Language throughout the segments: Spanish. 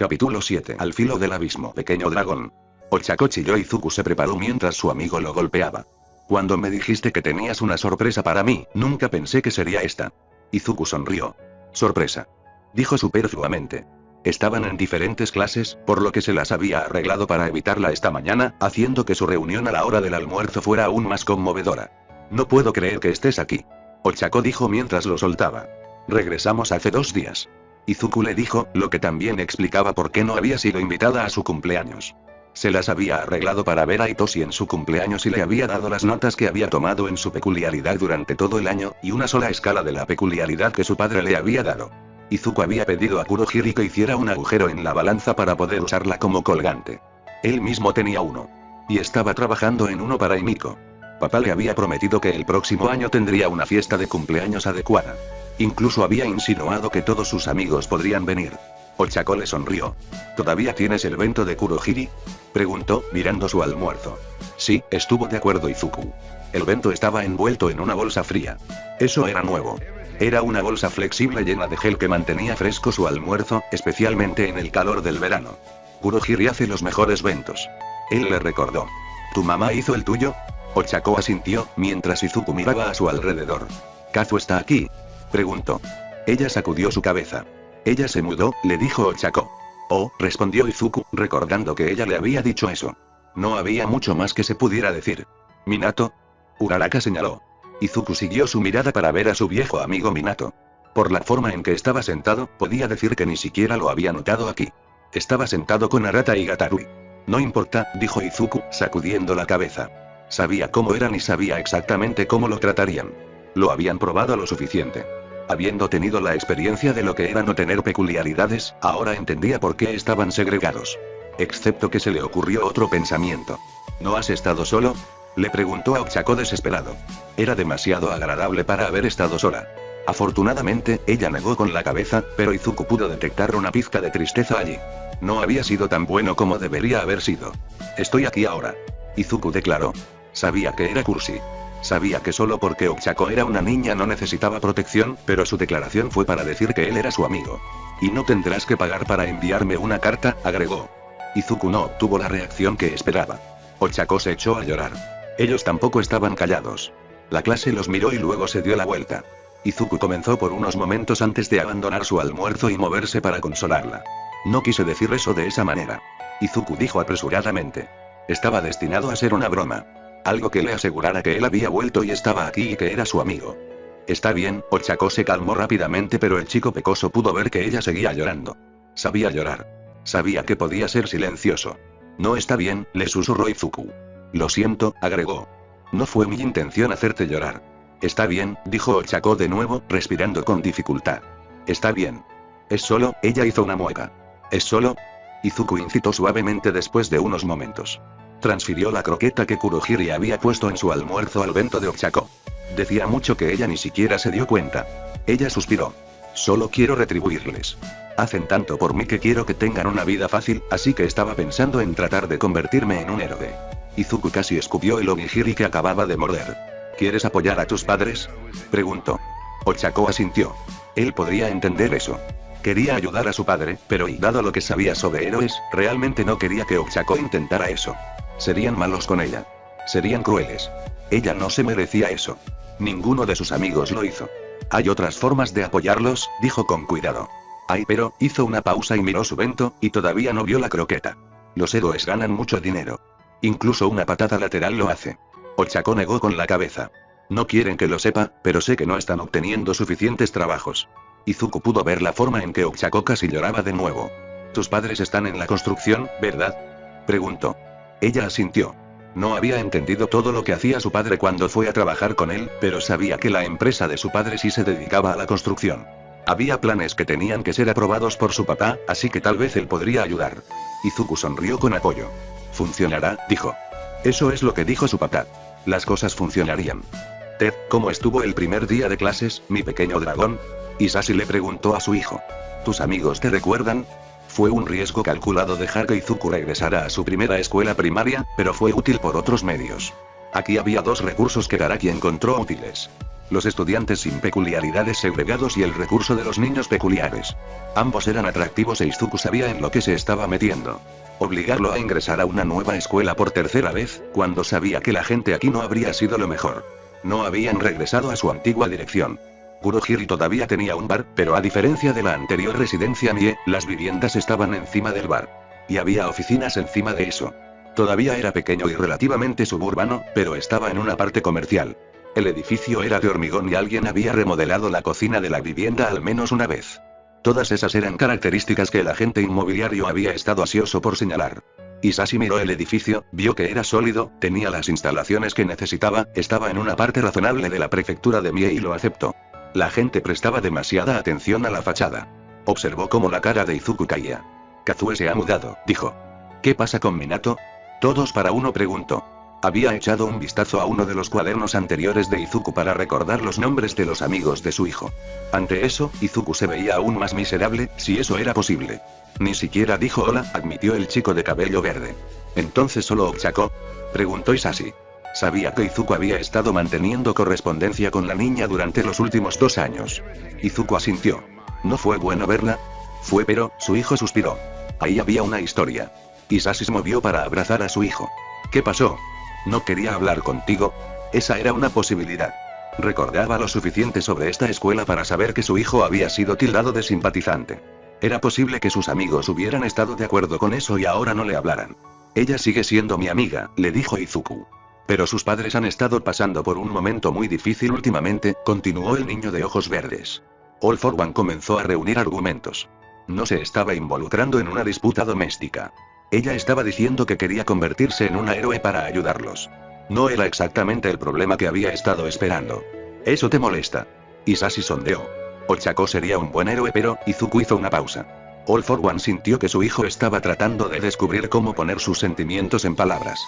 Capítulo 7. Al filo del abismo. Pequeño dragón. Ochako chilló y Izuku se preparó mientras su amigo lo golpeaba. Cuando me dijiste que tenías una sorpresa para mí, nunca pensé que sería esta. Izuku sonrió. Sorpresa. Dijo superfluamente. Estaban en diferentes clases, por lo que se las había arreglado para evitarla esta mañana, haciendo que su reunión a la hora del almuerzo fuera aún más conmovedora. No puedo creer que estés aquí. Ochako dijo mientras lo soltaba. Regresamos hace 2 días. Izuku le dijo, lo que también explicaba por qué no había sido invitada a su cumpleaños. Se las había arreglado para ver a Itoshi en su cumpleaños y le había dado las notas que había tomado en su peculiaridad durante todo el año, y una sola escala de la peculiaridad que su padre le había dado. Izuku había pedido a Kurohiri que hiciera un agujero en la balanza para poder usarla como colgante. Él mismo tenía uno. Y estaba trabajando en uno para Himiko. Papá le había prometido que el próximo año tendría una fiesta de cumpleaños adecuada. Incluso había insinuado que todos sus amigos podrían venir. Ochako le sonrió. ¿Todavía tienes el bento de Kurohiri?, preguntó, mirando su almuerzo. Sí, estuvo de acuerdo Izuku. El bento estaba envuelto en una bolsa fría. Eso era nuevo. Era una bolsa flexible llena de gel que mantenía fresco su almuerzo, especialmente en el calor del verano. Kurohiri hace los mejores bentos. Él le recordó. ¿Tu mamá hizo el tuyo? Ochako asintió, mientras Izuku miraba a su alrededor. ¿Kazu está aquí?, preguntó. Ella sacudió su cabeza. Ella se mudó, le dijo Ochako. Oh, respondió Izuku, recordando que ella le había dicho eso. No había mucho más que se pudiera decir. ¿Minato? Uraraka señaló. Izuku siguió su mirada para ver a su viejo amigo Minato. Por la forma en que estaba sentado, podía decir que ni siquiera lo había notado aquí. Estaba sentado con Arata y Gatarui. No importa, dijo Izuku, sacudiendo la cabeza. Sabía cómo eran y sabía exactamente cómo lo tratarían. Lo habían probado lo suficiente. Habiendo tenido la experiencia de lo que era no tener peculiaridades, ahora entendía por qué estaban segregados. Excepto que se le ocurrió otro pensamiento. ¿No has estado solo?, le preguntó a Ochako desesperado. Era demasiado agradable para haber estado sola. Afortunadamente, ella negó con la cabeza, pero Izuku pudo detectar una pizca de tristeza allí. No había sido tan bueno como debería haber sido. Estoy aquí ahora. Izuku declaró. Sabía que era cursi. Sabía que solo porque Ochako era una niña no necesitaba protección, pero su declaración fue para decir que él era su amigo. Y no tendrás que pagar para enviarme una carta, agregó. Izuku no obtuvo la reacción que esperaba. Ochako se echó a llorar. Ellos tampoco estaban callados. La clase los miró y luego se dio la vuelta. Izuku comenzó por unos momentos antes de abandonar su almuerzo y moverse para consolarla. No quise decir eso de esa manera. Izuku dijo apresuradamente. Estaba destinado a ser una broma. Algo que le asegurara que él había vuelto y estaba aquí y que era su amigo. Está bien, Ochako se calmó rápidamente, pero el chico pecoso pudo ver que ella seguía llorando. Sabía llorar. Sabía que podía ser silencioso. No está bien, le susurró Izuku. Lo siento, agregó. No fue mi intención hacerte llorar. Está bien, dijo Ochako de nuevo, respirando con dificultad. Está bien. Es solo, ella hizo una mueca. ¿Es solo? Izuku incitó suavemente después de unos momentos. Transfirió la croqueta que Kurohiri había puesto en su almuerzo al bento de Ochako. Decía mucho que ella ni siquiera se dio cuenta. Ella suspiró. Solo quiero retribuirles. Hacen tanto por mí que quiero que tengan una vida fácil, así que estaba pensando en tratar de convertirme en un héroe. Izuku casi escupió el onigiri que acababa de morder. ¿Quieres apoyar a tus padres?, preguntó. Ochako asintió. Él podría entender eso. Quería ayudar a su padre, pero y dado lo que sabía sobre héroes, realmente no quería que Ochako intentara eso. Serían malos con ella. Serían crueles. Ella no se merecía eso. Ninguno de sus amigos lo hizo. Hay otras formas de apoyarlos, dijo con cuidado. Ay, pero, hizo una pausa y miró su bento, y todavía no vio la croqueta. Los héroes ganan mucho dinero. Incluso una patada lateral lo hace. Ochako negó con la cabeza. No quieren que lo sepa, pero sé que no están obteniendo suficientes trabajos. Izuku pudo ver la forma en que Ochako casi lloraba de nuevo. ¿Tus padres están en la construcción, verdad?, preguntó. Ella asintió. No había entendido todo lo que hacía su padre cuando fue a trabajar con él, pero sabía que la empresa de su padre sí se dedicaba a la construcción. Había planes que tenían que ser aprobados por su papá, así que tal vez él podría ayudar. Izuku sonrió con apoyo. Funcionará, dijo. Eso es lo que dijo su papá. Las cosas funcionarían. Ted, ¿cómo estuvo el primer día de clases, mi pequeño dragón? Isashi le preguntó a su hijo. ¿Tus amigos te recuerdan? Fue un riesgo calculado dejar que Izuku regresara a su primera escuela primaria, pero fue útil por otros medios. Aquí había dos recursos que Garaki encontró útiles. Los estudiantes sin peculiaridades segregados y el recurso de los niños peculiares. Ambos eran atractivos e Izuku sabía en lo que se estaba metiendo. Obligarlo a ingresar a una nueva escuela por tercera vez, cuando sabía que la gente aquí no habría sido lo mejor. No habían regresado a su antigua dirección. Kurohiri todavía tenía un bar, pero a diferencia de la anterior residencia Mie, las viviendas estaban encima del bar. Y había oficinas encima de eso. Todavía era pequeño y relativamente suburbano, pero estaba en una parte comercial. El edificio era de hormigón y alguien había remodelado la cocina de la vivienda al menos una vez. Todas esas eran características que el agente inmobiliario había estado ansioso por señalar. Isashi miró el edificio, vio que era sólido, tenía las instalaciones que necesitaba, estaba en una parte razonable de la prefectura de Mie y lo aceptó. La gente prestaba demasiada atención a la fachada. Observó cómo la cara de Izuku caía. Kazue se ha mudado, dijo. ¿Qué pasa con Minato? Todos para uno preguntó. Había echado un vistazo a uno de los cuadernos anteriores de Izuku para recordar los nombres de los amigos de su hijo. Ante eso, Izuku se veía aún más miserable, si eso era posible. Ni siquiera dijo hola, admitió el chico de cabello verde. ¿Entonces solo Ochako? Preguntó Isashi. Sabía que Izuku había estado manteniendo correspondencia con la niña durante los últimos 2 años. Izuku asintió. ¿No fue bueno verla? Fue, pero, su hijo suspiró. Ahí había una historia. Isashi se movió para abrazar a su hijo. ¿Qué pasó? ¿No quería hablar contigo? Esa era una posibilidad. Recordaba lo suficiente sobre esta escuela para saber que su hijo había sido tildado de simpatizante. Era posible que sus amigos hubieran estado de acuerdo con eso y ahora no le hablaran. Ella sigue siendo mi amiga, le dijo Izuku. Pero sus padres han estado pasando por un momento muy difícil últimamente, continuó el niño de ojos verdes. All for One comenzó a reunir argumentos. No se estaba involucrando en una disputa doméstica. Ella estaba diciendo que quería convertirse en una héroe para ayudarlos. No era exactamente el problema que había estado esperando. ¿Eso te molesta? Isashi sondeó. Ochako sería un buen héroe, pero Izuku hizo una pausa. All for One sintió que su hijo estaba tratando de descubrir cómo poner sus sentimientos en palabras.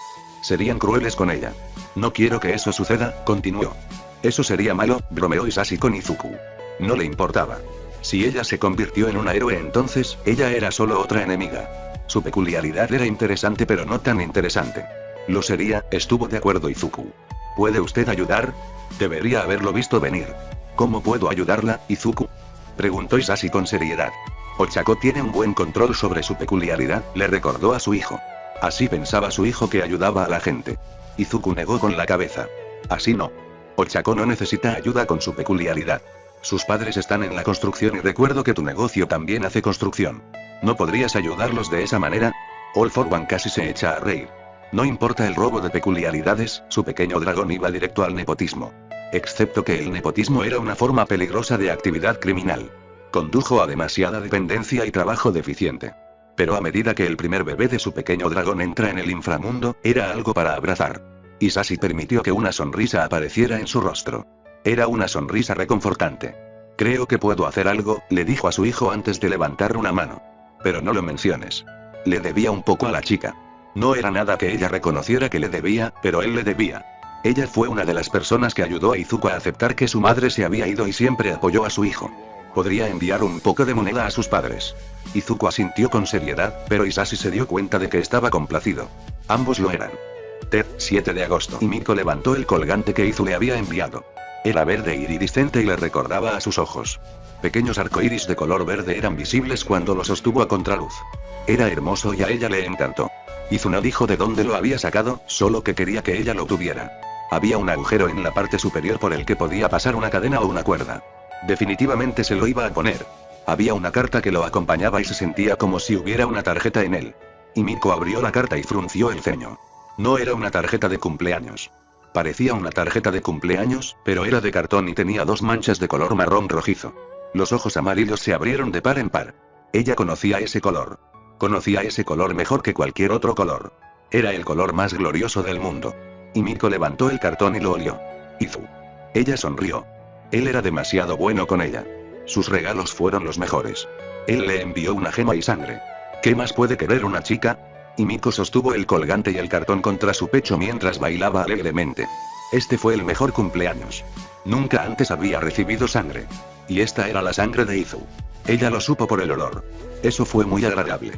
Serían crueles con ella. No quiero que eso suceda, continuó. Eso sería malo, bromeó Isashi con Izuku. No le importaba. Si ella se convirtió en una héroe entonces, ella era solo otra enemiga. Su peculiaridad era interesante pero no tan interesante. Lo sería, estuvo de acuerdo Izuku. ¿Puede usted ayudar? Debería haberlo visto venir. ¿Cómo puedo ayudarla, Izuku? Preguntó Isashi con seriedad. Ochako tiene un buen control sobre su peculiaridad, le recordó a su hijo. Así pensaba su hijo que ayudaba a la gente. Izuku negó con la cabeza. Así no. Ochako no necesita ayuda con su peculiaridad. Sus padres están en la construcción y recuerdo que tu negocio también hace construcción. ¿No podrías ayudarlos de esa manera? All for One casi se echa a reír. No importa el robo de peculiaridades, su pequeño dragón iba directo al nepotismo. Excepto que el nepotismo era una forma peligrosa de actividad criminal. Condujo a demasiada dependencia y trabajo deficiente. Pero a medida que el primer bebé de su pequeño dragón entra en el inframundo, era algo para abrazar. Isashi permitió que una sonrisa apareciera en su rostro. Era una sonrisa reconfortante. Creo que puedo hacer algo, le dijo a su hijo antes de levantar una mano. Pero no lo menciones. Le debía un poco a la chica. No era nada que ella reconociera que le debía, pero él le debía. Ella fue una de las personas que ayudó a Izuku a aceptar que su madre se había ido y siempre apoyó a su hijo. Podría enviar un poco de moneda a sus padres. Izuku asintió con seriedad, pero Isashi se dio cuenta de que estaba complacido. Ambos lo eran. Ted, 7 de agosto. Y Miko levantó el colgante que Izu le había enviado. Era verde iridiscente y le recordaba a sus ojos. Pequeños arcoíris de color verde eran visibles cuando lo sostuvo a contraluz. Era hermoso y a ella le encantó. Izu no dijo de dónde lo había sacado, solo que quería que ella lo tuviera. Había un agujero en la parte superior por el que podía pasar una cadena o una cuerda. Definitivamente se lo iba a poner. Había una carta que lo acompañaba y se sentía como si hubiera una tarjeta en él. Y Miko abrió la carta y frunció el ceño. No era una tarjeta de cumpleaños. Parecía una tarjeta de cumpleaños, pero era de cartón y tenía 2 manchas de color marrón rojizo. Los ojos amarillos se abrieron de par en par. Ella conocía ese color. Conocía ese color mejor que cualquier otro color. Era el color más glorioso del mundo. Y Miko levantó el cartón y lo olió. Izu. Ella sonrió. Él era demasiado bueno con ella. Sus regalos fueron los mejores. Él le envió una gema y sangre. ¿Qué más puede querer una chica? Y Miko sostuvo el colgante y el cartón contra su pecho mientras bailaba alegremente. Este fue el mejor cumpleaños. Nunca antes había recibido sangre. Y esta era la sangre de Izu. Ella lo supo por el olor. Eso fue muy agradable.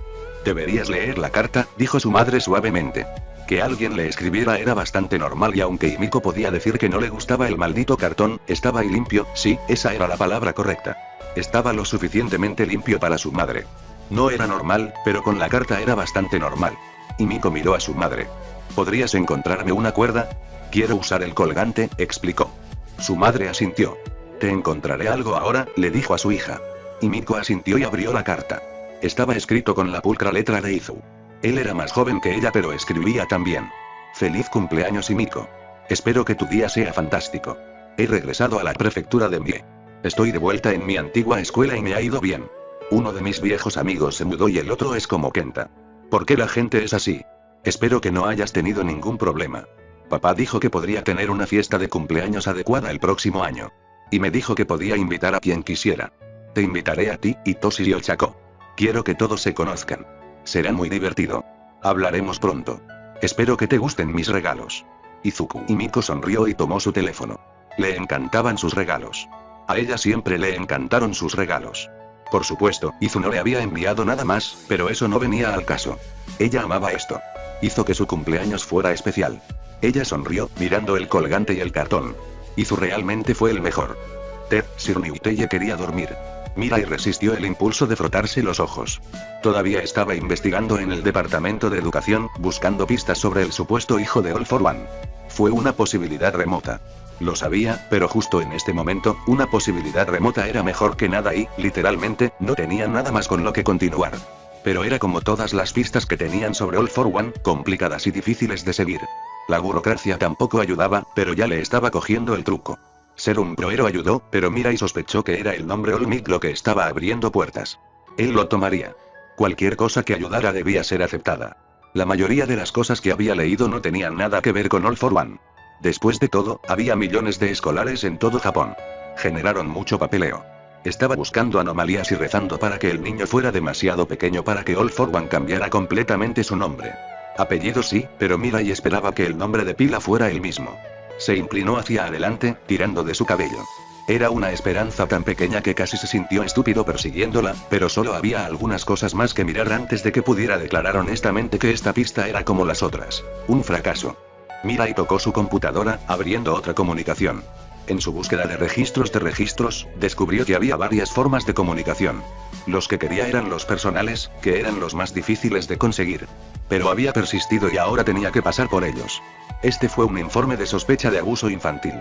Deberías leer la carta, dijo su madre suavemente. Que alguien le escribiera era bastante normal y aunque Himiko podía decir que no le gustaba el maldito cartón, estaba ahí limpio, sí, esa era la palabra correcta. Estaba lo suficientemente limpio para su madre. No era normal, pero con la carta era bastante normal. Himiko miró a su madre. ¿Podrías encontrarme una cuerda? Quiero usar el colgante, explicó. Su madre asintió. Te encontraré algo ahora, le dijo a su hija. Himiko asintió y abrió la carta. Estaba escrito con la pulcra letra de Izu. Él era más joven que ella pero escribía también. Feliz cumpleaños Himiko. Espero que tu día sea fantástico. He regresado a la prefectura de Mie. Estoy de vuelta en mi antigua escuela y me ha ido bien. Uno de mis viejos amigos se mudó y el otro es como Kenta. ¿Por qué la gente es así? Espero que no hayas tenido ningún problema. Papá dijo que podría tener una fiesta de cumpleaños adecuada el próximo año. Y me dijo que podía invitar a quien quisiera. Te invitaré a ti, Itoshi y Ochako. Quiero que todos se conozcan. Será muy divertido. Hablaremos pronto. Espero que te gusten mis regalos. Izuku Himiko sonrió y tomó su teléfono. Le encantaban sus regalos. A ella siempre le encantaron sus regalos. Por supuesto, Izu no le había enviado nada más, pero eso no venía al caso. Ella amaba esto. Hizo que su cumpleaños fuera especial. Ella sonrió, mirando el colgante y el cartón. Izu realmente fue el mejor. Ted, Shirniuteye quería dormir. Mirai resistió el impulso de frotarse los ojos. Todavía estaba investigando en el departamento de educación, buscando pistas sobre el supuesto hijo de All for One. Fue una posibilidad remota. Lo sabía, pero justo en este momento, una posibilidad remota era mejor que nada y, literalmente, no tenía nada más con lo que continuar. Pero era como todas las pistas que tenían sobre All for One, complicadas y difíciles de seguir. La burocracia tampoco ayudaba, pero ya le estaba cogiendo el truco. Ser un proero ayudó, pero Mirai sospechó que era el nombre All Might lo que estaba abriendo puertas. Él lo tomaría. Cualquier cosa que ayudara debía ser aceptada. La mayoría de las cosas que había leído no tenían nada que ver con All for One. Después de todo, había millones de escolares en todo Japón. Generaron mucho papeleo. Estaba buscando anomalías y rezando para que el niño fuera demasiado pequeño para que All for One cambiara completamente su nombre. Apellido sí, pero Mirai esperaba que el nombre de pila fuera el mismo. Se inclinó hacia adelante, tirando de su cabello. Era una esperanza tan pequeña que casi se sintió estúpido persiguiéndola, pero solo había algunas cosas más que mirar antes de que pudiera declarar honestamente que esta pista era como las otras. Un fracaso. Mirai tocó su computadora, abriendo otra comunicación. En su búsqueda de registros, descubrió que había varias formas de comunicación. Los que quería eran los personales, que eran los más difíciles de conseguir. Pero había persistido y ahora tenía que pasar por ellos. Este fue un informe de sospecha de abuso infantil.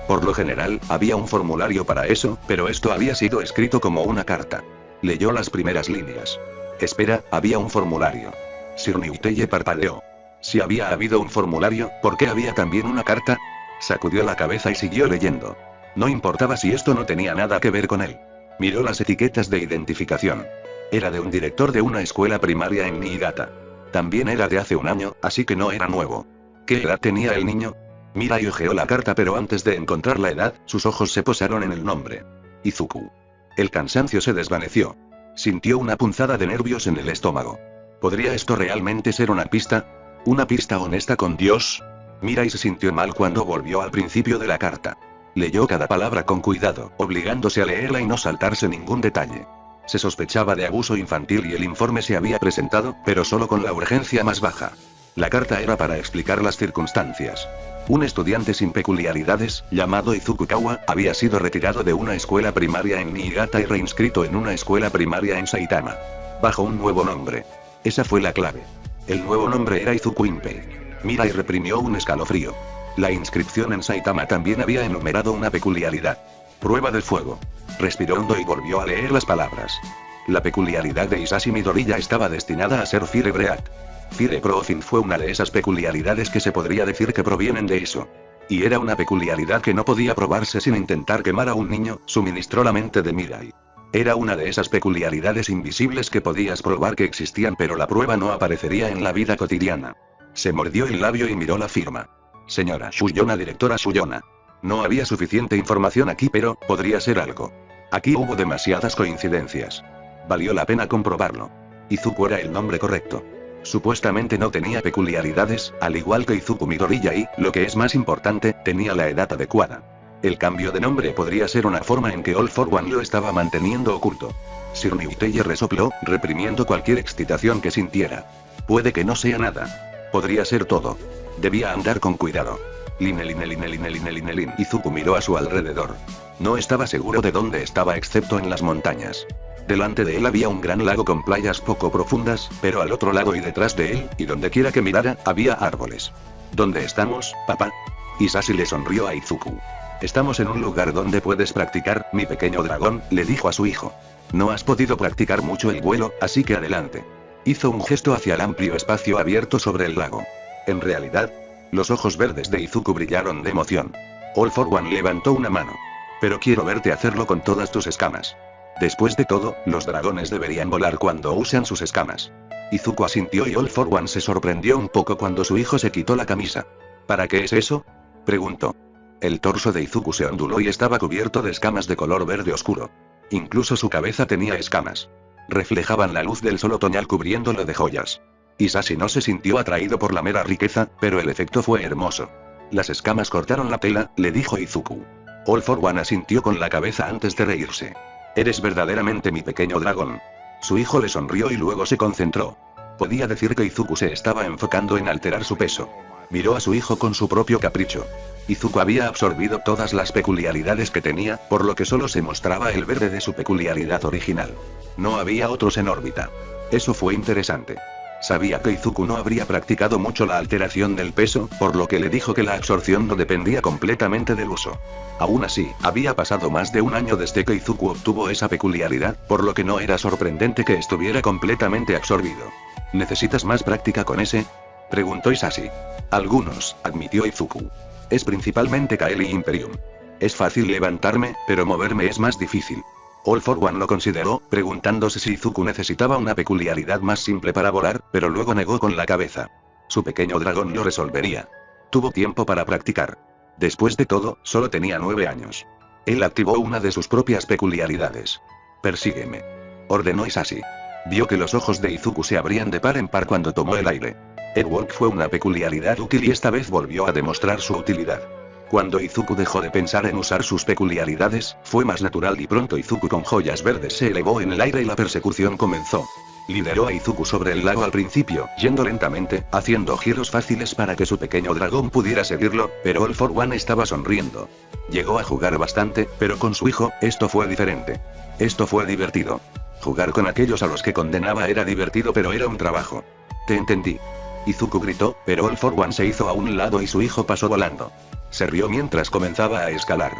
Por lo general, había un formulario para eso, pero esto había sido escrito como una carta. Leyó las primeras líneas. Espera, había un formulario. Shirniuteye parpadeó. Si había habido un formulario, ¿por qué había también una carta? Sacudió la cabeza y siguió leyendo. No importaba si esto no tenía nada que ver con él. Miró las etiquetas de identificación. Era de un director de una escuela primaria en Niigata. También era de hace un año, así que no era nuevo. ¿Qué edad tenía el niño? Mirai hojeó la carta pero antes de encontrar la edad, sus ojos se posaron en el nombre. Izuku. El cansancio se desvaneció. Sintió una punzada de nervios en el estómago. ¿Podría esto realmente ser una pista? ¿Una pista honesta con Dios? Mirai se sintió mal cuando volvió al principio de la carta. Leyó cada palabra con cuidado, obligándose a leerla y no saltarse ningún detalle. Se sospechaba de abuso infantil y el informe se había presentado, pero solo con la urgencia más baja. La carta era para explicar las circunstancias. Un estudiante sin peculiaridades, llamado Izuku Kawa, había sido retirado de una escuela primaria en Niigata y reinscrito en una escuela primaria en Saitama. Bajo un nuevo nombre. Esa fue la clave. El nuevo nombre era Izuku Inpei. Mirai reprimió un escalofrío. La inscripción en Saitama también había enumerado una peculiaridad. Prueba de fuego. Respiró hondo y volvió a leer las palabras. La peculiaridad de Isashi Midoriya estaba destinada a ser Fire Breath. Fire Profit fue una de esas peculiaridades que se podría decir que provienen de eso. Y era una peculiaridad que no podía probarse sin intentar quemar a un niño, suministró la mente de Mirai. Era una de esas peculiaridades invisibles que podías probar que existían pero la prueba no aparecería en la vida cotidiana. Se mordió el labio y miró la firma. Señora Shuyona, directora Shuyona. No había suficiente información aquí pero, podría ser algo. Aquí hubo demasiadas coincidencias. Valió la pena comprobarlo. Izuku era el nombre correcto. Supuestamente no tenía peculiaridades, al igual que Izuku Midoriya y, lo que es más importante, tenía la edad adecuada. El cambio de nombre podría ser una forma en que All for One lo estaba manteniendo oculto. Shirniuteye resopló, reprimiendo cualquier excitación que sintiera. Puede que no sea nada. Podría ser todo. Debía andar con cuidado. Izuku miró a su alrededor. No estaba seguro de dónde estaba excepto en las montañas. Delante de él había un gran lago con playas poco profundas, pero al otro lado y detrás de él, y donde quiera que mirara, había árboles. ¿Dónde estamos, papá? Hisashi le sonrió a Izuku. Estamos en un lugar donde puedes practicar, mi pequeño dragón, le dijo a su hijo. No has podido practicar mucho el vuelo, así que adelante. Hizo un gesto hacia el amplio espacio abierto sobre el lago. En realidad, los ojos verdes de Izuku brillaron de emoción. All for One levantó una mano. Pero quiero verte hacerlo con todas tus escamas. Después de todo, los dragones deberían volar cuando usan sus escamas. Izuku asintió y All for One se sorprendió un poco cuando su hijo se quitó la camisa. ¿Para qué es eso?, preguntó. El torso de Izuku se onduló y estaba cubierto de escamas de color verde oscuro. Incluso su cabeza tenía escamas. Reflejaban la luz del sol otoñal cubriéndolo de joyas. Hisashi no se sintió atraído por la mera riqueza, pero el efecto fue hermoso. Las escamas cortaron la tela, le dijo Izuku. All for One asintió con la cabeza antes de reírse. Eres verdaderamente mi pequeño dragón. Su hijo le sonrió y luego se concentró. Podía decir que Izuku se estaba enfocando en alterar su peso. Miró a su hijo con su propio capricho. Izuku había absorbido todas las peculiaridades que tenía, por lo que solo se mostraba el verde de su peculiaridad original. No había otros en órbita. Eso fue interesante. Sabía que Izuku no habría practicado mucho la alteración del peso, por lo que le dijo que la absorción no dependía completamente del uso. Aún así, había pasado más de un año desde que Izuku obtuvo esa peculiaridad, por lo que no era sorprendente que estuviera completamente absorbido. ¿Necesitas más práctica con ese?, preguntó Hisashi. Algunos, admitió Izuku. Es principalmente Kaeli Imperium. Es fácil levantarme, pero moverme es más difícil. All for One lo consideró, preguntándose si Izuku necesitaba una peculiaridad más simple para volar, pero luego negó con la cabeza. Su pequeño dragón lo resolvería. Tuvo tiempo para practicar. Después de todo, solo tenía 9 años. Él activó una de sus propias peculiaridades. Persígueme, ordenó Hisashi. Vio que los ojos de Izuku se abrían de par en par cuando tomó el aire. Airwalk fue una peculiaridad útil y esta vez volvió a demostrar su utilidad. Cuando Izuku dejó de pensar en usar sus peculiaridades, fue más natural y pronto Izuku con joyas verdes se elevó en el aire y la persecución comenzó. Lideró a Izuku sobre el lago al principio, yendo lentamente, haciendo giros fáciles para que su pequeño dragón pudiera seguirlo, pero All for One estaba sonriendo. Llegó a jugar bastante, pero con su hijo, esto fue diferente. Esto fue divertido. Jugar con aquellos a los que condenaba era divertido pero era un trabajo. Te entendí. Izuku gritó, pero All for One se hizo a un lado y su hijo pasó volando. Se rió mientras comenzaba a escalar.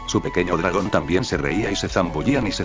Su pequeño dragón también se reía y se zambullían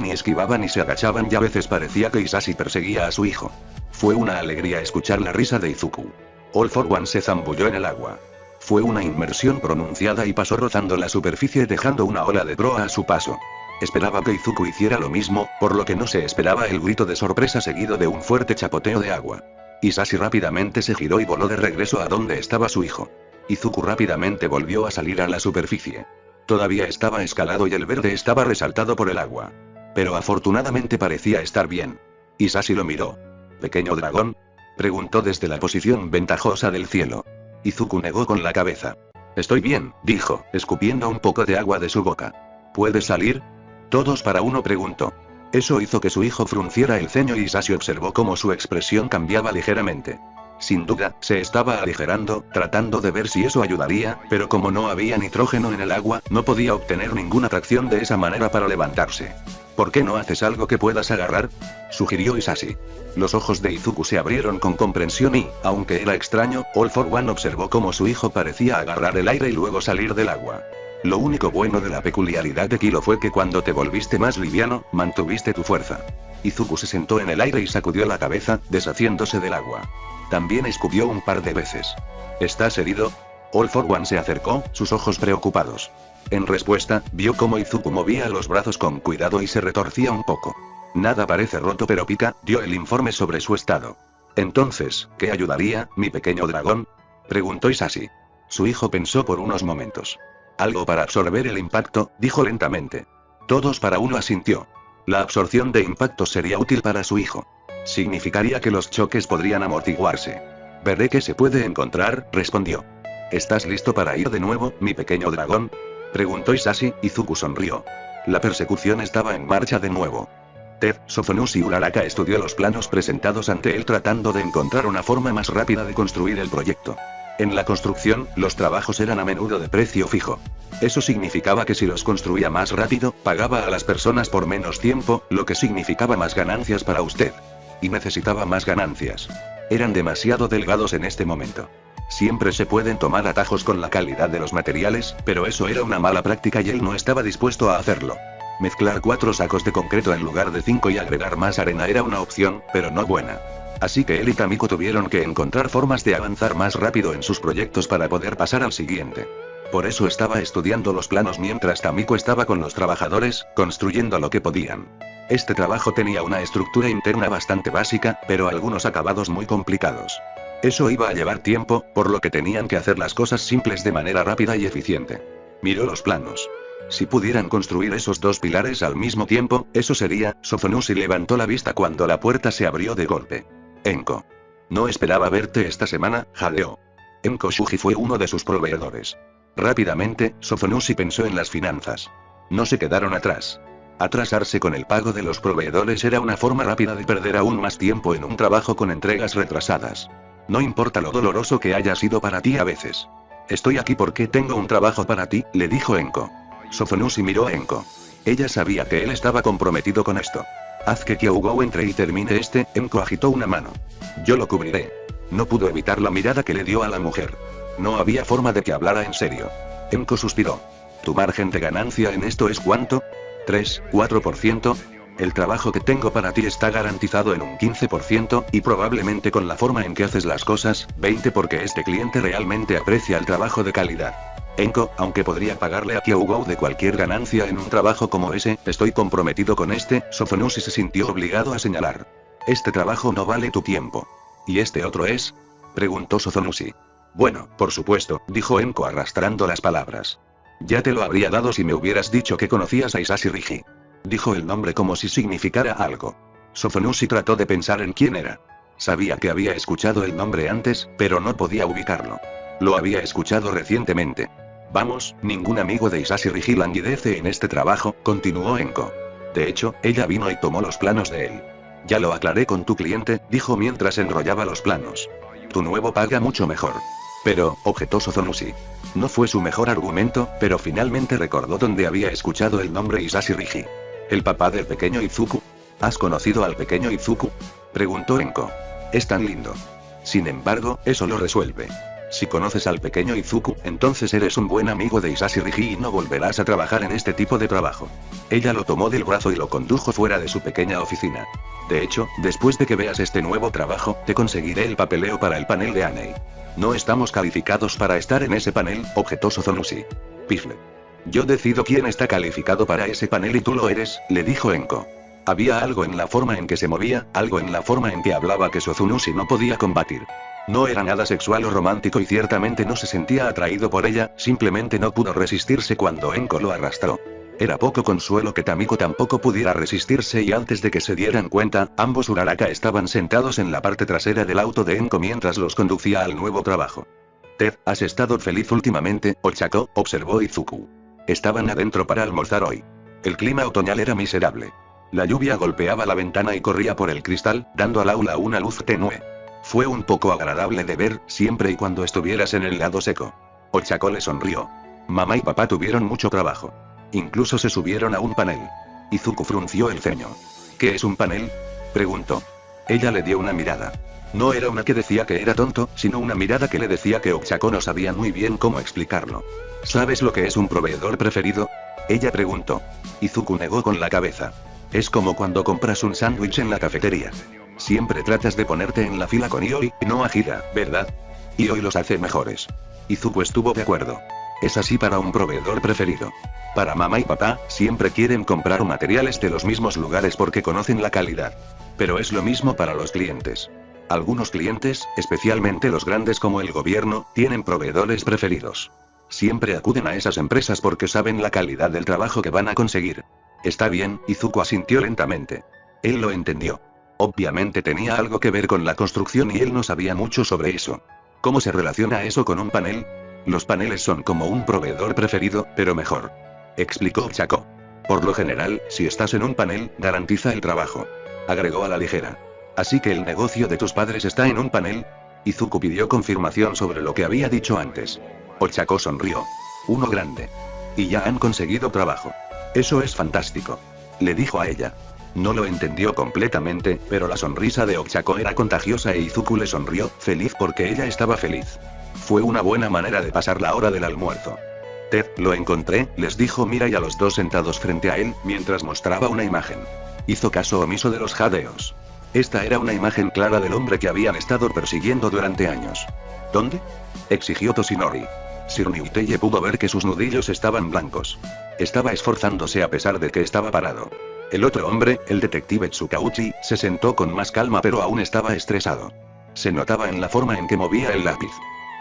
y esquivaban y se agachaban y a veces parecía que Hisashi perseguía a su hijo. Fue una alegría escuchar la risa de Izuku. All for One se zambulló en el agua. Fue una inmersión pronunciada y pasó rozando la superficie dejando una ola de proa a su paso. Esperaba que Izuku hiciera lo mismo, por lo que no se esperaba el grito de sorpresa seguido de un fuerte chapoteo de agua. Hisashi rápidamente se giró y voló de regreso a donde estaba su hijo. Izuku rápidamente volvió a salir a la superficie. Todavía estaba escalado y el verde estaba resaltado por el agua. Pero afortunadamente parecía estar bien. Hisashi lo miró. ¿Pequeño dragón?, preguntó desde la posición ventajosa del cielo. Izuku negó con la cabeza. Estoy bien, dijo, escupiendo un poco de agua de su boca. ¿Puedes salir? Todos para uno, preguntó. Eso hizo que su hijo frunciera el ceño y Hisashi observó cómo su expresión cambiaba ligeramente. Sin duda, se estaba aligerando, tratando de ver si eso ayudaría, pero como no había nitrógeno en el agua, no podía obtener ninguna tracción de esa manera para levantarse. ¿Por qué no haces algo que puedas agarrar?, sugirió Hisashi. Los ojos de Izuku se abrieron con comprensión y, aunque era extraño, All for One observó cómo su hijo parecía agarrar el aire y luego salir del agua. Lo único bueno de la peculiaridad de Kilo fue que cuando te volviste más liviano, mantuviste tu fuerza. Izuku se sentó en el aire y sacudió la cabeza, deshaciéndose del agua. También escupió un par de veces. ¿Estás herido?, All for One se acercó, sus ojos preocupados. En respuesta, vio cómo Izuku movía los brazos con cuidado y se retorcía un poco. Nada parece roto pero pica, dio el informe sobre su estado. Entonces, ¿qué ayudaría, mi pequeño dragón?, preguntó Hisashi. Su hijo pensó por unos momentos. Algo para absorber el impacto, dijo lentamente. Todos para uno asintió. La absorción de impacto sería útil para su hijo. Significaría que los choques podrían amortiguarse. Veré qué se puede encontrar, respondió. ¿Estás listo para ir de nuevo, mi pequeño dragón?, preguntó Hisashi. Izuku sonrió. La persecución estaba en marcha de nuevo. Ted Sofonusi Uraraka estudió los planos presentados ante él tratando de encontrar una forma más rápida de construir el proyecto. En la construcción, los trabajos eran a menudo de precio fijo. Eso significaba que si los construía más rápido, pagaba a las personas por menos tiempo, lo que significaba más ganancias para usted. Y necesitaba más ganancias. Eran demasiado delgados en este momento. Siempre se pueden tomar atajos con la calidad de los materiales, pero eso era una mala práctica y él no estaba dispuesto a hacerlo. Mezclar 4 sacos de concreto en lugar de 5 y agregar más arena era una opción, pero no buena. Así que él y Tamiko tuvieron que encontrar formas de avanzar más rápido en sus proyectos para poder pasar al siguiente. Por eso estaba estudiando los planos mientras Tamiko estaba con los trabajadores, construyendo lo que podían. Este trabajo tenía una estructura interna bastante básica, pero algunos acabados muy complicados. Eso iba a llevar tiempo, por lo que tenían que hacer las cosas simples de manera rápida y eficiente. Miró los planos. Si pudieran construir esos 2 pilares al mismo tiempo, eso sería. Sofonusi levantó la vista cuando la puerta se abrió de golpe. Enko. No esperaba verte esta semana, jadeó. Enko Shuji fue uno de sus proveedores. Rápidamente, Sofonusi pensó en las finanzas. No se quedaron atrás. Atrasarse con el pago de los proveedores era una forma rápida de perder aún más tiempo en un trabajo con entregas retrasadas. No importa lo doloroso que haya sido para ti a veces. Estoy aquí porque tengo un trabajo para ti, le dijo Enko. Sofonusi miró a Enko. Ella sabía que él estaba comprometido con esto. Haz que Kyougou entre y termine este. Enko agitó una mano. Yo lo cubriré. No pudo evitar la mirada que le dio a la mujer. No había forma de que hablara en serio. Enko suspiró. ¿Tu margen de ganancia en esto es cuánto? 3, 4%. El trabajo que tengo para ti está garantizado en un 15%, y probablemente con la forma en que haces las cosas, 20% porque este cliente realmente aprecia el trabajo de calidad. Enko, aunque podría pagarle a Kyougou de cualquier ganancia en un trabajo como ese, estoy comprometido con este. Sofonusi se sintió obligado a señalar. Este trabajo no vale tu tiempo. ¿Y este otro es? Preguntó Sofonusi. Bueno, por supuesto, dijo Enko arrastrando las palabras. Ya te lo habría dado si me hubieras dicho que conocías a Isashi Rigi. Dijo el nombre como si significara algo. Sofonusi trató de pensar en quién era. Sabía que había escuchado el nombre antes, pero no podía ubicarlo. Lo había escuchado recientemente. Vamos, ningún amigo de Isashi Rigi languidece en este trabajo, continuó Enko. De hecho, ella vino y tomó los planos de él. Ya lo aclaré con tu cliente, dijo mientras enrollaba los planos. Tu nuevo paga mucho mejor. Pero, objetó Sofonusi. No fue su mejor argumento, pero finalmente recordó dónde había escuchado el nombre Isashi Rigi. ¿El papá del pequeño Izuku? ¿Has conocido al pequeño Izuku? Preguntó Enko. Es tan lindo. Sin embargo, eso lo resuelve. Si conoces al pequeño Izuku, entonces eres un buen amigo de Isashi Rigi y no volverás a trabajar en este tipo de trabajo. Ella lo tomó del brazo y lo condujo fuera de su pequeña oficina. De hecho, después de que veas este nuevo trabajo, te conseguiré el papeleo para el panel de Anei. No estamos calificados para estar en ese panel, objetó Sofonusi. Pifle. Yo decido quién está calificado para ese panel y tú lo eres, le dijo Enko. Había algo en la forma en que se movía, algo en la forma en que hablaba que Sofonusi no podía combatir. No era nada sexual o romántico y ciertamente no se sentía atraído por ella, simplemente no pudo resistirse cuando Enko lo arrastró. Era poco consuelo que Tamiko tampoco pudiera resistirse y antes de que se dieran cuenta, ambos Uraraka estaban sentados en la parte trasera del auto de Enko mientras los conducía al nuevo trabajo. Ted, ¿has estado feliz últimamente, Ochako?, observó Izuku. Estaban adentro para almorzar hoy. El clima otoñal era miserable. La lluvia golpeaba la ventana y corría por el cristal, dando al aula una luz tenue. Fue un poco agradable de ver, siempre y cuando estuvieras en el lado seco. Ochako le sonrió. Mamá y papá tuvieron mucho trabajo. Incluso se subieron a un panel. Izuku frunció el ceño. ¿Qué es un panel?, preguntó. Ella le dio una mirada. No era una que decía que era tonto, sino una mirada que le decía que Ochako no sabía muy bien cómo explicarlo. ¿Sabes lo que es un proveedor preferido?, ella preguntó. Izuku negó con la cabeza. Es como cuando compras un sándwich en la cafetería. Siempre tratas de ponerte en la fila con Ioi, y no a Hira, ¿verdad? Ioi los hace mejores. Izuku estuvo de acuerdo. Es así para un proveedor preferido. Para mamá y papá, siempre quieren comprar materiales de los mismos lugares porque conocen la calidad. Pero es lo mismo para los clientes. Algunos clientes, especialmente los grandes como el gobierno, tienen proveedores preferidos. Siempre acuden a esas empresas porque saben la calidad del trabajo que van a conseguir. Está bien, Izuku asintió lentamente. Él lo entendió. Obviamente tenía algo que ver con la construcción y él no sabía mucho sobre eso. ¿Cómo se relaciona eso con un panel? Los paneles son como un proveedor preferido, pero mejor. Explicó Ochako. Por lo general, si estás en un panel, garantiza el trabajo. Agregó a la ligera. Así que el negocio de tus padres está en un panel. Izuku pidió confirmación sobre lo que había dicho antes. Ochako sonrió. Uno grande. Y ya han conseguido trabajo. Eso es fantástico. Le dijo a ella. No lo entendió completamente, pero la sonrisa de Ochako era contagiosa e Izuku le sonrió, feliz porque ella estaba feliz. Fue una buena manera de pasar la hora del almuerzo. Ted, lo encontré, les dijo Mirai a los dos sentados frente a él, mientras mostraba una imagen. Hizo caso omiso de los jadeos. Esta era una imagen clara del hombre que habían estado persiguiendo durante años. ¿Dónde? Exigió Toshinori. Sir Niuteye pudo ver que sus nudillos estaban blancos. Estaba esforzándose a pesar de que estaba parado. El otro hombre, el detective Tsukauchi, se sentó con más calma pero aún estaba estresado. Se notaba en la forma en que movía el lápiz.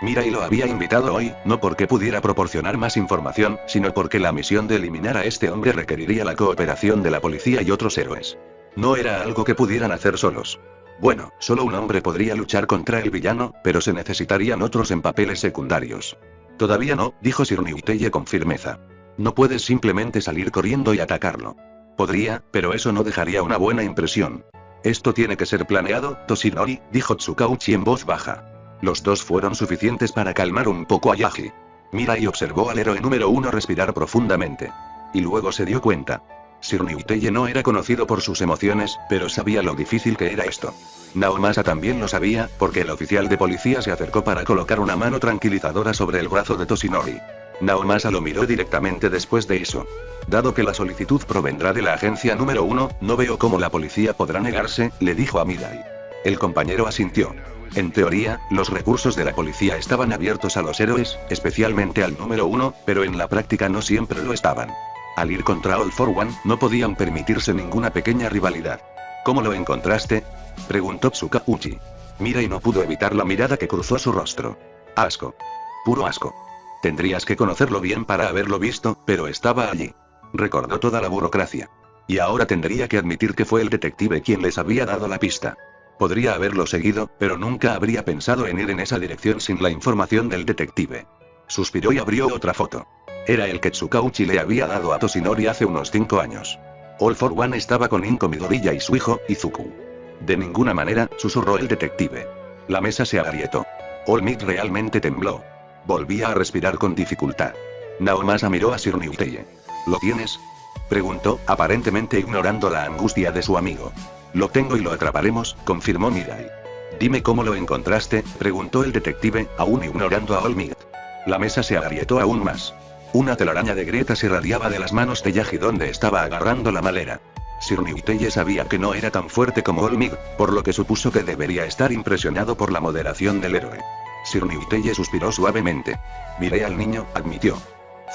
Mirai lo había invitado hoy, no porque pudiera proporcionar más información, sino porque la misión de eliminar a este hombre requeriría la cooperación de la policía y otros héroes. No era algo que pudieran hacer solos. Bueno, solo un hombre podría luchar contra el villano, pero se necesitarían otros en papeles secundarios. Todavía no, dijo Sir Niuteye con firmeza. No puedes simplemente salir corriendo y atacarlo. Podría, pero eso no dejaría una buena impresión. Esto tiene que ser planeado, Toshinori, dijo Tsukauchi en voz baja. Los dos fueron suficientes para calmar un poco a Yaji. Mirai observó al héroe número 1 respirar profundamente. Y luego se dio cuenta. Sir Niuteye no era conocido por sus emociones, pero sabía lo difícil que era esto. Naomasa también lo sabía, porque el oficial de policía se acercó para colocar una mano tranquilizadora sobre el brazo de Toshinori. Naomasa lo miró directamente después de eso. Dado que la solicitud provendrá de la agencia número 1, no veo cómo la policía podrá negarse, le dijo a Mirai. El compañero asintió. En teoría, los recursos de la policía estaban abiertos a los héroes, especialmente al número 1, pero en la práctica no siempre lo estaban. Al ir contra All for One, no podían permitirse ninguna pequeña rivalidad. ¿Cómo lo encontraste?, preguntó Tsukauchi. Mirai no pudo evitar la mirada que cruzó su rostro. Asco. Puro asco. Tendrías que conocerlo bien para haberlo visto, pero estaba allí. Recordó toda la burocracia. Y ahora tendría que admitir que fue el detective quien les había dado la pista. Podría haberlo seguido, pero nunca habría pensado en ir en esa dirección sin la información del detective. Suspiró y abrió otra foto. Era el que Tsukauchi le había dado a Toshinori hace unos 5 años. All for One estaba con Inko Midoriya y su hijo, Izuku. De ninguna manera, susurró el detective. La mesa se agrietó. All Might realmente tembló. Volvía a respirar con dificultad. Naomasa miró a Sir Niuteye. ¿Lo tienes?, preguntó, aparentemente ignorando la angustia de su amigo. Lo tengo y lo atraparemos, confirmó Mirai. Dime cómo lo encontraste, preguntó el detective, aún ignorando a All Might. La mesa se agrietó aún más. Una telaraña de grietas irradiaba de las manos de Yaji donde estaba agarrando la malera. Sir Niuteye sabía que no era tan fuerte como All Might, por lo que supuso que debería estar impresionado por la moderación del héroe. Sir Niuteye suspiró suavemente. Miré al niño, admitió.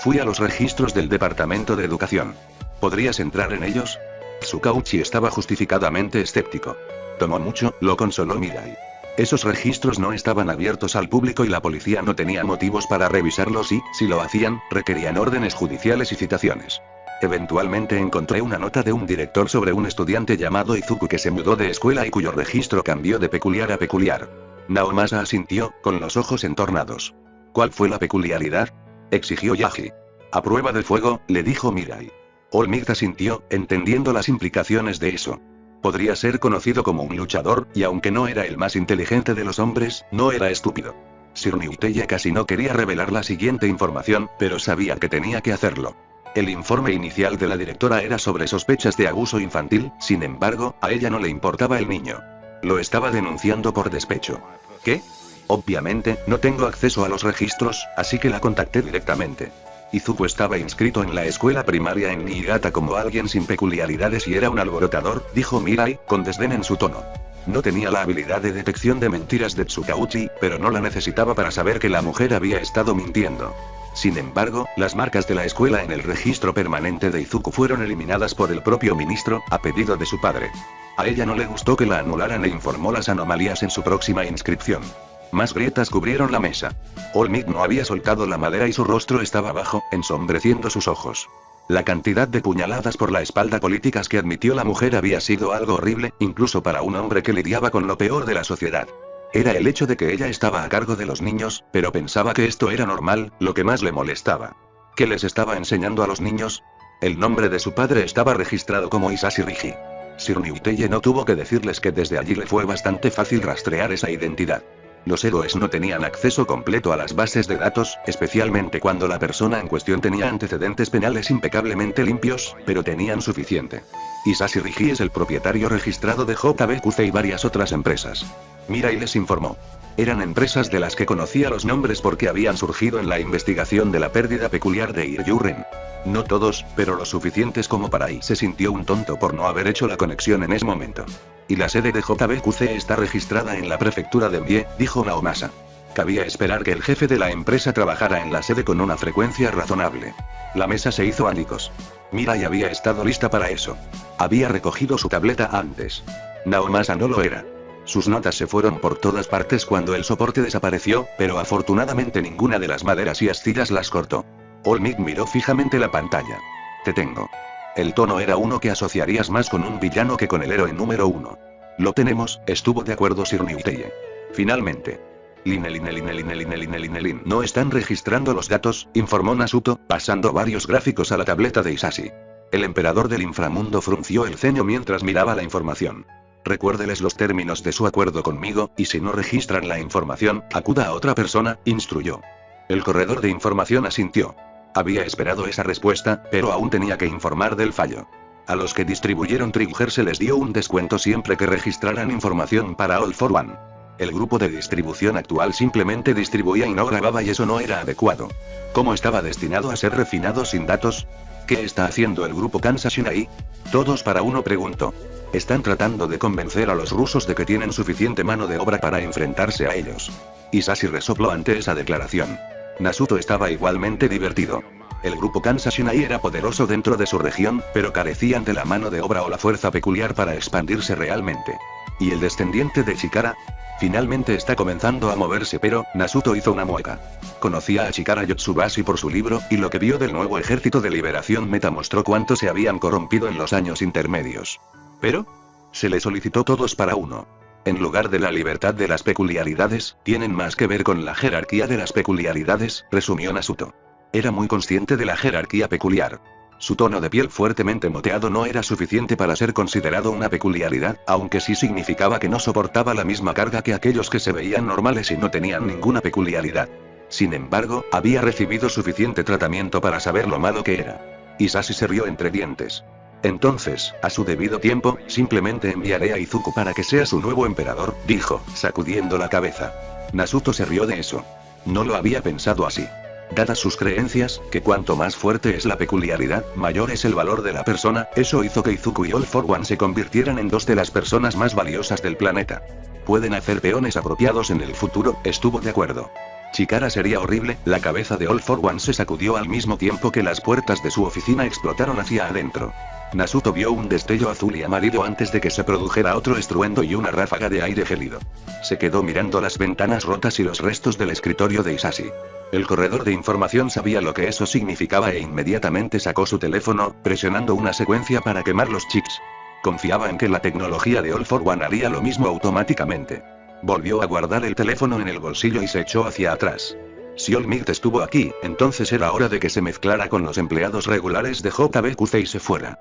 Fui a los registros del Departamento de Educación. ¿Podrías entrar en ellos? Tsukauchi estaba justificadamente escéptico. Tomó mucho, lo consoló Mirai. Esos registros no estaban abiertos al público y la policía no tenía motivos para revisarlos y, si lo hacían, requerían órdenes judiciales y citaciones. Eventualmente encontré una nota de un director sobre un estudiante llamado Izuku que se mudó de escuela y cuyo registro cambió de peculiar a peculiar. Naomasa asintió, con los ojos entornados. ¿Cuál fue la peculiaridad?, exigió Yaji. A prueba de fuego, le dijo Mirai. All Might asintió, entendiendo las implicaciones de eso. Podría ser conocido como un luchador, y aunque no era el más inteligente de los hombres, no era estúpido. Sir Niuteye casi no quería revelar la siguiente información, pero sabía que tenía que hacerlo. El informe inicial de la directora era sobre sospechas de abuso infantil, sin embargo, a ella no le importaba el niño. Lo estaba denunciando por despecho. ¿Qué? Obviamente, no tengo acceso a los registros, así que la contacté directamente. Izuku estaba inscrito en la escuela primaria en Niigata como alguien sin peculiaridades y era un alborotador, dijo Mirai, con desdén en su tono. No tenía la habilidad de detección de mentiras de Tsukauchi, pero no la necesitaba para saber que la mujer había estado mintiendo. Sin embargo, las marcas de la escuela en el registro permanente de Izuku fueron eliminadas por el propio ministro, a pedido de su padre. A ella no le gustó que la anularan e informó las anomalías en su próxima inscripción. Más grietas cubrieron la mesa. All Might no había soltado la madera y su rostro estaba bajo, ensombreciendo sus ojos. La cantidad de puñaladas por la espalda políticas que admitió la mujer había sido algo horrible, incluso para un hombre que lidiaba con lo peor de la sociedad. Era el hecho de que ella estaba a cargo de los niños, pero pensaba que esto era normal, lo que más le molestaba. ¿Qué les estaba enseñando a los niños? El nombre de su padre estaba registrado como Hisashi Rigi. Sir Newteye no tuvo que decirles que desde allí le fue bastante fácil rastrear esa identidad. Los héroes no tenían acceso completo a las bases de datos, especialmente cuando la persona en cuestión tenía antecedentes penales impecablemente limpios, pero tenían suficiente. Hisashi Rigi es el propietario registrado de JBQC y varias otras empresas. Mirai les informó. Eran empresas de las que conocía los nombres porque habían surgido en la investigación de la pérdida peculiar de Iryuren. No todos, pero lo suficientes como para ahí se sintió un tonto por no haber hecho la conexión en ese momento. Y la sede de JBQC está registrada en la prefectura de Mie, dijo Naomasa. Cabía esperar que el jefe de la empresa trabajara en la sede con una frecuencia razonable. La mesa se hizo añicos. Mirai había estado lista para eso. Había recogido su tableta antes. Naomasa no lo era. Sus notas se fueron por todas partes cuando el soporte desapareció, pero afortunadamente ninguna de las maderas y astillas las cortó. All Might miró fijamente la pantalla. Te tengo. El tono era uno que asociarías más con un villano que con el héroe número 1. Lo tenemos, estuvo de acuerdo Sir Newteye. Finalmente. No están registrando los datos, informó Nasuto, pasando varios gráficos a la tableta de Hisashi. El emperador del inframundo frunció el ceño mientras miraba la información. Recuérdeles los términos de su acuerdo conmigo, y si no registran la información, acuda a otra persona, instruyó. El corredor de información asintió. Había esperado esa respuesta, pero aún tenía que informar del fallo. A los que distribuyeron Trigger se les dio un descuento siempre que registraran información para All for One. El grupo de distribución actual simplemente distribuía y no grababa y eso no era adecuado. ¿Cómo estaba destinado a ser refinado sin datos? ¿Qué está haciendo el grupo Kansas Shinai? Todos para uno preguntó. Están tratando de convencer a los rusos de que tienen suficiente mano de obra para enfrentarse a ellos. Hisashi resopló ante esa declaración. Nasuto estaba igualmente divertido. El grupo Kansas Shinai era poderoso dentro de su región, pero carecían de la mano de obra o la fuerza peculiar para expandirse realmente. ¿Y el descendiente de Chikara? Finalmente está comenzando a moverse, pero Nasuto hizo una mueca. Conocía a Chikara Yotsubashi por su libro, y lo que vio del nuevo ejército de liberación Meta mostró cuánto se habían corrompido en los años intermedios. Pero se le solicitó todos para uno. En lugar de la libertad de las peculiaridades, tienen más que ver con la jerarquía de las peculiaridades, resumió Nasuto. Era muy consciente de la jerarquía peculiar. Su tono de piel fuertemente moteado no era suficiente para ser considerado una peculiaridad, aunque sí significaba que no soportaba la misma carga que aquellos que se veían normales y no tenían ninguna peculiaridad. Sin embargo, había recibido suficiente tratamiento para saber lo malo que era. Hisashi se rió entre dientes. Entonces, a su debido tiempo, simplemente enviaré a Izuku para que sea su nuevo emperador, dijo, sacudiendo la cabeza. Nasuto se rió de eso. No lo había pensado así. Dadas sus creencias, que cuanto más fuerte es la peculiaridad, mayor es el valor de la persona, eso hizo que Izuku y All for One se convirtieran en dos de las personas más valiosas del planeta. Pueden hacer peones apropiados en el futuro, estuvo de acuerdo. Chikara sería horrible, la cabeza de All for One se sacudió al mismo tiempo que las puertas de su oficina explotaron hacia adentro. Nasuto vio un destello azul y amarillo antes de que se produjera otro estruendo y una ráfaga de aire gélido. Se quedó mirando las ventanas rotas y los restos del escritorio de Hisashi. El corredor de información sabía lo que eso significaba e inmediatamente sacó su teléfono, presionando una secuencia para quemar los chips. Confiaba en que la tecnología de All for One haría lo mismo automáticamente. Volvió a guardar el teléfono en el bolsillo y se echó hacia atrás. Si All Might estuvo aquí, entonces era hora de que se mezclara con los empleados regulares de JBQC y se fuera.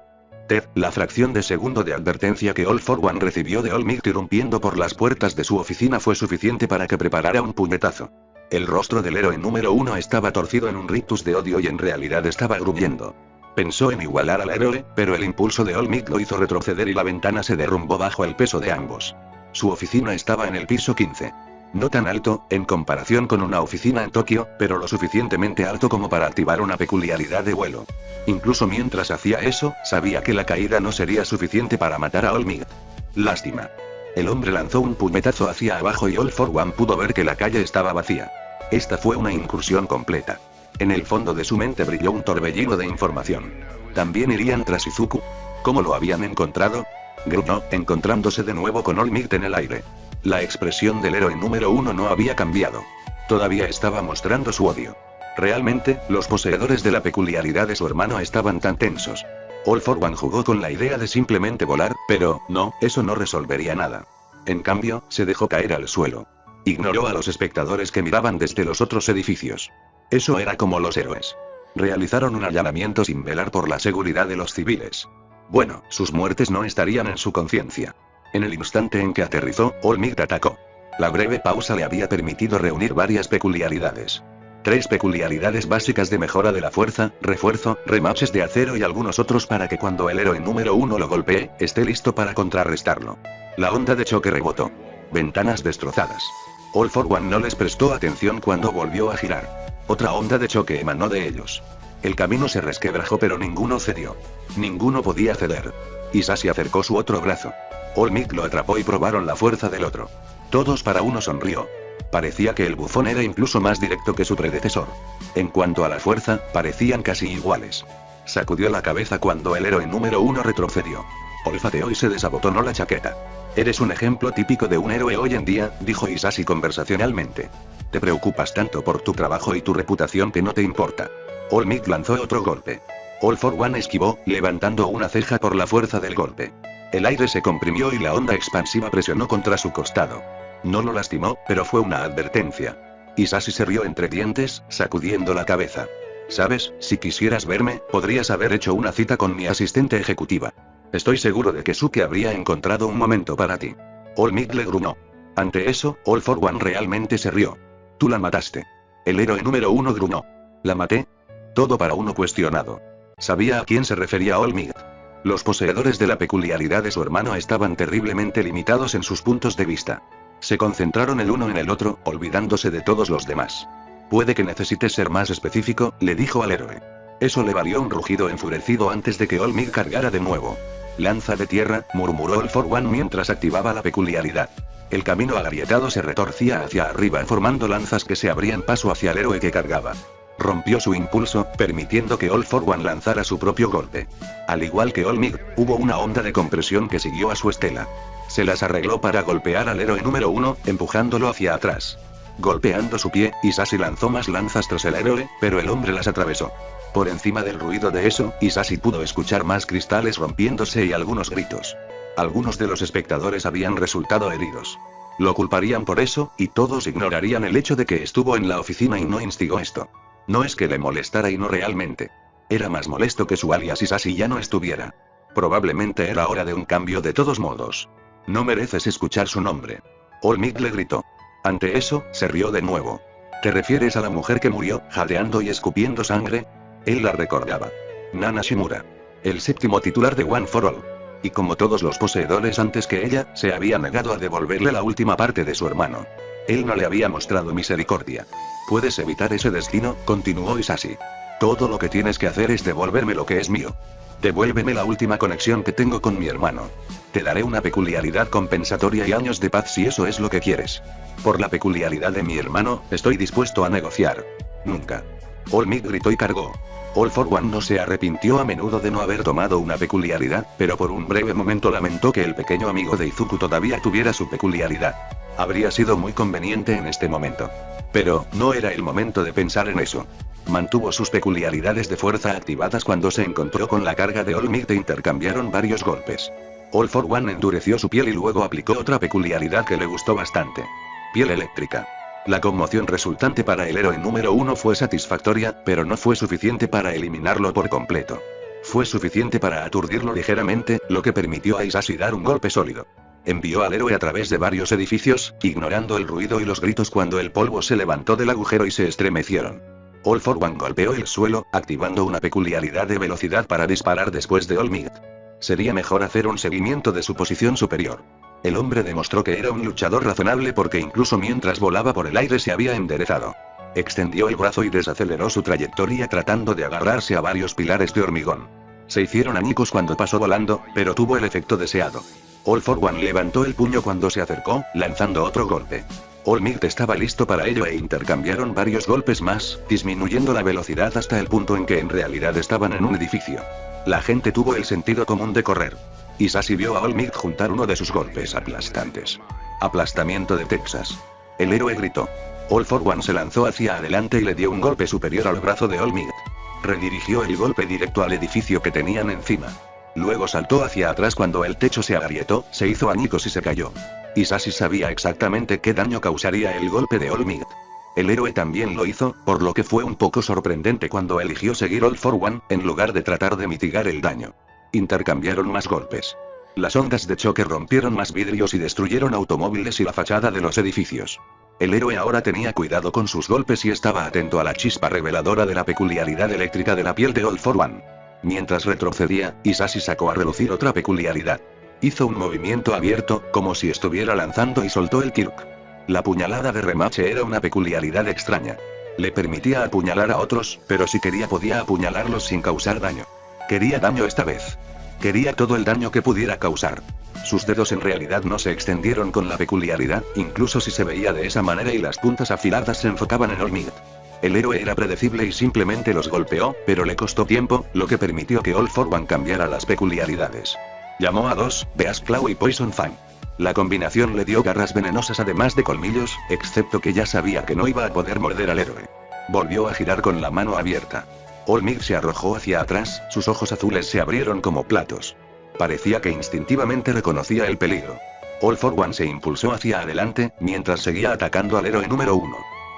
La fracción de segundo de advertencia que All for One recibió de All Might irrumpiendo por las puertas de su oficina fue suficiente para que preparara un puñetazo. El rostro del héroe número 1 estaba torcido en un rictus de odio y en realidad estaba gruñendo. Pensó en igualar al héroe, pero el impulso de All Might lo hizo retroceder y la ventana se derrumbó bajo el peso de ambos. Su oficina estaba en el piso 15. No tan alto, en comparación con una oficina en Tokio, pero lo suficientemente alto como para activar una peculiaridad de vuelo. Incluso mientras hacía eso, sabía que la caída no sería suficiente para matar a All Might. Lástima. El hombre lanzó un puñetazo hacia abajo y All for One pudo ver que la calle estaba vacía. Esta fue una incursión completa. En el fondo de su mente brilló un torbellino de información. ¿También irían tras Izuku? ¿Cómo lo habían encontrado? Gruñó, encontrándose de nuevo con All Might en el aire. La expresión del héroe número 1 no había cambiado. Todavía estaba mostrando su odio. Realmente, los poseedores de la peculiaridad de su hermano estaban tan tensos. All for One jugó con la idea de simplemente volar, pero, no, eso no resolvería nada. En cambio, se dejó caer al suelo. Ignoró a los espectadores que miraban desde los otros edificios. Eso era como los héroes. Realizaron un allanamiento sin velar por la seguridad de los civiles. Bueno, sus muertes no estarían en su conciencia. En el instante en que aterrizó, All Might atacó. La breve pausa le había permitido reunir varias peculiaridades. 3 peculiaridades básicas de mejora de la fuerza, refuerzo, remaches de acero y algunos otros para que cuando el héroe número 1 lo golpee, esté listo para contrarrestarlo. La onda de choque rebotó. Ventanas destrozadas. All for One no les prestó atención cuando volvió a girar. Otra onda de choque emanó de ellos. El camino se resquebrajó pero ninguno cedió. Ninguno podía ceder. Isashi acercó su otro brazo. All Might lo atrapó y probaron la fuerza del otro. Todos para uno sonrió. Parecía que el bufón era incluso más directo que su predecesor. En cuanto a la fuerza, parecían casi iguales. Sacudió la cabeza cuando el héroe número 1 retrocedió. Olfateó y se desabotonó la chaqueta. Eres un ejemplo típico de un héroe hoy en día, dijo Isashi conversacionalmente. Te preocupas tanto por tu trabajo y tu reputación que no te importa. All Might lanzó otro golpe. All for One esquivó, levantando una ceja por la fuerza del golpe. El aire se comprimió y la onda expansiva presionó contra su costado. No lo lastimó, pero fue una advertencia. Isashi se rió entre dientes, sacudiendo la cabeza. Sabes, si quisieras verme, podrías haber hecho una cita con mi asistente ejecutiva. Estoy seguro de que Suki habría encontrado un momento para ti. All Might le gruñó. Ante eso, All for One realmente se rió. Tú la mataste. El héroe número 1 gruñó. ¿La maté? Todo para uno cuestionado. Sabía a quién se refería All Might. Los poseedores de la peculiaridad de su hermano estaban terriblemente limitados en sus puntos de vista. Se concentraron el uno en el otro, olvidándose de todos los demás. Puede que necesites ser más específico, le dijo al héroe. Eso le valió un rugido enfurecido antes de que All Might cargara de nuevo. Lanza de tierra, murmuró All for One mientras activaba la peculiaridad. El camino agrietado se retorcía hacia arriba formando lanzas que se abrían paso hacia el héroe que cargaba. Rompió su impulso, permitiendo que All for One lanzara su propio golpe. Al igual que All Might, hubo una onda de compresión que siguió a su estela. Se las arregló para golpear al héroe número 1, empujándolo hacia atrás. Golpeando su pie, Isashi lanzó más lanzas tras el héroe, pero el hombre las atravesó. Por encima del ruido de eso, Isashi pudo escuchar más cristales rompiéndose y algunos gritos. Algunos de los espectadores habían resultado heridos. Lo culparían por eso, y todos ignorarían el hecho de que estuvo en la oficina y no instigó esto. No es que le molestara y no realmente. Era más molesto que su alias Isashi ya no estuviera. Probablemente era hora de un cambio de todos modos. No mereces escuchar su nombre. All Might le gritó. Ante eso, se rió de nuevo. ¿Te refieres a la mujer que murió, jadeando y escupiendo sangre? Él la recordaba. Nana Shimura. El séptimo titular de One for All. Y como todos los poseedores antes que ella, se había negado a devolverle la última parte de su hermano. Él no le había mostrado misericordia. Puedes evitar ese destino, continuó Isashi. Todo lo que tienes que hacer es devolverme lo que es mío. Devuélveme la última conexión que tengo con mi hermano. Te daré una peculiaridad compensatoria y años de paz si eso es lo que quieres. Por la peculiaridad de mi hermano, estoy dispuesto a negociar. Nunca. All Might gritó y cargó. All for One no se arrepintió a menudo de no haber tomado una peculiaridad, pero por un breve momento lamentó que el pequeño amigo de Izuku todavía tuviera su peculiaridad. Habría sido muy conveniente en este momento. Pero, no era el momento de pensar en eso. Mantuvo sus peculiaridades de fuerza activadas cuando se encontró con la carga de All Might e intercambiaron varios golpes. All for One endureció su piel y luego aplicó otra peculiaridad que le gustó bastante. Piel eléctrica. La conmoción resultante para el héroe número 1 fue satisfactoria, pero no fue suficiente para eliminarlo por completo. Fue suficiente para aturdirlo ligeramente, lo que permitió a Isashi dar un golpe sólido. Envió al héroe a través de varios edificios, ignorando el ruido y los gritos cuando el polvo se levantó del agujero y se estremecieron. All for One golpeó el suelo, activando una peculiaridad de velocidad para disparar después de All Might. Sería mejor hacer un seguimiento de su posición superior. El hombre demostró que era un luchador razonable porque incluso mientras volaba por el aire se había enderezado. Extendió el brazo y desaceleró su trayectoria tratando de agarrarse a varios pilares de hormigón. Se hicieron añicos cuando pasó volando, pero tuvo el efecto deseado. All for One levantó el puño cuando se acercó, lanzando otro golpe. All Might estaba listo para ello e intercambiaron varios golpes más, disminuyendo la velocidad hasta el punto en que en realidad estaban en un edificio. La gente tuvo el sentido común de correr. Isashi vio a All Might juntar uno de sus golpes aplastantes. Aplastamiento de Texas. El héroe gritó. All for One se lanzó hacia adelante y le dio un golpe superior al brazo de All Might. Redirigió el golpe directo al edificio que tenían encima. Luego saltó hacia atrás cuando el techo se agrietó, se hizo añicos y se cayó. Isashi sabía exactamente qué daño causaría el golpe de All Might. El héroe también lo hizo, por lo que fue un poco sorprendente cuando eligió seguir All for One, en lugar de tratar de mitigar el daño. Intercambiaron más golpes. Las ondas de choque rompieron más vidrios y destruyeron automóviles y la fachada de los edificios. El héroe ahora tenía cuidado con sus golpes y estaba atento a la chispa reveladora de la peculiaridad eléctrica de la piel de All for One. Mientras retrocedía, Hisashi sacó a relucir otra peculiaridad. Hizo un movimiento abierto, como si estuviera lanzando y soltó el Kirk. La puñalada de remache era una peculiaridad extraña. Le permitía apuñalar a otros, pero si quería podía apuñalarlos sin causar daño. Quería daño esta vez. Quería todo el daño que pudiera causar. Sus dedos en realidad no se extendieron con la peculiaridad, incluso si se veía de esa manera y las puntas afiladas se enfocaban en All Might. El héroe era predecible y simplemente los golpeó, pero le costó tiempo, lo que permitió que All for One cambiara las peculiaridades. Llamó a dos, Beast Claw y Poison Fang. La combinación le dio garras venenosas además de colmillos, excepto que ya sabía que no iba a poder morder al héroe. Volvió a girar con la mano abierta. All Might se arrojó hacia atrás, sus ojos azules se abrieron como platos. Parecía que instintivamente reconocía el peligro. All for One se impulsó hacia adelante, mientras seguía atacando al héroe número 1.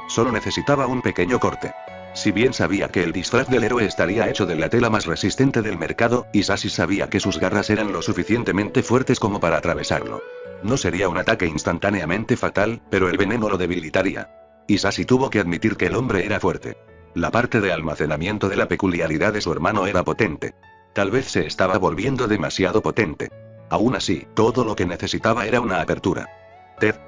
Solo necesitaba un pequeño corte. Si bien sabía que el disfraz del héroe estaría hecho de la tela más resistente del mercado, Hisashi sabía que sus garras eran lo suficientemente fuertes como para atravesarlo. No sería un ataque instantáneamente fatal, pero el veneno lo debilitaría. Hisashi tuvo que admitir que el hombre era fuerte. La parte de almacenamiento de la peculiaridad de su hermano era potente. Tal vez se estaba volviendo demasiado potente. Aún así, todo lo que necesitaba era una apertura.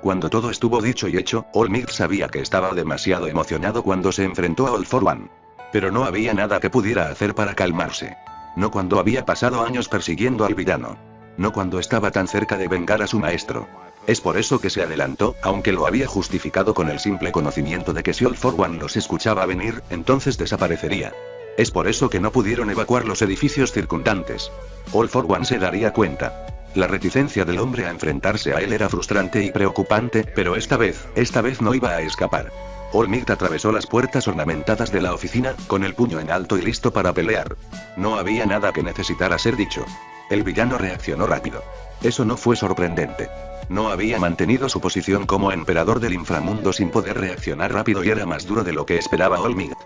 Cuando todo estuvo dicho y hecho, All Might sabía que estaba demasiado emocionado cuando se enfrentó a All for One. Pero no había nada que pudiera hacer para calmarse. No cuando había pasado años persiguiendo al villano. No cuando estaba tan cerca de vengar a su maestro. Es por eso que se adelantó, aunque lo había justificado con el simple conocimiento de que si All for One los escuchaba venir, entonces desaparecería. Es por eso que no pudieron evacuar los edificios circundantes. All for One se daría cuenta. La reticencia del hombre a enfrentarse a él era frustrante y preocupante, pero esta vez no iba a escapar. All Might atravesó las puertas ornamentadas de la oficina, con el puño en alto y listo para pelear. No había nada que necesitara ser dicho. El villano reaccionó rápido. Eso no fue sorprendente. No había mantenido su posición como emperador del inframundo sin poder reaccionar rápido y era más duro de lo que esperaba All Might.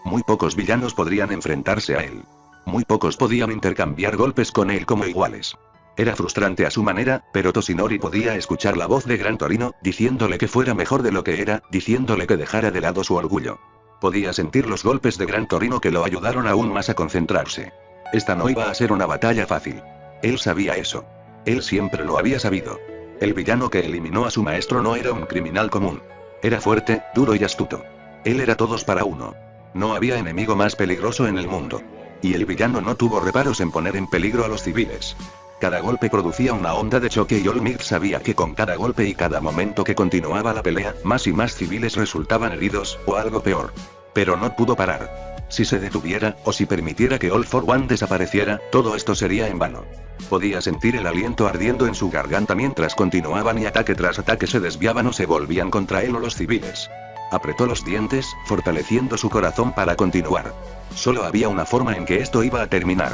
Muy pocos villanos podrían enfrentarse a él. Muy pocos podían intercambiar golpes con él como iguales. Era frustrante a su manera, pero Toshinori podía escuchar la voz de Gran Torino, diciéndole que fuera mejor de lo que era, diciéndole que dejara de lado su orgullo. Podía sentir los golpes de Gran Torino que lo ayudaron aún más a concentrarse. Esta no iba a ser una batalla fácil. Él sabía eso. Él siempre lo había sabido. El villano que eliminó a su maestro no era un criminal común. Era fuerte, duro y astuto. Él era todos para uno. No había enemigo más peligroso en el mundo. Y el villano no tuvo reparos en poner en peligro a los civiles. Cada golpe producía una onda de choque y All Might sabía que con cada golpe y cada momento que continuaba la pelea, más y más civiles resultaban heridos, o algo peor. Pero no pudo parar. Si se detuviera, o si permitiera que All for One desapareciera, todo esto sería en vano. Podía sentir el aliento ardiendo en su garganta mientras continuaban y ataque tras ataque se desviaban o se volvían contra él o los civiles. Apretó los dientes, fortaleciendo su corazón para continuar. Solo había una forma en que esto iba a terminar.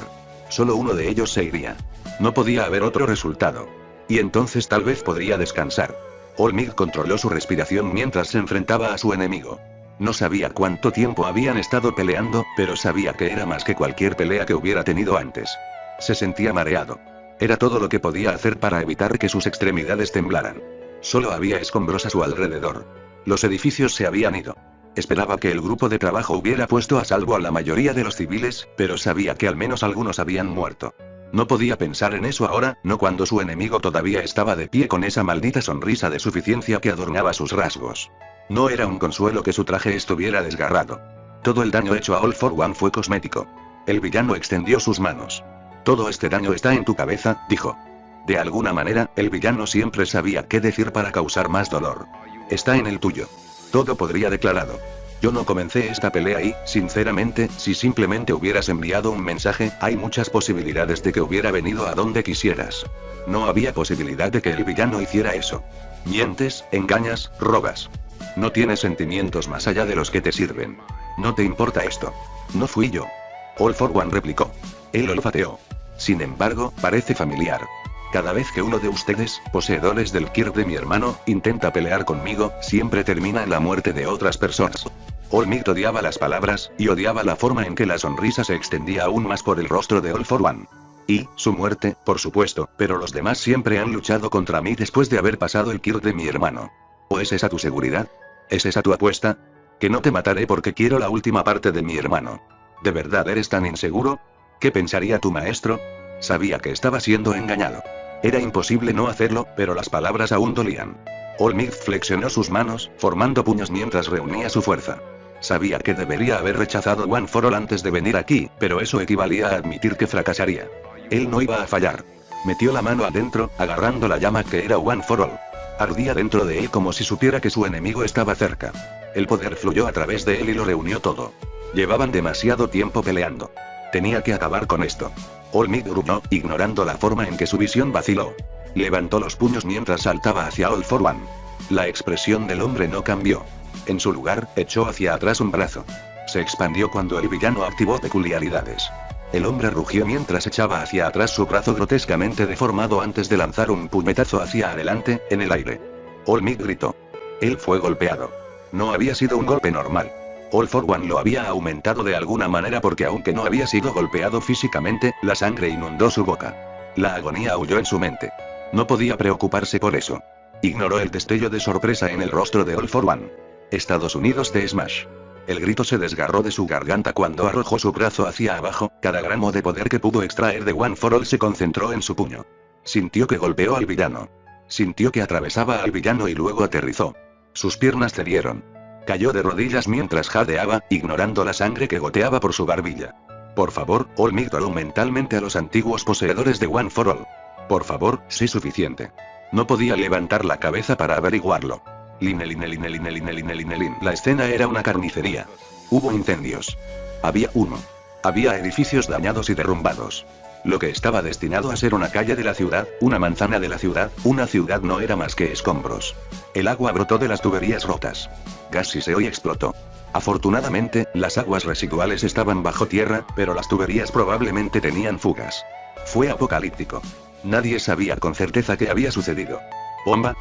Solo uno de ellos se iría. No podía haber otro resultado. Y entonces tal vez podría descansar. All Might controló su respiración mientras se enfrentaba a su enemigo. No sabía cuánto tiempo habían estado peleando, pero sabía que era más que cualquier pelea que hubiera tenido antes. Se sentía mareado. Era todo lo que podía hacer para evitar que sus extremidades temblaran. Solo había escombros a su alrededor. Los edificios se habían ido. Esperaba que el grupo de trabajo hubiera puesto a salvo a la mayoría de los civiles, pero sabía que al menos algunos habían muerto. No podía pensar en eso ahora, no cuando su enemigo todavía estaba de pie con esa maldita sonrisa de suficiencia que adornaba sus rasgos. No era un consuelo que su traje estuviera desgarrado. Todo el daño hecho a All for One fue cosmético. El villano extendió sus manos. Todo este daño está en tu cabeza, dijo. De alguna manera, el villano siempre sabía qué decir para causar más dolor. Está en el tuyo. Todo podría declarado. Yo no comencé esta pelea y, sinceramente, si simplemente hubieras enviado un mensaje, hay muchas posibilidades de que hubiera venido a donde quisieras. No había posibilidad de que el villano hiciera eso. Mientes, engañas, robas. No tienes sentimientos más allá de los que te sirven. No te importa esto. No fui yo. All for One replicó. Él olfateó. Sin embargo, parece familiar. Cada vez que uno de ustedes, poseedores del Kirk de mi hermano, intenta pelear conmigo, siempre termina en la muerte de otras personas. All Might odiaba las palabras, y odiaba la forma en que la sonrisa se extendía aún más por el rostro de All for One. Y, su muerte, por supuesto, pero los demás siempre han luchado contra mí después de haber pasado el Kirk de mi hermano. ¿O es esa tu seguridad? ¿Es esa tu apuesta? Que no te mataré porque quiero la última parte de mi hermano. ¿De verdad eres tan inseguro? ¿Qué pensaría tu maestro? Sabía que estaba siendo engañado. Era imposible no hacerlo, pero las palabras aún dolían. All Might flexionó sus manos, formando puños mientras reunía su fuerza. Sabía que debería haber rechazado One for All antes de venir aquí, pero eso equivalía a admitir que fracasaría. Él no iba a fallar. Metió la mano adentro, agarrando la llama que era One for All. Ardía dentro de él como si supiera que su enemigo estaba cerca. El poder fluyó a través de él y lo reunió todo. Llevaban demasiado tiempo peleando. Tenía que acabar con esto. All Might gruñó, ignorando la forma en que su visión vaciló. Levantó los puños mientras saltaba hacia All for One. La expresión del hombre no cambió. En su lugar, echó hacia atrás un brazo. Se expandió cuando el villano activó peculiaridades. El hombre rugió mientras echaba hacia atrás su brazo grotescamente deformado antes de lanzar un puñetazo hacia adelante, en el aire. All Might gritó. Él fue golpeado. No había sido un golpe normal. All for One lo había aumentado de alguna manera porque aunque no había sido golpeado físicamente, la sangre inundó su boca. La agonía aulló en su mente. No podía preocuparse por eso. Ignoró el destello de sorpresa en el rostro de All for One. Estados Unidos de Smash. El grito se desgarró de su garganta cuando arrojó su brazo hacia abajo, cada gramo de poder que pudo extraer de One for All se concentró en su puño. Sintió que golpeó al villano. Sintió que atravesaba al villano y luego aterrizó. Sus piernas cedieron. Cayó de rodillas mientras jadeaba, ignorando la sangre que goteaba por su barbilla. Por favor, All Might oró mentalmente a los antiguos poseedores de One for All. Por favor, sé suficiente. No podía levantar la cabeza para averiguarlo. La escena era una carnicería. Hubo incendios. Había humo. Había edificios dañados y derrumbados. Lo que estaba destinado a ser una calle de la ciudad, una manzana de la ciudad, una ciudad no era más que escombros. El agua brotó de las tuberías rotas. Gas siseó y explotó. Afortunadamente, las aguas residuales estaban bajo tierra, pero las tuberías probablemente tenían fugas. Fue apocalíptico. Nadie sabía con certeza qué había sucedido. ¿Bomba?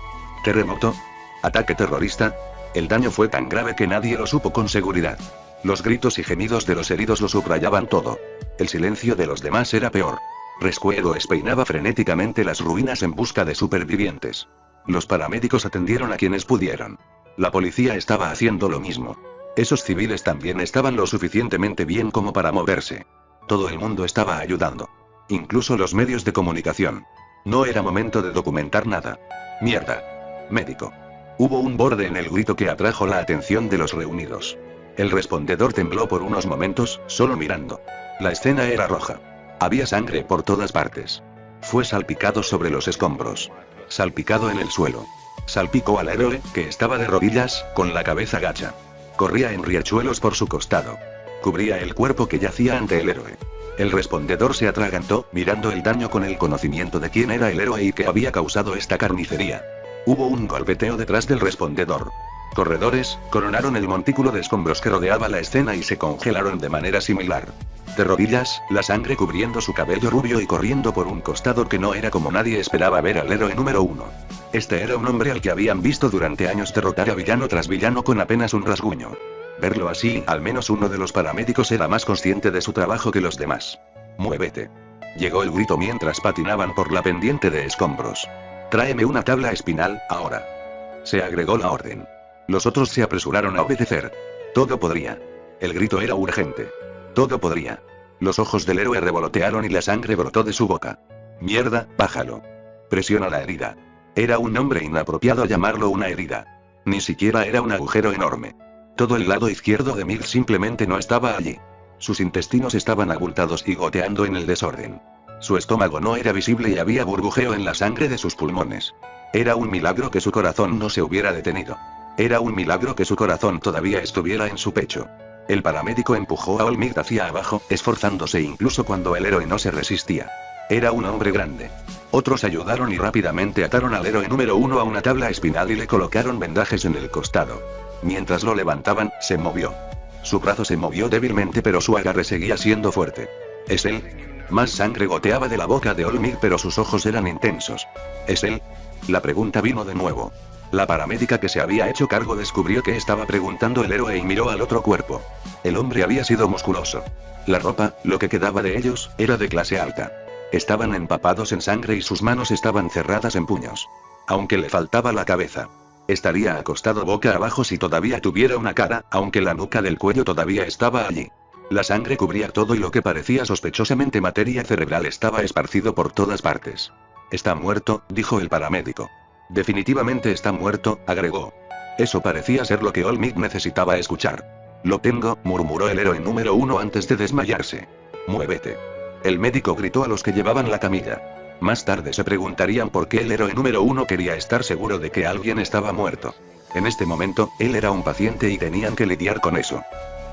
¿Terremoto? ¿Ataque terrorista? El daño fue tan grave que nadie lo supo con seguridad. Los gritos y gemidos de los heridos lo subrayaban todo. El silencio de los demás era peor. Rescuero despeinaba frenéticamente las ruinas en busca de supervivientes. Los paramédicos atendieron a quienes pudieron. La policía estaba haciendo lo mismo. Esos civiles también estaban lo suficientemente bien como para moverse. Todo el mundo estaba ayudando. Incluso los medios de comunicación. No era momento de documentar nada. Mierda. Médico. Hubo un borde en el grito que atrajo la atención de los reunidos. El respondedor tembló por unos momentos, solo mirando. La escena era roja. Había sangre por todas partes. Fue salpicado sobre los escombros. Salpicado en el suelo. Salpicó al héroe, que estaba de rodillas, con la cabeza gacha. Corría en riachuelos por su costado. Cubría el cuerpo que yacía ante el héroe. El respondedor se atragantó, mirando el daño con el conocimiento de quién era el héroe y que había causado esta carnicería. Hubo un golpeteo detrás del respondedor. Corredores, coronaron el montículo de escombros que rodeaba la escena y se congelaron de manera similar. De rodillas, la sangre cubriendo su cabello rubio y corriendo por un costado que no era como nadie esperaba ver al héroe número 1. Este era un hombre al que habían visto durante años derrotar a villano tras villano con apenas un rasguño. Verlo así, al menos uno de los paramédicos era más consciente de su trabajo que los demás. ¡Muévete! Llegó el grito mientras patinaban por la pendiente de escombros. Tráeme una tabla espinal, ahora. Se agregó la orden. Los otros se apresuraron a obedecer. Todo podría. El grito era urgente. Todo podría. Los ojos del héroe revolotearon y la sangre brotó de su boca. Mierda, bájalo. Presiona la herida. Era un nombre inapropiado llamarlo una herida. Ni siquiera era un agujero enorme. Todo el lado izquierdo de Mill simplemente no estaba allí. Sus intestinos estaban abultados y goteando en el desorden. Su estómago no era visible y había burbujeo en la sangre de sus pulmones. Era un milagro que su corazón no se hubiera detenido. Era un milagro que su corazón todavía estuviera en su pecho. El paramédico empujó a All Might hacia abajo, esforzándose incluso cuando el héroe no se resistía. Era un hombre grande. Otros ayudaron y rápidamente ataron al héroe número 1 a una tabla espinal y le colocaron vendajes en el costado. Mientras lo levantaban, se movió. Su brazo se movió débilmente pero su agarre seguía siendo fuerte. ¿Es él? Más sangre goteaba de la boca de Olmig, pero sus ojos eran intensos. ¿Es él? La pregunta vino de nuevo. La paramédica que se había hecho cargo descubrió que estaba preguntando el héroe y miró al otro cuerpo. El hombre había sido musculoso. La ropa, lo que quedaba de ellos, era de clase alta. Estaban empapados en sangre y sus manos estaban cerradas en puños. Aunque le faltaba la cabeza. Estaría acostado boca abajo si todavía tuviera una cara, aunque la nuca del cuello todavía estaba allí. La sangre cubría todo y lo que parecía sospechosamente materia cerebral estaba esparcido por todas partes. Está muerto, dijo el paramédico. Definitivamente está muerto, agregó. Eso parecía ser lo que Olmig necesitaba escuchar. Lo tengo, murmuró el héroe número 1 antes de desmayarse. Muévete. El médico gritó a los que llevaban la camilla. Más tarde se preguntarían por qué el héroe número 1 quería estar seguro de que alguien estaba muerto. En este momento, él era un paciente y tenían que lidiar con eso.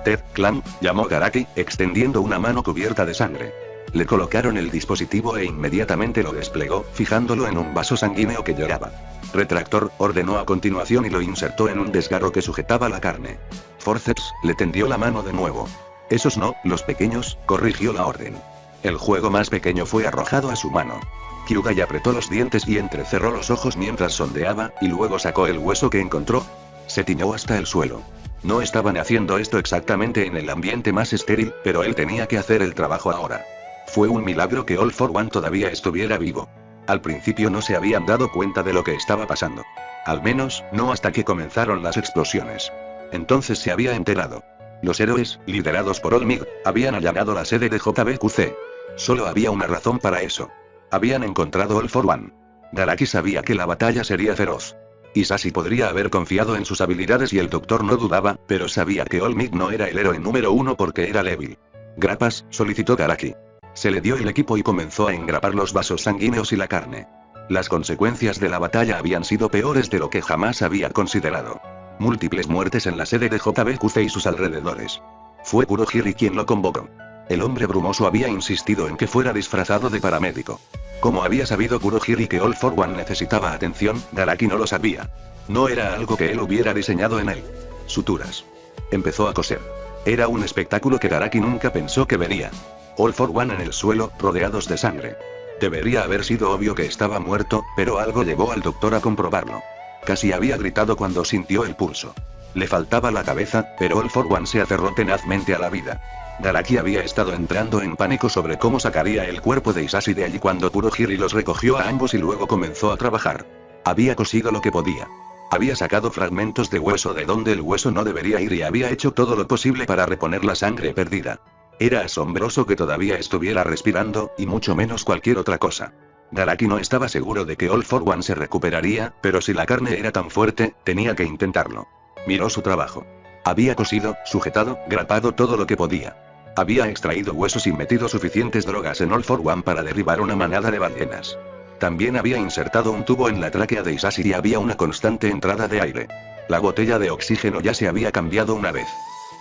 Ted Clan, llamó Garaki, extendiendo una mano cubierta de sangre. Le colocaron el dispositivo e inmediatamente lo desplegó, fijándolo en un vaso sanguíneo que lloraba. Retractor, ordenó a continuación y lo insertó en un desgarro que sujetaba la carne. Forceps, le tendió la mano de nuevo. Esos no, los pequeños, corrigió la orden. El juego más pequeño fue arrojado a su mano. Kyugai apretó los dientes y entrecerró los ojos mientras sondeaba, y luego sacó el hueso que encontró. Se tiñó hasta el suelo. No estaban haciendo esto exactamente en el ambiente más estéril, pero él tenía que hacer el trabajo ahora. Fue un milagro que All for One todavía estuviera vivo. Al principio no se habían dado cuenta de lo que estaba pasando. Al menos, no hasta que comenzaron las explosiones. Entonces se había enterado. Los héroes, liderados por Olmig, habían allanado la sede de JBQC. Solo había una razón para eso. Habían encontrado All for One. Garaki sabía que la batalla sería feroz. Isashi podría haber confiado en sus habilidades y el doctor no dudaba, pero sabía que Olmig no era el héroe número 1 porque era débil. Grapas, solicitó Garaki. Se le dio el equipo y comenzó a engrapar los vasos sanguíneos y la carne. Las consecuencias de la batalla habían sido peores de lo que jamás había considerado. Múltiples muertes en la sede de JBQC y sus alrededores. Fue Kurohiri quien lo convocó. El hombre brumoso había insistido en que fuera disfrazado de paramédico. ¿Cómo había sabido Kurohiri que All for One necesitaba atención? Garaki no lo sabía. No era algo que él hubiera diseñado en él. Suturas. Empezó a coser. Era un espectáculo que Garaki nunca pensó que vería. All for One en el suelo, rodeados de sangre. Debería haber sido obvio que estaba muerto, pero algo llevó al doctor a comprobarlo. Casi había gritado cuando sintió el pulso. Le faltaba la cabeza, pero All for One se aferró tenazmente a la vida. Garaki había estado entrando en pánico sobre cómo sacaría el cuerpo de Isashi de allí cuando Kurohiri los recogió a ambos y luego comenzó a trabajar. Había cosido lo que podía. Había sacado fragmentos de hueso de donde el hueso no debería ir y había hecho todo lo posible para reponer la sangre perdida. Era asombroso que todavía estuviera respirando, y mucho menos cualquier otra cosa. Garaki no estaba seguro de que All for One se recuperaría, pero si la carne era tan fuerte, tenía que intentarlo. Miró su trabajo. Había cosido, sujetado, grapado todo lo que podía. Había extraído huesos y metido suficientes drogas en All for One para derribar una manada de ballenas. También había insertado un tubo en la tráquea de Isashi y había una constante entrada de aire. La botella de oxígeno ya se había cambiado una vez.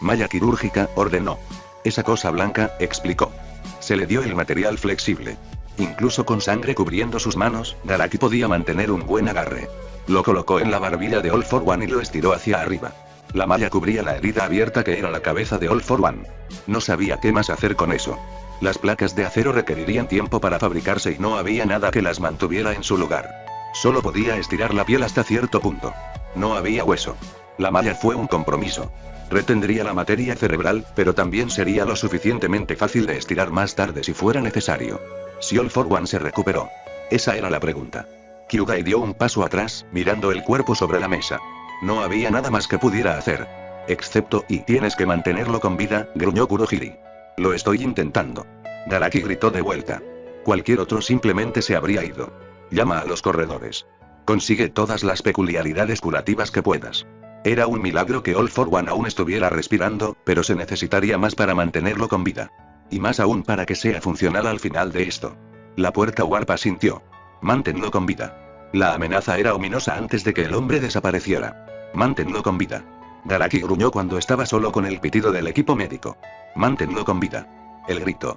Malla quirúrgica, ordenó. Esa cosa blanca, explicó. Se le dio el material flexible. Incluso con sangre cubriendo sus manos, Garaki podía mantener un buen agarre. Lo colocó en la barbilla de All for One y lo estiró hacia arriba. La malla cubría la herida abierta que era la cabeza de All for One. No sabía qué más hacer con eso. Las placas de acero requerirían tiempo para fabricarse y no había nada que las mantuviera en su lugar. Solo podía estirar la piel hasta cierto punto. No había hueso. La malla fue un compromiso. Retendría la materia cerebral, pero también sería lo suficientemente fácil de estirar más tarde si fuera necesario. Si All for One se recuperó. Esa era la pregunta. Kyugai dio un paso atrás, mirando el cuerpo sobre la mesa. No había nada más que pudiera hacer. Excepto, y tienes que mantenerlo con vida, gruñó Kurohiri. Lo estoy intentando. Garaki gritó de vuelta. Cualquier otro simplemente se habría ido. Llama a los corredores. Consigue todas las peculiaridades curativas que puedas. Era un milagro que All for One aún estuviera respirando, pero se necesitaría más para mantenerlo con vida. Y más aún para que sea funcional al final de esto. La puerta Warp asintió. Manténlo con vida. La amenaza era ominosa antes de que el hombre desapareciera. Manténlo con vida. Garaki gruñó cuando estaba solo con el pitido del equipo médico. Manténlo con vida. El grito.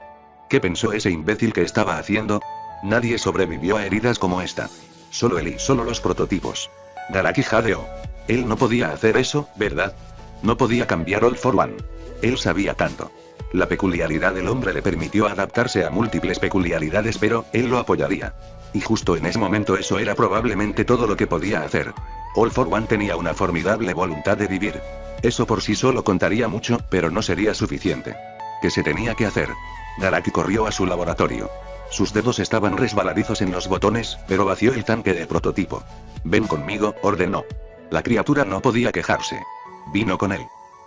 ¿Qué pensó ese imbécil que estaba haciendo? Nadie sobrevivió a heridas como esta. Solo él y solo los prototipos. Garaki jadeó. Él no podía hacer eso, ¿verdad? No podía cambiar All for One. Él sabía tanto. La peculiaridad del hombre le permitió adaptarse a múltiples peculiaridades, pero él lo apoyaría. Y justo en ese momento eso era probablemente todo lo que podía hacer. All for One tenía una formidable voluntad de vivir. Eso por sí solo contaría mucho, pero no sería suficiente. ¿Qué se tenía que hacer? Garaki corrió a su laboratorio. Sus dedos estaban resbaladizos en los botones, pero vació el tanque de prototipo. Ven conmigo, ordenó. La criatura no podía quejarse. Vino con él.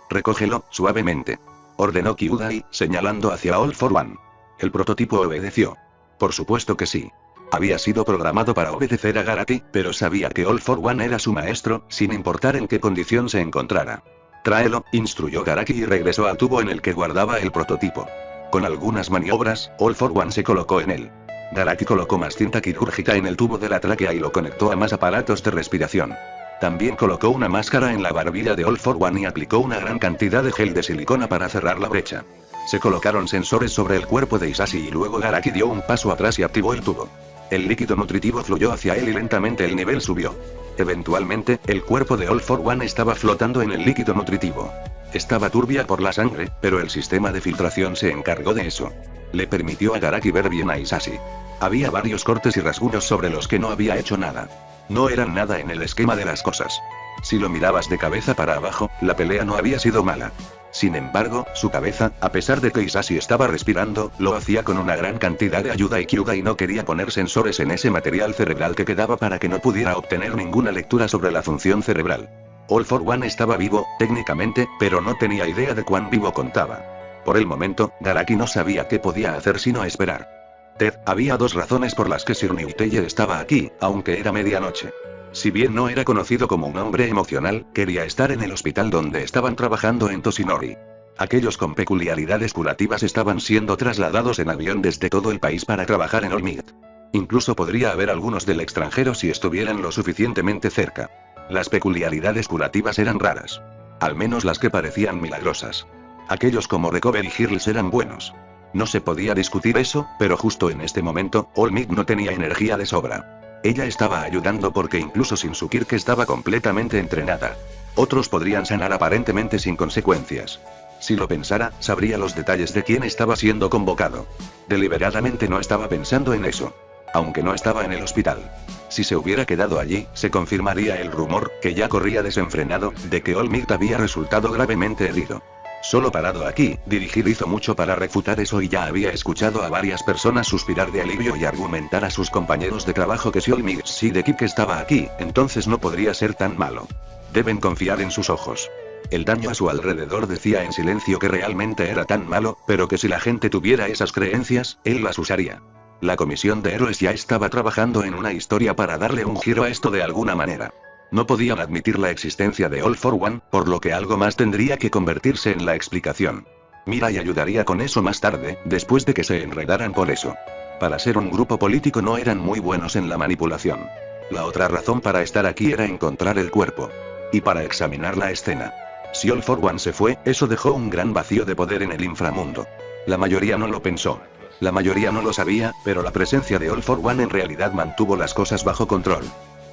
Recógelo, suavemente. Ordenó Kyudai, señalando hacia All for One. El prototipo obedeció. Por supuesto que sí. Había sido programado para obedecer a Garaki, pero sabía que All for One era su maestro, sin importar en qué condición se encontrara. Tráelo, instruyó Garaki y regresó al tubo en el que guardaba el prototipo. Con algunas maniobras, All for One se colocó en él. Garaki colocó más cinta quirúrgica en el tubo de la tráquea y lo conectó a más aparatos de respiración. También colocó una máscara en la barbilla de All for One y aplicó una gran cantidad de gel de silicona para cerrar la brecha. Se colocaron sensores sobre el cuerpo de Hisashi y luego Garaki dio un paso atrás y activó el tubo. El líquido nutritivo fluyó hacia él y lentamente el nivel subió. Eventualmente, el cuerpo de All for One estaba flotando en el líquido nutritivo. Estaba turbia por la sangre, pero el sistema de filtración se encargó de eso. Le permitió a Garaki ver bien a Hisashi. Había varios cortes y rasguños sobre los que no había hecho nada. No eran nada en el esquema de las cosas. Si lo mirabas de cabeza para abajo, la pelea no había sido mala. Sin embargo, su cabeza, a pesar de que Hisashi estaba respirando, lo hacía con una gran cantidad de ayuda y Kyudai no quería poner sensores en ese material cerebral que quedaba para que no pudiera obtener ninguna lectura sobre la función cerebral. All for One estaba vivo, técnicamente, pero no tenía idea de cuán vivo contaba. Por el momento, Garaki no sabía qué podía hacer sino esperar. Había dos razones por las que Sir Niuteye estaba aquí, aunque era medianoche. Si bien no era conocido como un hombre emocional, quería estar en el hospital donde estaban trabajando en Toshinori. Aquellos con peculiaridades curativas estaban siendo trasladados en avión desde todo el país para trabajar en Olmigt. Incluso podría haber algunos del extranjero si estuvieran lo suficientemente cerca. Las peculiaridades curativas eran raras. Al menos las que parecían milagrosas. Aquellos como Recovery Girls eran buenos. No se podía discutir eso, pero justo en este momento, Olmigt no tenía energía de sobra. Ella estaba ayudando porque incluso sin su Kirk estaba completamente entrenada. Otros podrían sanar aparentemente sin consecuencias. Si lo pensara, sabría los detalles de quién estaba siendo convocado. Deliberadamente no estaba pensando en eso. Aunque no estaba en el hospital. Si se hubiera quedado allí, se confirmaría el rumor, que ya corría desenfrenado, de que Olmigt había resultado gravemente herido. Solo parado aquí, Dirigir hizo mucho para refutar eso y ya había escuchado a varias personas suspirar de alivio y argumentar a sus compañeros de trabajo que si Olmigt Sidekik estaba aquí, entonces no podría ser tan malo. Deben confiar en sus ojos. El daño a su alrededor decía en silencio que realmente era tan malo, pero que si la gente tuviera esas creencias, él las usaría. La comisión de héroes ya estaba trabajando en una historia para darle un giro a esto de alguna manera. No podían admitir la existencia de All for One, por lo que algo más tendría que convertirse en la explicación. Mirai ayudaría con eso más tarde, después de que se enredaran por eso. Para ser un grupo político no eran muy buenos en la manipulación. La otra razón para estar aquí era encontrar el cuerpo. Y para examinar la escena. Si All for One se fue, eso dejó un gran vacío de poder en el inframundo. La mayoría no lo pensó. La mayoría no lo sabía, pero la presencia de All for One en realidad mantuvo las cosas bajo control.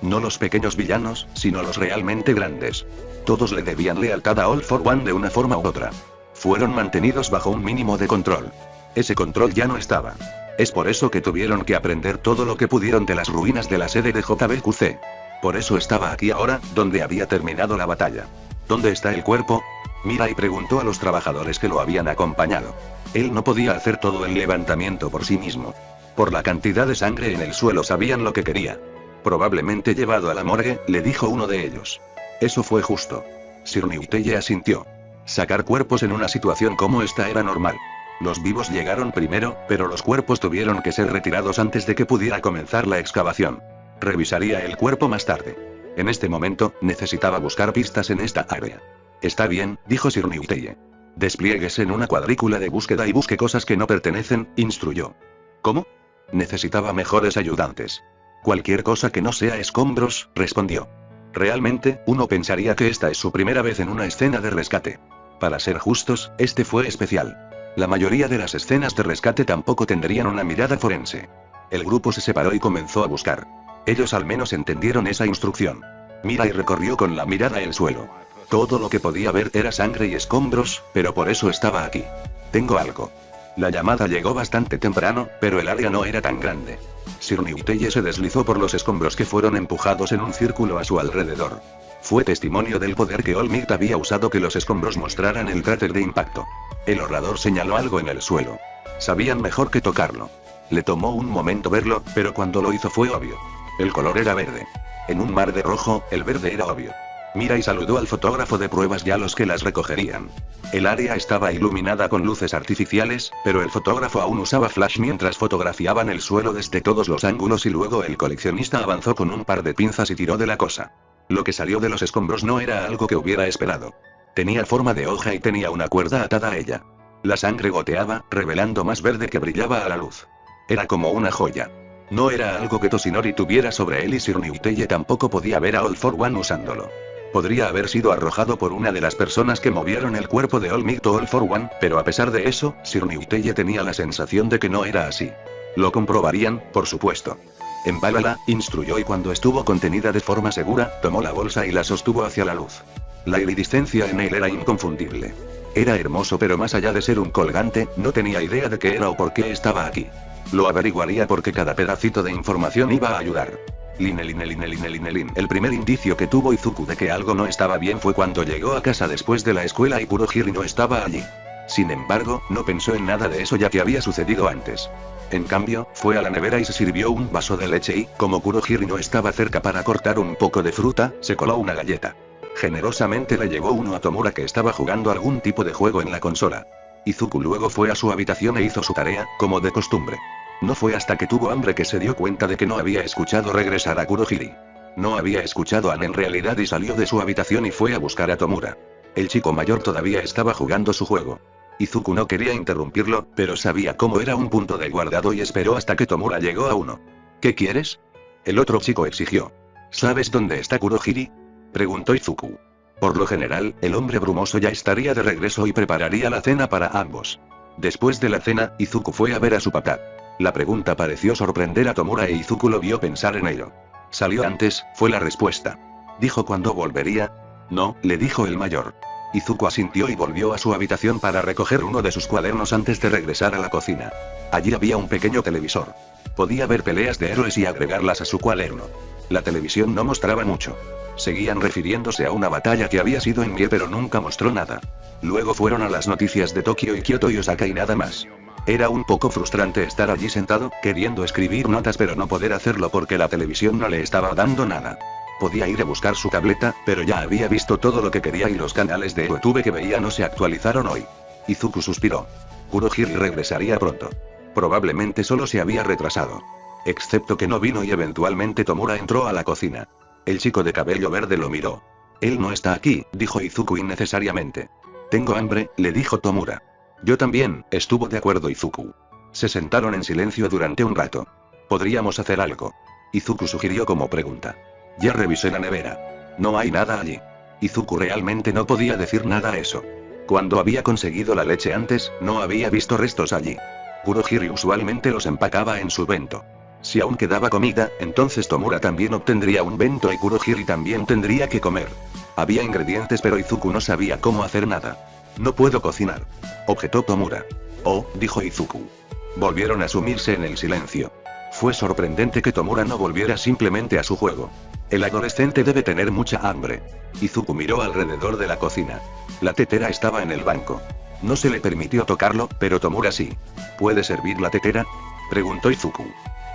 No los pequeños villanos, sino los realmente grandes. Todos le debían lealtad a All for One de una forma u otra. Fueron mantenidos bajo un mínimo de control. Ese control ya no estaba. Es por eso que tuvieron que aprender todo lo que pudieron de las ruinas de la sede de JBQC. Por eso estaba aquí ahora, donde había terminado la batalla. ¿Dónde está el cuerpo? Mirai preguntó a los trabajadores que lo habían acompañado. Él no podía hacer todo el levantamiento por sí mismo. Por la cantidad de sangre en el suelo sabían lo que quería. Probablemente llevado a la morgue, le dijo uno de ellos. Eso fue justo. Sir Niuteye asintió. Sacar cuerpos en una situación como esta era normal. Los vivos llegaron primero, pero los cuerpos tuvieron que ser retirados antes de que pudiera comenzar la excavación. Revisaría el cuerpo más tarde. En este momento, necesitaba buscar pistas en esta área. Está bien, dijo Sir Niuteye. Desplieguese en una cuadrícula de búsqueda y busque cosas que no pertenecen, instruyó. ¿Cómo? Necesitaba mejores ayudantes. Cualquier cosa que no sea escombros, respondió. Realmente, uno pensaría que esta es su primera vez en una escena de rescate. Para ser justos, este fue especial. La mayoría de las escenas de rescate tampoco tendrían una mirada forense. El grupo se separó y comenzó a buscar. Ellos al menos entendieron esa instrucción. Mirai recorrió con la mirada el suelo. Todo lo que podía ver era sangre y escombros, pero por eso estaba aquí. Tengo algo. La llamada llegó bastante temprano, pero el área no era tan grande. Sir Newteye se deslizó por los escombros que fueron empujados en un círculo a su alrededor. Fue testimonio del poder que Olmigt había usado que los escombros mostraran el cráter de impacto. El orador señaló algo en el suelo. Sabían mejor que tocarlo. Le tomó un momento verlo, pero cuando lo hizo fue obvio. El color era verde. En un mar de rojo, el verde era obvio. Mira y saludó al fotógrafo de pruebas y a los que las recogerían. El área estaba iluminada con luces artificiales, pero el fotógrafo aún usaba flash mientras fotografiaban el suelo desde todos los ángulos y luego el coleccionista avanzó con un par de pinzas y tiró de la cosa. Lo que salió de los escombros no era algo que hubiera esperado. Tenía forma de hoja y tenía una cuerda atada a ella. La sangre goteaba, revelando más verde que brillaba a la luz. Era como una joya. No era algo que Toshinori tuviera sobre él y Sir Newteye tampoco podía ver a All For One usándolo. Podría haber sido arrojado por una de las personas que movieron el cuerpo de Olmigt o All For One, pero a pesar de eso, Sir Newteye tenía la sensación de que no era así. Lo comprobarían, por supuesto. Embálala, instruyó y cuando estuvo contenida de forma segura, tomó la bolsa y la sostuvo hacia la luz. La iridiscencia en él era inconfundible. Era hermoso pero más allá de ser un colgante, no tenía idea de qué era o por qué estaba aquí. Lo averiguaría porque cada pedacito de información iba a ayudar. Lin. El primer indicio que tuvo Izuku de que algo no estaba bien fue cuando llegó a casa después de la escuela y Kurohiri no estaba allí. Sin embargo, no pensó en nada de eso ya que había sucedido antes. En cambio, fue a la nevera y se sirvió un vaso de leche y, como Kurohiri no estaba cerca para cortar un poco de fruta, se coló una galleta. Generosamente le llevó uno a Tomura que estaba jugando algún tipo de juego en la consola. Izuku luego fue a su habitación e hizo su tarea, como de costumbre. No fue hasta que tuvo hambre que se dio cuenta de que no había escuchado regresar a Kurohiri. No había escuchado a An en realidad y salió de su habitación y fue a buscar a Tomura. El chico mayor todavía estaba jugando su juego. Izuku no quería interrumpirlo, pero sabía cómo era un punto de guardado y esperó hasta que Tomura llegó a uno. ¿Qué quieres? El otro chico exigió. ¿Sabes dónde está Kurohiri? Preguntó Izuku. Por lo general, el hombre brumoso ya estaría de regreso y prepararía la cena para ambos. Después de la cena, Izuku fue a ver a su papá. La pregunta pareció sorprender a Tomura e Izuku lo vio pensar en ello. Salió antes, fue la respuesta. ¿Dijo cuándo volvería? No, le dijo el mayor. Izuku asintió y volvió a su habitación para recoger uno de sus cuadernos antes de regresar a la cocina. Allí había un pequeño televisor. Podía ver peleas de héroes y agregarlas a su cuaderno. La televisión no mostraba mucho. Seguían refiriéndose a una batalla que había sido en Mie pero nunca mostró nada. Luego fueron a las noticias de Tokio y Kioto y Osaka y nada más. Era un poco frustrante estar allí sentado, queriendo escribir notas pero no poder hacerlo porque la televisión no le estaba dando nada. Podía ir a buscar su tableta, pero ya había visto todo lo que quería y los canales de YouTube que veía no se actualizaron hoy. Izuku suspiró. Kurohiri regresaría pronto. Probablemente solo se había retrasado. Excepto que no vino y eventualmente Tomura entró a la cocina. El chico de cabello verde lo miró. Él no está aquí, dijo Izuku innecesariamente. Tengo hambre, le dijo Tomura. Yo también, estuvo de acuerdo Izuku. Se sentaron en silencio durante un rato. ¿Podríamos hacer algo? Izuku sugirió como pregunta. Ya revisé la nevera. No hay nada allí. Izuku realmente no podía decir nada a eso. Cuando había conseguido la leche antes, no había visto restos allí. Kurohiri usualmente los empacaba en su bento. Si aún quedaba comida, entonces Tomura también obtendría un bento y Kurohiri también tendría que comer. Había ingredientes pero Izuku no sabía cómo hacer nada. No puedo cocinar. Objetó Tomura. Oh, dijo Izuku. Volvieron a sumirse en el silencio. Fue sorprendente que Tomura no volviera simplemente a su juego. El adolescente debe tener mucha hambre. Izuku miró alrededor de la cocina. La tetera estaba en el banco. No se le permitió tocarlo, pero Tomura sí. ¿Puede servir la tetera? Preguntó Izuku.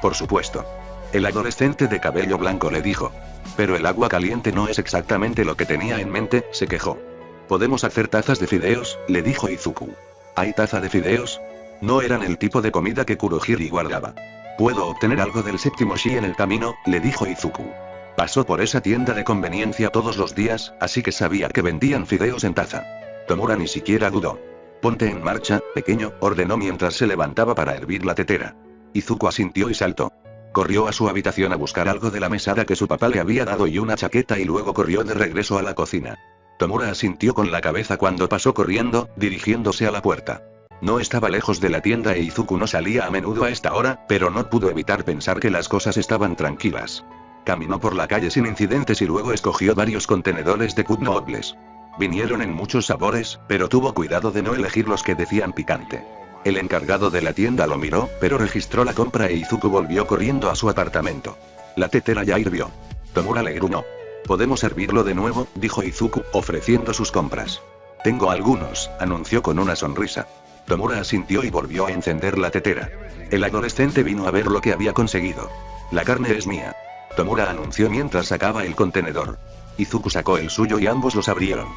Por supuesto. El adolescente de cabello blanco le dijo. Pero el agua caliente no es exactamente lo que tenía en mente, se quejó. ¿Podemos hacer tazas de fideos?, le dijo Izuku. ¿Hay taza de fideos? No eran el tipo de comida que Kurohiri guardaba. ¿Puedo obtener algo del séptimo Shi en el camino?, le dijo Izuku. Pasó por esa tienda de conveniencia todos los días, así que sabía que vendían fideos en taza. Tomura ni siquiera dudó. Ponte en marcha, pequeño, ordenó mientras se levantaba para hervir la tetera. Izuku asintió y saltó. Corrió a su habitación a buscar algo de la mesada que su papá le había dado y una chaqueta y luego corrió de regreso a la cocina. Tomura asintió con la cabeza cuando pasó corriendo, dirigiéndose a la puerta. No estaba lejos de la tienda e Izuku no salía a menudo a esta hora, pero no pudo evitar pensar que las cosas estaban tranquilas. Caminó por la calle sin incidentes y luego escogió varios contenedores de cup noodles. Vinieron en muchos sabores, pero tuvo cuidado de no elegir los que decían picante. El encargado de la tienda lo miró, pero registró la compra e Izuku volvió corriendo a su apartamento. La tetera ya hirvió. Tomura le gruñó. «¿Podemos servirlo de nuevo?», dijo Izuku, ofreciendo sus compras. «Tengo algunos», anunció con una sonrisa. Tomura asintió y volvió a encender la tetera. El adolescente vino a ver lo que había conseguido. «La carne es mía», Tomura anunció mientras sacaba el contenedor. Izuku sacó el suyo y ambos los abrieron.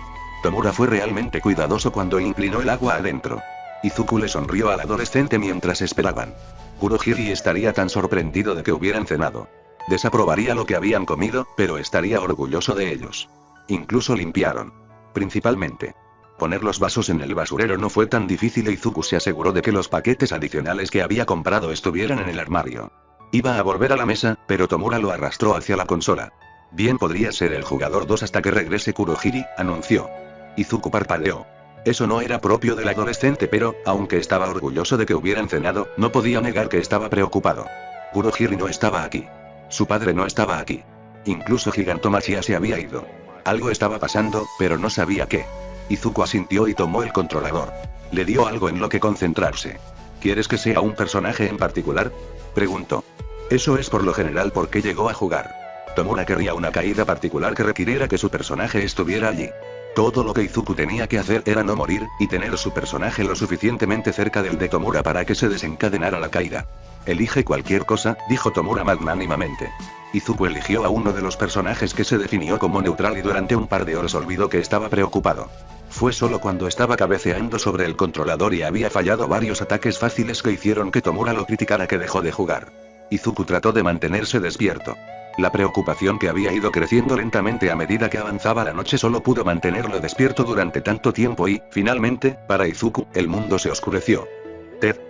Tomura fue realmente cuidadoso cuando inclinó el agua adentro. Izuku le sonrió al adolescente mientras esperaban. Kurohiri estaría tan sorprendido de que hubieran cenado. Desaprobaría lo que habían comido, pero estaría orgulloso de ellos. Incluso limpiaron. Principalmente. Poner los vasos en el basurero no fue tan difícil e Izuku se aseguró de que los paquetes adicionales que había comprado estuvieran en el armario. Iba a volver a la mesa, pero Tomura lo arrastró hacia la consola. Bien podría ser el jugador 2 hasta que regrese Kurohiri, anunció. Izuku parpadeó. Eso no era propio del adolescente pero, aunque estaba orgulloso de que hubieran cenado, no podía negar que estaba preocupado. Kurohiri no estaba aquí. Su padre no estaba aquí. Incluso Gigantomachia se había ido. Algo estaba pasando, pero no sabía qué. Izuku asintió y tomó el controlador. Le dio algo en lo que concentrarse. ¿Quieres que sea un personaje en particular?, preguntó. Eso es por lo general porque llegó a jugar. Tomura querría una caída particular que requiriera que su personaje estuviera allí. Todo lo que Izuku tenía que hacer era no morir, y tener su personaje lo suficientemente cerca del de Tomura para que se desencadenara la caída. Elige cualquier cosa, dijo Tomura magnánimamente. Izuku eligió a uno de los personajes que se definió como neutral y durante un par de horas olvidó que estaba preocupado. Fue solo cuando estaba cabeceando sobre el controlador y había fallado varios ataques fáciles que hicieron que Tomura lo criticara que dejó de jugar. Izuku trató de mantenerse despierto. La preocupación que había ido creciendo lentamente a medida que avanzaba la noche solo pudo mantenerlo despierto durante tanto tiempo y, finalmente, para Izuku, el mundo se oscureció.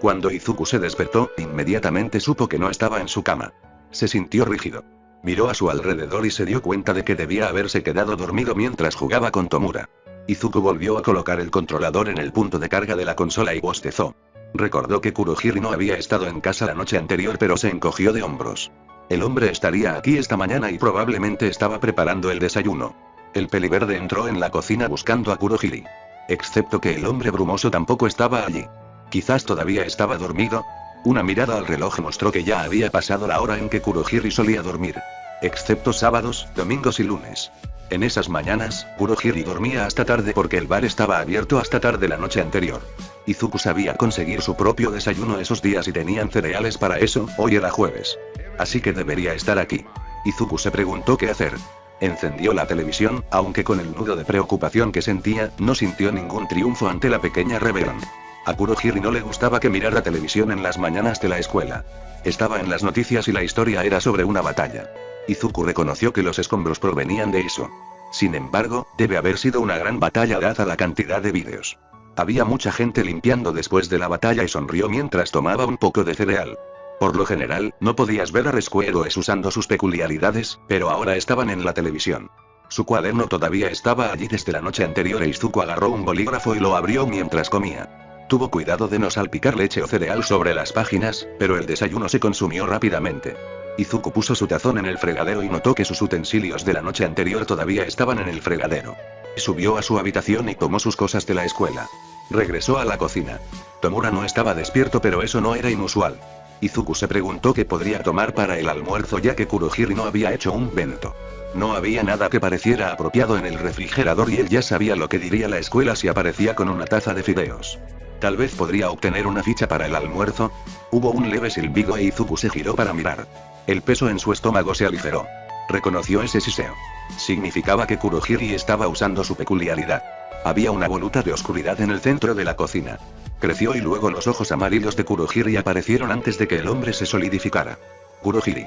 Cuando Izuku se despertó, inmediatamente supo que no estaba en su cama. Se sintió rígido. Miró a su alrededor y se dio cuenta de que debía haberse quedado dormido mientras jugaba con Tomura. Izuku volvió a colocar el controlador en el punto de carga de la consola y bostezó. Recordó que Kurohiri no había estado en casa la noche anterior pero se encogió de hombros. El hombre estaría aquí esta mañana y probablemente estaba preparando el desayuno. El peliverde entró en la cocina buscando a Kurohiri. Excepto que el hombre brumoso tampoco estaba allí. Quizás todavía estaba dormido. Una mirada al reloj mostró que ya había pasado la hora en que Kurohiri solía dormir. Excepto sábados, domingos y lunes. En esas mañanas, Kurohiri dormía hasta tarde porque el bar estaba abierto hasta tarde la noche anterior. Izuku sabía conseguir su propio desayuno esos días y tenían cereales para eso, hoy era jueves. Así que debería estar aquí. Izuku se preguntó qué hacer. Encendió la televisión, aunque con el nudo de preocupación que sentía, no sintió ningún triunfo ante la pequeña rebelión. A Kurohiri no le gustaba que mirara televisión en las mañanas de la escuela. Estaba en las noticias y la historia era sobre una batalla. Izuku reconoció que los escombros provenían de eso. Sin embargo, debe haber sido una gran batalla dada la cantidad de vídeos. Había mucha gente limpiando después de la batalla y sonrió mientras tomaba un poco de cereal. Por lo general, no podías ver a Rescueroes usando sus peculiaridades, pero ahora estaban en la televisión. Su cuaderno todavía estaba allí desde la noche anterior e Izuku agarró un bolígrafo y lo abrió mientras comía. Tuvo cuidado de no salpicar leche o cereal sobre las páginas, pero el desayuno se consumió rápidamente. Izuku puso su tazón en el fregadero y notó que sus utensilios de la noche anterior todavía estaban en el fregadero. Subió a su habitación y tomó sus cosas de la escuela. Regresó a la cocina. Tomura no estaba despierto pero eso no era inusual. Izuku se preguntó qué podría tomar para el almuerzo ya que Kurohiri no había hecho un bento. No había nada que pareciera apropiado en el refrigerador y él ya sabía lo que diría la escuela si aparecía con una taza de fideos. Tal vez podría obtener una ficha para el almuerzo. Hubo un leve silbido e Izuku se giró para mirar. El peso en su estómago se aligeró. Reconoció ese siseo. Significaba que Kurohiri estaba usando su peculiaridad. Había una voluta de oscuridad en el centro de la cocina. Creció y luego los ojos amarillos de Kurohiri aparecieron antes de que el hombre se solidificara. Kurohiri.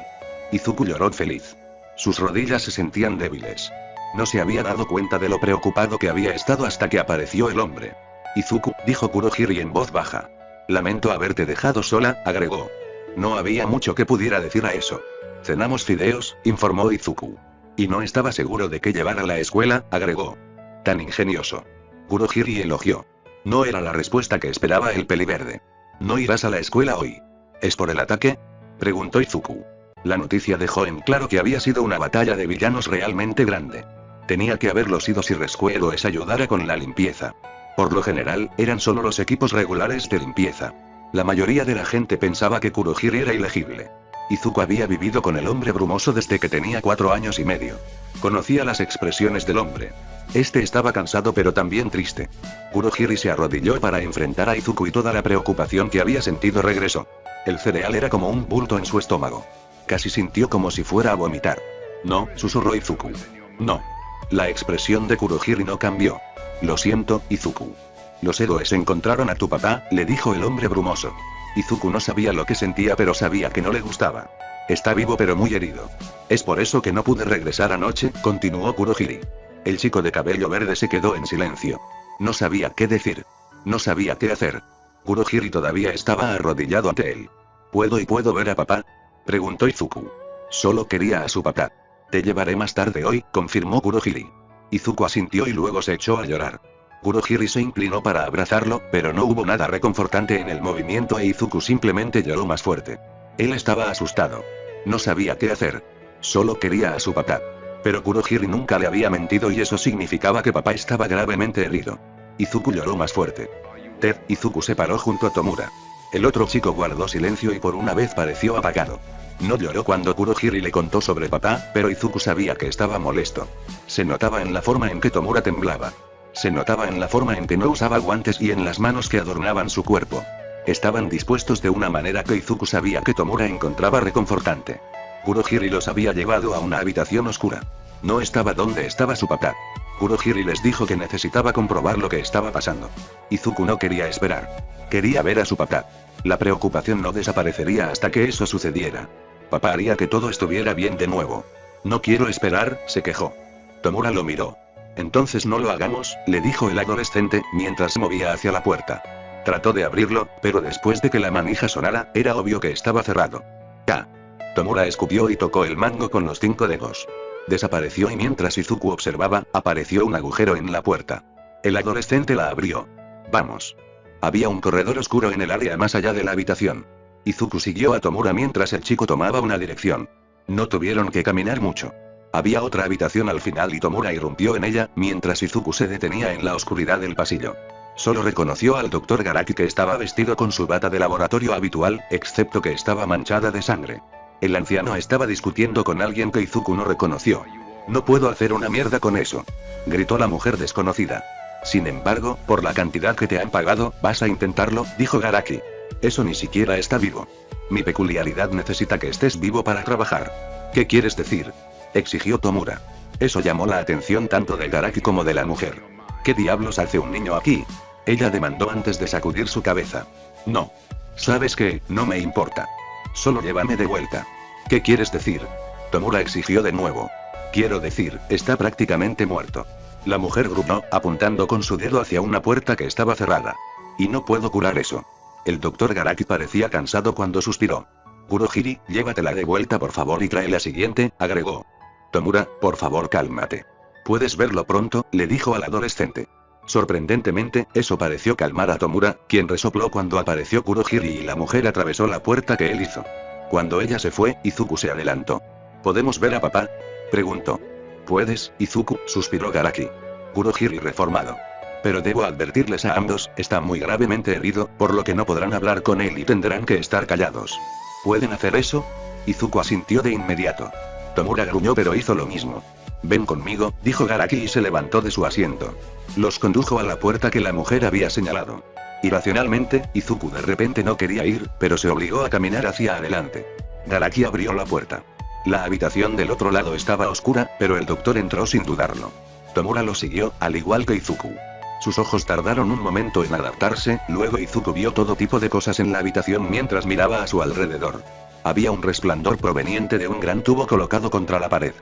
Izuku lloró feliz. Sus rodillas se sentían débiles. No se había dado cuenta de lo preocupado que había estado hasta que apareció el hombre. Izuku, dijo Kurohiri en voz baja. Lamento haberte dejado sola, agregó. No había mucho que pudiera decir a eso. Cenamos fideos, informó Izuku. Y no estaba seguro de qué llevar a la escuela, agregó. Tan ingenioso. Kurohiri elogió. No era la respuesta que esperaba el peliverde. ¿No irás a la escuela hoy? ¿Es por el ataque?, preguntó Izuku. La noticia dejó en claro que había sido una batalla de villanos realmente grande. Tenía que haberlo sido si Rescue les ayudara con la limpieza. Por lo general, eran solo los equipos regulares de limpieza. La mayoría de la gente pensaba que Kurohiri era ilegible. Izuku había vivido con el hombre brumoso desde que tenía 4 años y medio. Conocía las expresiones del hombre. Este estaba cansado pero también triste. Kurohiri se arrodilló para enfrentar a Izuku y toda la preocupación que había sentido regresó. El cereal era como un bulto en su estómago. Casi sintió como si fuera a vomitar. No, susurró Izuku. No. La expresión de Kurohiri no cambió. Lo siento, Izuku. Los héroes encontraron a tu papá, le dijo el hombre brumoso. Izuku no sabía lo que sentía pero sabía que no le gustaba. Está vivo pero muy herido. Es por eso que no pude regresar anoche, continuó Kurohiri. El chico de cabello verde se quedó en silencio. No sabía qué decir. No sabía qué hacer. Kurohiri todavía estaba arrodillado ante él. ¿Puedo ver a papá?, preguntó Izuku. Solo quería a su papá. Te llevaré más tarde hoy, confirmó Kurohiri. Izuku asintió y luego se echó a llorar. Kurohiri se inclinó para abrazarlo, pero no hubo nada reconfortante en el movimiento e Izuku simplemente lloró más fuerte. Él estaba asustado. No sabía qué hacer. Solo quería a su papá. Pero Kurohiri nunca le había mentido y eso significaba que papá estaba gravemente herido. Izuku lloró más fuerte. Izuku se paró junto a Tomura. El otro chico guardó silencio y por una vez pareció apagado. No lloró cuando Kurohiri le contó sobre papá, pero Izuku sabía que estaba molesto. Se notaba en la forma en que Tomura temblaba. Se notaba en la forma en que no usaba guantes y en las manos que adornaban su cuerpo. Estaban dispuestos de una manera que Izuku sabía que Tomura encontraba reconfortante. Kurohiri los había llevado a una habitación oscura. No estaba donde estaba su papá. Kurohiri les dijo que necesitaba comprobar lo que estaba pasando. Izuku no quería esperar. Quería ver a su papá. La preocupación no desaparecería hasta que eso sucediera. Papá haría que todo estuviera bien de nuevo. No quiero esperar, se quejó. Tomura lo miró. Entonces no lo hagamos, le dijo el adolescente, mientras se movía hacia la puerta. Trató de abrirlo, pero después de que la manija sonara, era obvio que estaba cerrado. ¡Ah! Tomura escupió y tocó el mango con los 5 dedos. Desapareció y mientras Izuku observaba, apareció un agujero en la puerta. El adolescente la abrió. Vamos. Había un corredor oscuro en el área más allá de la habitación. Izuku siguió a Tomura mientras el chico tomaba una dirección. No tuvieron que caminar mucho. Había otra habitación al final y Tomura irrumpió en ella, mientras Izuku se detenía en la oscuridad del pasillo. Solo reconoció al Dr. Garaki que estaba vestido con su bata de laboratorio habitual, excepto que estaba manchada de sangre. El anciano estaba discutiendo con alguien que Izuku no reconoció. No puedo hacer una mierda con eso, gritó la mujer desconocida. Sin embargo, por la cantidad que te han pagado, vas a intentarlo, dijo Garaki. Eso ni siquiera está vivo. Mi peculiaridad necesita que estés vivo para trabajar. ¿Qué quieres decir?, exigió Tomura. Eso llamó la atención tanto de Garaki como de la mujer. ¿Qué diablos hace un niño aquí?, ella demandó antes de sacudir su cabeza. No. ¿Sabes qué? No me importa. Solo llévame de vuelta. ¿Qué quieres decir?, Tomura exigió de nuevo. Quiero decir, está prácticamente muerto. La mujer gruñó, apuntando con su dedo hacia una puerta que estaba cerrada. Y no puedo curar eso. El Dr. Garaki parecía cansado cuando suspiró. Kurohiri, llévatela de vuelta por favor y trae la siguiente, agregó. Tomura, por favor cálmate. Puedes verlo pronto, le dijo al adolescente. Sorprendentemente, eso pareció calmar a Tomura, quien resopló cuando apareció Kurohiri y la mujer atravesó la puerta que él hizo. Cuando ella se fue, Izuku se adelantó. ¿Podemos ver a papá?, preguntó. Puedes, Izuku, suspiró Garaki. Kurohiri reformado. Pero debo advertirles a ambos, está muy gravemente herido, por lo que no podrán hablar con él y tendrán que estar callados. ¿Pueden hacer eso?, Izuku asintió de inmediato. Tomura gruñó pero hizo lo mismo. Ven conmigo, dijo Garaki y se levantó de su asiento. Los condujo a la puerta que la mujer había señalado. Irracionalmente, Izuku de repente no quería ir, pero se obligó a caminar hacia adelante. Garaki abrió la puerta. La habitación del otro lado estaba oscura, pero el doctor entró sin dudarlo. Tomura lo siguió, al igual que Izuku. Sus ojos tardaron un momento en adaptarse, luego Izuku vio todo tipo de cosas en la habitación mientras miraba a su alrededor. Había un resplandor proveniente de un gran tubo colocado contra la pared.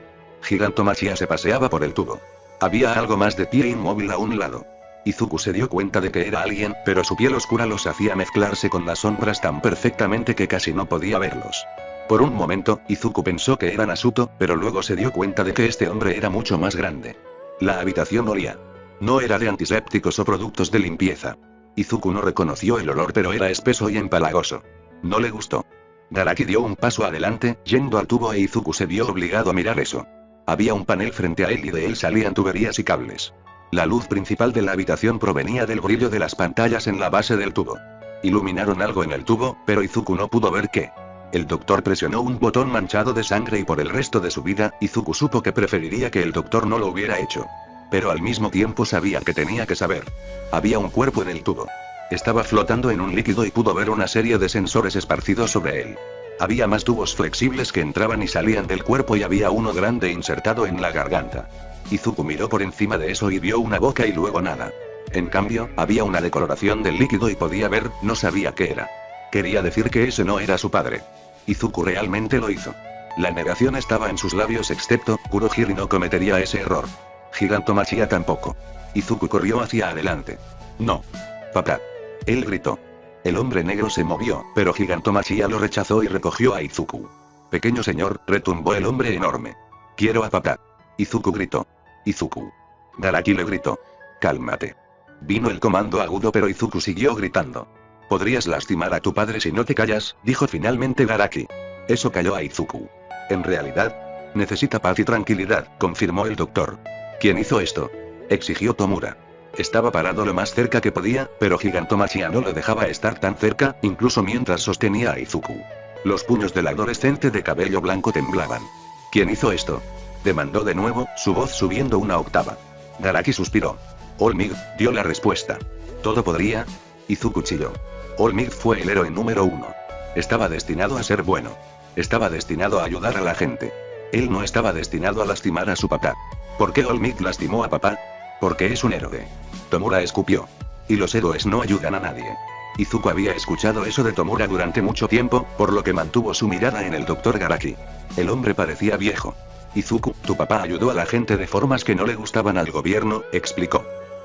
Gigantomachia se paseaba por el tubo. Había algo más de pie inmóvil a un lado. Izuku se dio cuenta de que era alguien, pero su piel oscura los hacía mezclarse con las sombras tan perfectamente que casi no podía verlos. Por un momento, Izuku pensó que era Nasuto, pero luego se dio cuenta de que este hombre era mucho más grande. La habitación olía. No era de antisépticos o productos de limpieza. Izuku no reconoció el olor pero era espeso y empalagoso. No le gustó. Garaki dio un paso adelante, yendo al tubo e Izuku se vio obligado a mirar eso. Había un panel frente a él y de él salían tuberías y cables. La luz principal de la habitación provenía del brillo de las pantallas en la base del tubo. Iluminaron algo en el tubo, pero Izuku no pudo ver qué. El doctor presionó un botón manchado de sangre y por el resto de su vida, Izuku supo que preferiría que el doctor no lo hubiera hecho. Pero al mismo tiempo sabía que tenía que saber. Había un cuerpo en el tubo. Estaba flotando en un líquido y pudo ver una serie de sensores esparcidos sobre él. Había más tubos flexibles que entraban y salían del cuerpo y había uno grande insertado en la garganta. Izuku miró por encima de eso y vio una boca y luego nada. En cambio, había una decoloración del líquido y podía ver, no sabía qué era. Quería decir que ese no era su padre. Izuku realmente lo hizo. La negación estaba en sus labios excepto, Kurohiri no cometería ese error. Gigantomachia tampoco. Izuku corrió hacia adelante. No. Papá. Él gritó. El hombre negro se movió, pero Gigantomachia lo rechazó y recogió a Izuku. Pequeño señor, retumbó el hombre enorme. Quiero a papá. Izuku gritó. Izuku. Garaki le gritó. Cálmate. Vino el comando agudo pero Izuku siguió gritando. Podrías lastimar a tu padre si no te callas, dijo finalmente Garaki. Eso calló a Izuku. En realidad, necesita paz y tranquilidad, confirmó el doctor. ¿Quién hizo esto? Exigió Tomura. Estaba parado lo más cerca que podía, pero Gigantomachia no lo dejaba estar tan cerca, incluso mientras sostenía a Izuku. Los puños del adolescente de cabello blanco temblaban. ¿Quién hizo esto? Demandó de nuevo, su voz subiendo una octava. Garaki suspiró. All Might dio la respuesta. ¿Todo podría? Izuku chilló. All Might fue el héroe número 1. Estaba destinado a ser bueno. Estaba destinado a ayudar a la gente. Él no estaba destinado a lastimar a su papá. ¿Por qué All Might lastimó a papá? Porque es un héroe. Tomura escupió. Y los héroes no ayudan a nadie. Izuku había escuchado eso de Tomura durante mucho tiempo, por lo que mantuvo su mirada en el Dr. Garaki. El hombre parecía viejo. Izuku, tu papá ayudó a la gente de formas que no le gustaban al gobierno, explicó.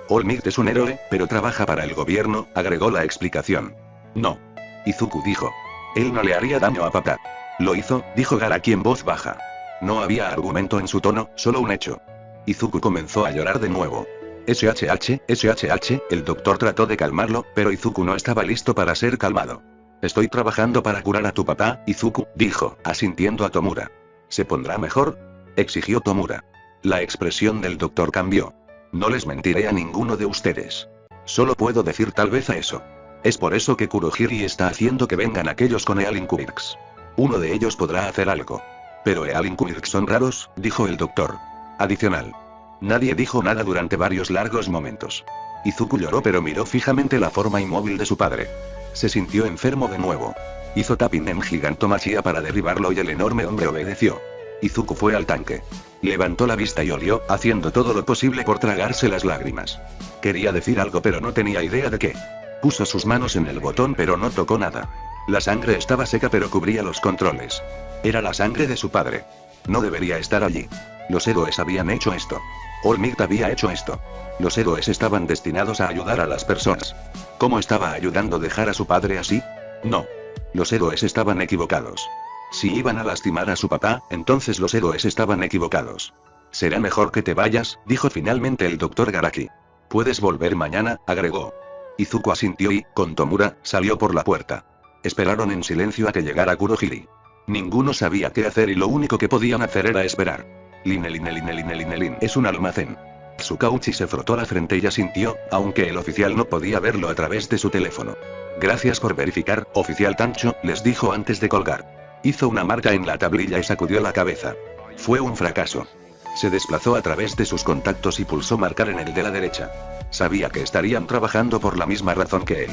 All Might es un héroe, pero trabaja para el gobierno, agregó la explicación. No. Izuku dijo. Él no le haría daño a papá. Lo hizo, dijo Garaki en voz baja. No había argumento en su tono, solo un hecho. Izuku comenzó a llorar de nuevo. SHH, el doctor trató de calmarlo, pero Izuku no estaba listo para ser calmado. Estoy trabajando para curar a tu papá, Izuku, dijo, asintiendo a Tomura. ¿Se pondrá mejor? Exigió Tomura. La expresión del doctor cambió. No les mentiré a ninguno de ustedes. Solo puedo decir tal vez a eso. Es por eso que Kurohiri está haciendo que vengan aquellos con Ealinquirks. Uno de ellos podrá hacer algo. Pero Ealinquirks son raros, dijo el doctor. Adicional. Nadie dijo nada durante varios largos momentos. Izuku lloró pero miró fijamente la forma inmóvil de su padre. Se sintió enfermo de nuevo. Hizo tapping en Gigantomachia para derribarlo y el enorme hombre obedeció. Izuku fue al tanque. Levantó la vista y olió, haciendo todo lo posible por tragarse las lágrimas. Quería decir algo pero no tenía idea de qué. Puso sus manos en el botón pero no tocó nada. La sangre estaba seca pero cubría los controles. Era la sangre de su padre. No debería estar allí. Los héroes habían hecho esto. All Might había hecho esto. Los héroes estaban destinados a ayudar a las personas. ¿Cómo estaba ayudando a dejar a su padre así? No. Los héroes estaban equivocados. Si iban a lastimar a su papá, entonces los héroes estaban equivocados. Será mejor que te vayas, dijo finalmente el Dr. Garaki. Puedes volver mañana, agregó. Izuku asintió y, con Tomura, salió por la puerta. Esperaron en silencio a que llegara Kurohiri. Ninguno sabía qué hacer y lo único que podían hacer era esperar. Line, es un almacén. Tsukauchi se frotó la frente y asintió, aunque el oficial no podía verlo a través de su teléfono. Gracias por verificar, oficial Tancho, les dijo antes de colgar. Hizo una marca en la tablilla y sacudió la cabeza. Fue un fracaso. Se desplazó a través de sus contactos y pulsó marcar en el de la derecha. Sabía que estarían trabajando por la misma razón que él.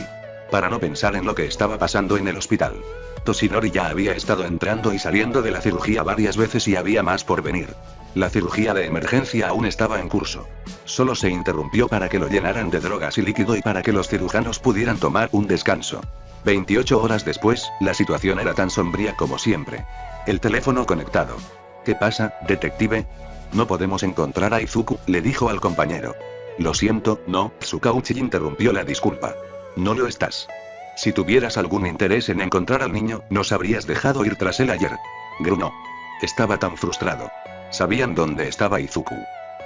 Para no pensar en lo que estaba pasando en el hospital. Toshinori ya había estado entrando y saliendo de la cirugía varias veces y había más por venir. La cirugía de emergencia aún estaba en curso. Solo se interrumpió para que lo llenaran de drogas y líquido y para que los cirujanos pudieran tomar un descanso. 28 horas después, la situación era tan sombría como siempre. El teléfono conectado. ¿Qué pasa, detective? No podemos encontrar a Izuku, le dijo al compañero. Lo siento, no, Tsukauchi interrumpió la disculpa. No lo estás. Si tuvieras algún interés en encontrar al niño, nos habrías dejado ir tras él ayer. Grunó. Estaba tan frustrado. Sabían dónde estaba Izuku.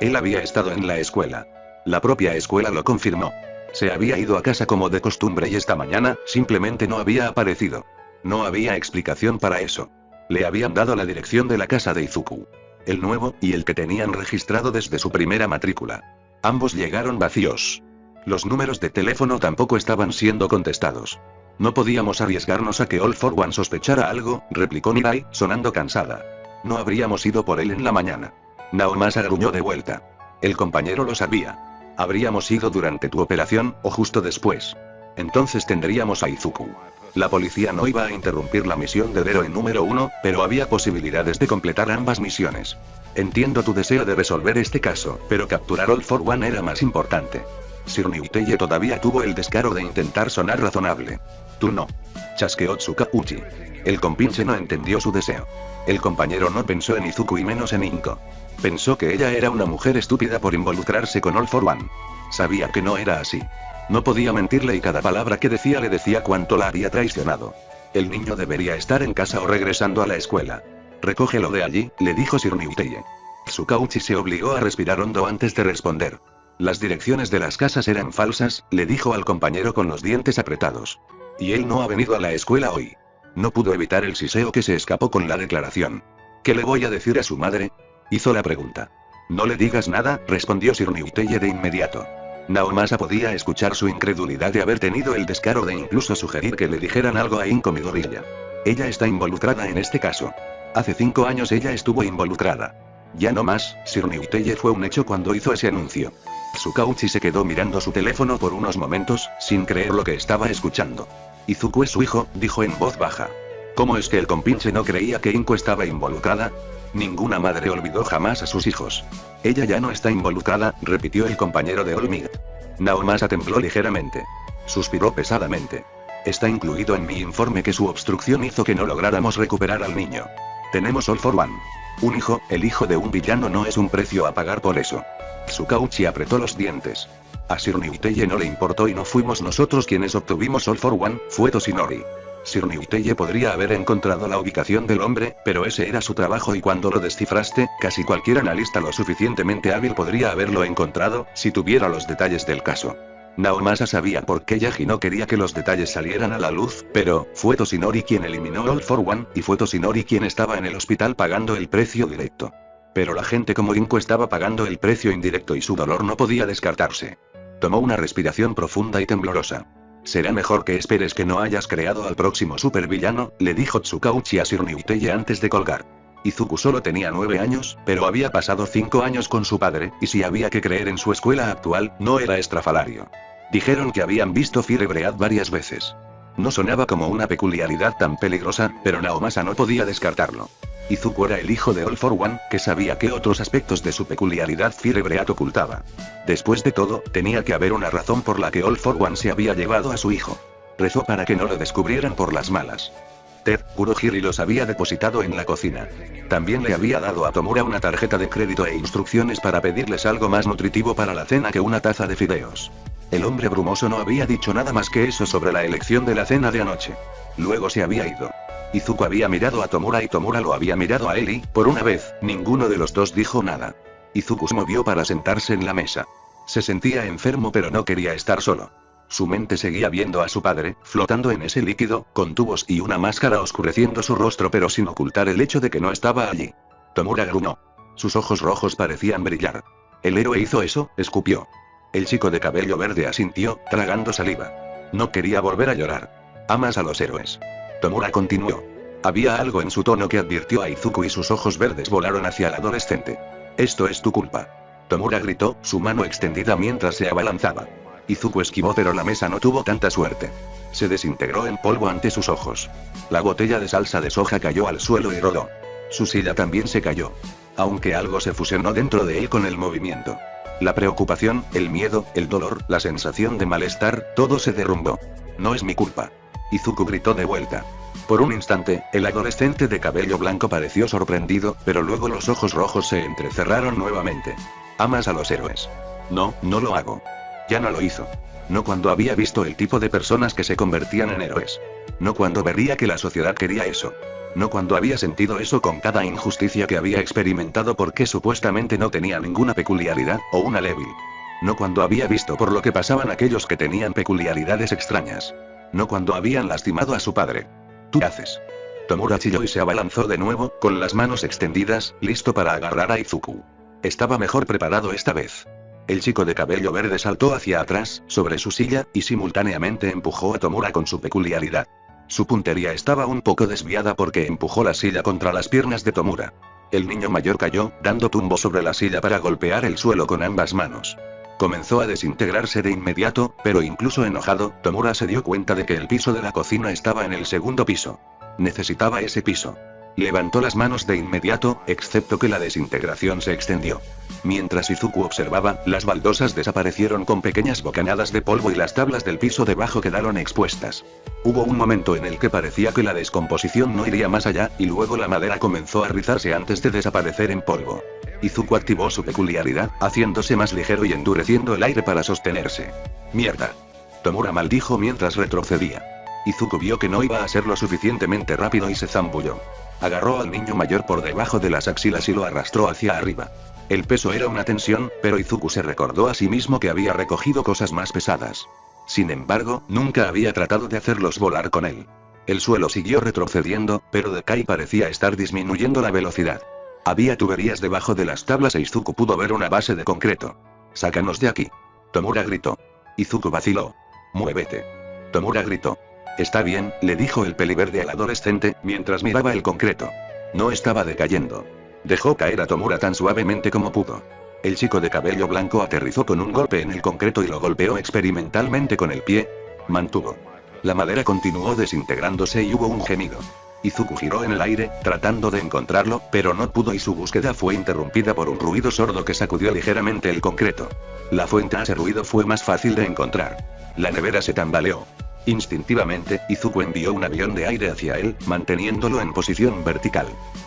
Él había estado en la escuela. La propia escuela lo confirmó. Se había ido a casa como de costumbre y esta mañana, simplemente no había aparecido. No había explicación para eso. Le habían dado la dirección de la casa de Izuku. el nuevo, y el que tenían registrado desde su primera matrícula. Ambos llegaron vacíos. Los números de teléfono tampoco estaban siendo contestados. No podíamos arriesgarnos a que All for One sospechara algo, replicó Mirai, sonando cansada. No habríamos ido por él en la mañana. Naomasa gruñó de vuelta. El compañero lo sabía. Habríamos ido durante tu operación, o justo después. Entonces tendríamos a Izuku. La policía no iba a interrumpir la misión del héroe número 1, pero había posibilidades de completar ambas misiones. Entiendo tu deseo de resolver este caso, pero capturar All for One era más importante. Sir Niuteye todavía tuvo el descaro de intentar sonar razonable. Tú no. Chasqueó Tsukauchi. El compinche no entendió su deseo. El compañero no pensó en Izuku y menos en Inko. Pensó que ella era una mujer estúpida por involucrarse con All for One. Sabía que no era así. No podía mentirle y cada palabra que decía le decía cuánto la había traicionado. El niño debería estar en casa o regresando a la escuela. Recógelo de allí, le dijo Sir Niuteye. Tsukauchi se obligó a respirar hondo antes de responder. Las direcciones de las casas eran falsas, le dijo al compañero con los dientes apretados. Y él no ha venido a la escuela hoy. No pudo evitar el siseo que se escapó con la declaración. ¿Qué le voy a decir a su madre? Hizo la pregunta. No le digas nada, respondió Sir Niuteye de inmediato. Naomasa podía escuchar su incredulidad de haber tenido el descaro de incluso sugerir que le dijeran algo a Inko Midoriya. Ella está involucrada en este caso. Hace 5 años ella estuvo involucrada. Ya no más, Sir Niuteye fue un hecho cuando hizo ese anuncio. Tsukauchi se quedó mirando su teléfono por unos momentos, sin creer lo que estaba escuchando. Izuku es su hijo, dijo en voz baja. ¿Cómo es que el compinche no creía que Inko estaba involucrada? Ninguna madre olvidó jamás a sus hijos. Ella ya no está involucrada, repitió el compañero de All Might. Naomasa tembló ligeramente. Suspiró pesadamente. Está incluido en mi informe que su obstrucción hizo que no lográramos recuperar al niño. Tenemos All for One. Un hijo, el hijo de un villano no es un precio a pagar por eso. Tsukauchi apretó los dientes. A Sir Niuteye no le importó y no fuimos nosotros quienes obtuvimos All for One, fue Toshinori. Sir Niuteye podría haber encontrado la ubicación del hombre, pero ese era su trabajo y cuando lo descifraste, casi cualquier analista lo suficientemente hábil podría haberlo encontrado, si tuviera los detalles del caso. Naomasa sabía por qué Yagi no quería que los detalles salieran a la luz, pero fue Toshinori quien eliminó All for One, y fue Toshinori quien estaba en el hospital pagando el precio directo. Pero la gente como Inko estaba pagando el precio indirecto y su dolor no podía descartarse. Tomó una respiración profunda y temblorosa. Será mejor que esperes que no hayas creado al próximo supervillano, le dijo Tsukauchi a Sir Niuteye antes de colgar. Izuku solo tenía 9 años, pero había pasado 5 años con su padre, y si había que creer en su escuela actual, no era estrafalario. Dijeron que habían visto Fire Bread varias veces. No sonaba como una peculiaridad tan peligrosa, pero Naomasa no podía descartarlo. Izuku era el hijo de All for One, que sabía qué otros aspectos de su peculiaridad Fire Bread ocultaba. Después de todo, tenía que haber una razón por la que All for One se había llevado a su hijo. Rezó para que no lo descubrieran por las malas. Ted Kurohiri los había depositado en la cocina. También le había dado a Tomura una tarjeta de crédito e instrucciones para pedirles algo más nutritivo para la cena que una taza de fideos. El hombre brumoso no había dicho nada más que eso sobre la elección de la cena de anoche. Luego se había ido. Izuku había mirado a Tomura y Tomura lo había mirado a él y, por una vez, ninguno de los dos dijo nada. Izuku se movió para sentarse en la mesa. Se sentía enfermo pero no quería estar solo. Su mente seguía viendo a su padre, flotando en ese líquido, con tubos y una máscara oscureciendo su rostro pero sin ocultar el hecho de que no estaba allí. Tomura gruñó. Sus ojos rojos parecían brillar. El héroe hizo eso, escupió. El chico de cabello verde asintió, tragando saliva. No quería volver a llorar. Amas a los héroes. Tomura continuó. Había algo en su tono que advirtió a Izuku y sus ojos verdes volaron hacia el adolescente. Esto es tu culpa. Tomura gritó, su mano extendida mientras se abalanzaba. Izuku esquivó pero la mesa no tuvo tanta suerte. Se desintegró en polvo ante sus ojos. La botella de salsa de soja cayó al suelo y rodó. Su silla también se cayó. Aunque algo se fusionó dentro de él con el movimiento. La preocupación, el miedo, el dolor, la sensación de malestar, todo se derrumbó. No es mi culpa. Izuku gritó de vuelta. Por un instante, el adolescente de cabello blanco pareció sorprendido, pero luego los ojos rojos se entrecerraron nuevamente. Amas a los héroes. No, no lo hago. Ya no lo hizo. No cuando había visto el tipo de personas que se convertían en héroes. No cuando vería que la sociedad quería eso. No cuando había sentido eso con cada injusticia que había experimentado porque supuestamente no tenía ninguna peculiaridad, o una débil. No cuando había visto por lo que pasaban aquellos que tenían peculiaridades extrañas. No cuando habían lastimado a su padre. ¿Tú qué haces? Tomura chilló y se abalanzó de nuevo, con las manos extendidas, listo para agarrar a Izuku. Estaba mejor preparado esta vez. El chico de cabello verde saltó hacia atrás, sobre su silla, y simultáneamente empujó a Tomura con su peculiaridad. Su puntería estaba un poco desviada porque empujó la silla contra las piernas de Tomura. El niño mayor cayó, dando tumbo sobre la silla para golpear el suelo con ambas manos. Comenzó a desintegrarse de inmediato, pero incluso enojado, Tomura se dio cuenta de que el piso de la cocina estaba en el segundo piso. Necesitaba ese piso. Levantó las manos de inmediato, excepto que la desintegración se extendió. Mientras Izuku observaba, las baldosas desaparecieron con pequeñas bocanadas de polvo y las tablas del piso debajo quedaron expuestas. Hubo un momento en el que parecía que la descomposición no iría más allá, y luego la madera comenzó a rizarse antes de desaparecer en polvo. Izuku activó su peculiaridad, haciéndose más ligero y endureciendo el aire para sostenerse. ¡Mierda! Tomura maldijo mientras retrocedía. Izuku vio que no iba a ser lo suficientemente rápido y se zambulló. Agarró al niño mayor por debajo de las axilas y lo arrastró hacia arriba. El peso era una tensión, pero Izuku se recordó a sí mismo que había recogido cosas más pesadas. Sin embargo, nunca había tratado de hacerlos volar con él. El suelo siguió retrocediendo, pero Dekai parecía estar disminuyendo la velocidad. Había tuberías debajo de las tablas e Izuku pudo ver una base de concreto. «¡Sácanos de aquí!», Tomura gritó. Izuku vaciló. «¡Muévete!», Tomura gritó. «Está bien», le dijo el peliverde al adolescente, mientras miraba el concreto. No estaba decayendo. Dejó caer a Tomura tan suavemente como pudo. El chico de cabello blanco aterrizó con un golpe en el concreto y lo golpeó experimentalmente con el pie. Mantuvo. La madera continuó desintegrándose y hubo un gemido. Izuku giró en el aire, tratando de encontrarlo, pero no pudo y su búsqueda fue interrumpida por un ruido sordo que sacudió ligeramente el concreto. La fuente a ese ruido fue más fácil de encontrar. La nevera se tambaleó. Instintivamente, Izuku envió un avión de aire hacia él, manteniéndolo en posición vertical.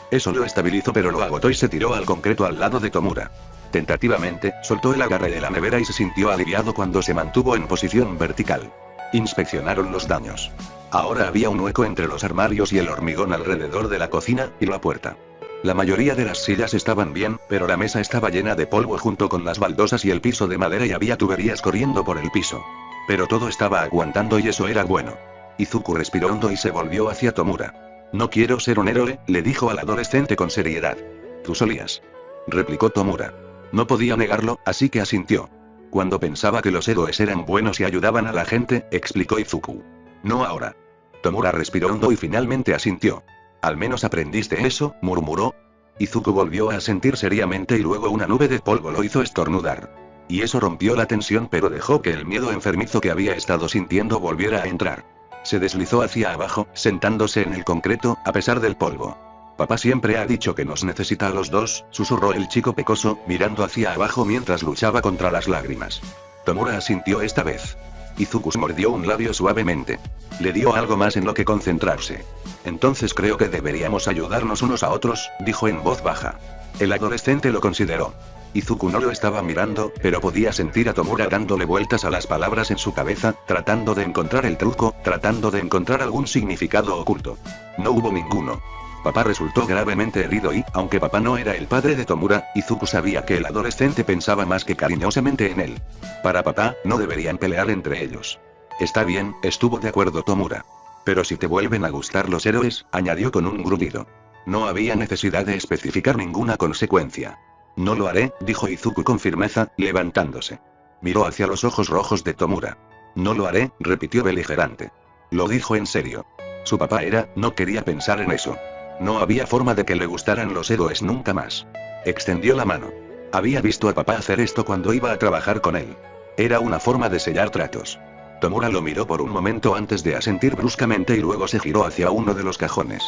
Eso lo estabilizó pero lo agotó y se tiró al concreto al lado de Tomura. Tentativamente, soltó el agarre de la nevera y se sintió aliviado cuando se mantuvo en posición vertical. Inspeccionaron los daños. Ahora había un hueco entre los armarios y el hormigón alrededor de la cocina, y la puerta. La mayoría de las sillas estaban bien, pero la mesa estaba llena de polvo junto con las baldosas y el piso de madera y había tuberías corriendo por el piso. Pero todo estaba aguantando y eso era bueno. Izuku respiró hondo y se volvió hacia Tomura. «No quiero ser un héroe», le dijo al adolescente con seriedad. «Tú solías», replicó Tomura. No podía negarlo, así que asintió. «Cuando pensaba que los héroes eran buenos y ayudaban a la gente», explicó Izuku. «No ahora». Tomura respiró hondo y finalmente asintió. «Al menos aprendiste eso», murmuró. Izuku volvió a asentir seriamente y luego una nube de polvo lo hizo estornudar. Y eso rompió la tensión pero dejó que el miedo enfermizo que había estado sintiendo volviera a entrar. Se deslizó hacia abajo, sentándose en el concreto, a pesar del polvo. «Papá siempre ha dicho que nos necesita a los dos», susurró el chico pecoso, mirando hacia abajo mientras luchaba contra las lágrimas. Tomura asintió esta vez. Izuku mordió un labio suavemente. Le dio algo más en lo que concentrarse. «Entonces creo que deberíamos ayudarnos unos a otros», dijo en voz baja. El adolescente lo consideró. Izuku no lo estaba mirando, pero podía sentir a Tomura dándole vueltas a las palabras en su cabeza, tratando de encontrar el truco, tratando de encontrar algún significado oculto. No hubo ninguno. Papá resultó gravemente herido y, aunque papá no era el padre de Tomura, Izuku sabía que el adolescente pensaba más que cariñosamente en él. Para papá, no deberían pelear entre ellos. «Está bien», estuvo de acuerdo Tomura. «Pero si te vuelven a gustar los héroes», añadió con un gruñido. No había necesidad de especificar ninguna consecuencia. «No lo haré», dijo Izuku con firmeza, levantándose. Miró hacia los ojos rojos de Tomura. «No lo haré», repitió beligerante. Lo dijo en serio. Su papá no quería pensar en eso. No había forma de que le gustaran los héroes nunca más. Extendió la mano. Había visto a papá hacer esto cuando iba a trabajar con él. Era una forma de sellar tratos. Tomura lo miró por un momento antes de asentir bruscamente y luego se giró hacia uno de los cajones.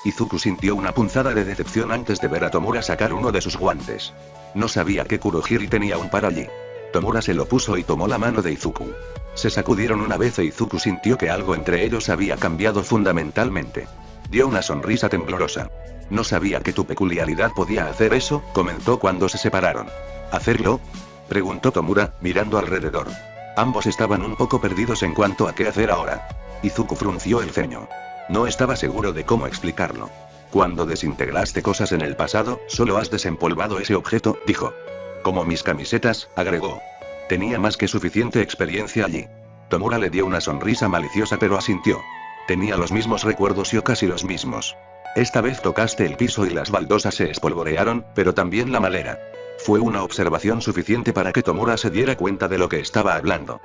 Izuku sintió una punzada de decepción antes de ver a Tomura sacar uno de sus guantes. No sabía que Kurohiri tenía un par allí. Tomura se lo puso y tomó la mano de Izuku. Se sacudieron una vez e Izuku sintió que algo entre ellos había cambiado fundamentalmente. Dio una sonrisa temblorosa. «No sabía que tu peculiaridad podía hacer eso», comentó cuando se separaron. «¿Hacerlo?», preguntó Tomura, mirando alrededor. Ambos estaban un poco perdidos en cuanto a qué hacer ahora. Izuku frunció el ceño. No estaba seguro de cómo explicarlo. «Cuando desintegraste cosas en el pasado, solo has desempolvado ese objeto», dijo. «Como mis camisetas», agregó. Tenía más que suficiente experiencia allí. Tomura le dio una sonrisa maliciosa pero asintió. Tenía los mismos recuerdos y casi los mismos. Esta vez tocaste el piso y las baldosas se espolvorearon, pero también la madera. Fue una observación suficiente para que Tomura se diera cuenta de lo que estaba hablando.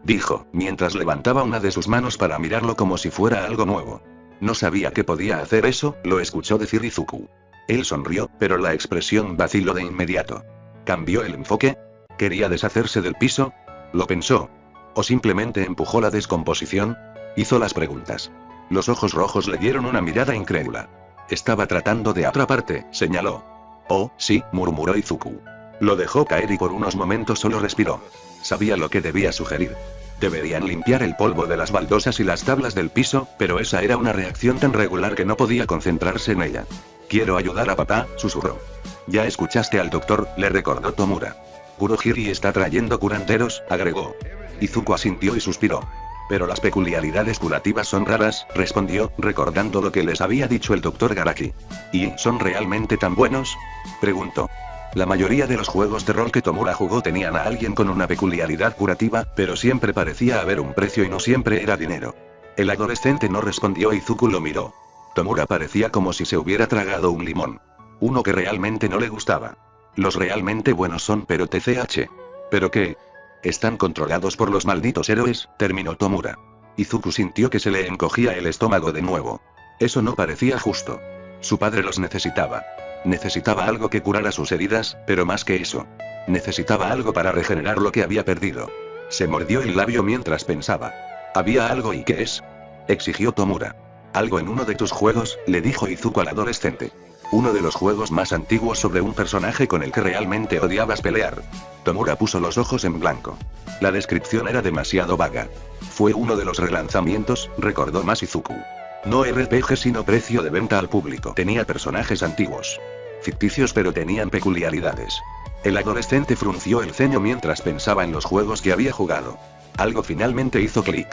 Dijo, mientras levantaba una de sus manos para mirarlo como si fuera algo nuevo. No sabía que podía hacer eso, lo escuchó decir Izuku. Él sonrió, pero la expresión vaciló de inmediato. ¿Cambió el enfoque? ¿Quería deshacerse del piso? ¿Lo pensó? ¿O simplemente empujó la descomposición? Hizo las preguntas. Los ojos rojos le dieron una mirada incrédula. Estaba tratando de atraparte, señaló. Oh, sí, murmuró Izuku. Lo dejó caer y por unos momentos solo respiró. Sabía lo que debía sugerir. Deberían limpiar el polvo de las baldosas y las tablas del piso, pero esa era una reacción tan regular que no podía concentrarse en ella. Quiero ayudar a papá, susurró. Ya escuchaste al doctor, le recordó Tomura. Kurohiri está trayendo curanderos, agregó. Izuku asintió y suspiró. Pero las peculiaridades curativas son raras, respondió, recordando lo que les había dicho el doctor Garaki. ¿Y son realmente tan buenos? Preguntó. La mayoría de los juegos de rol que Tomura jugó tenían a alguien con una peculiaridad curativa, pero siempre parecía haber un precio y no siempre era dinero. El adolescente no respondió y Izuku lo miró. Tomura parecía como si se hubiera tragado un limón. Uno que realmente no le gustaba. Los realmente buenos son pero TCH. ¿Pero qué? Están controlados por los malditos héroes, terminó Tomura. Izuku sintió que se le encogía el estómago de nuevo. Eso no parecía justo. Su padre los necesitaba. Necesitaba algo que curara sus heridas, pero más que eso. Necesitaba algo para regenerar lo que había perdido. Se mordió el labio mientras pensaba. ¿Había algo y qué es? Exigió Tomura. Algo en uno de tus juegos, le dijo Izuku al adolescente. Uno de los juegos más antiguos sobre un personaje con el que realmente odiabas pelear. Tomura puso los ojos en blanco. La descripción era demasiado vaga. Fue uno de los relanzamientos, recordó más Izuku. No RPG sino precio de venta al público. Tenía personajes antiguos. Ficticios pero tenían peculiaridades. El adolescente frunció el ceño mientras pensaba en los juegos que había jugado. Algo finalmente hizo clic.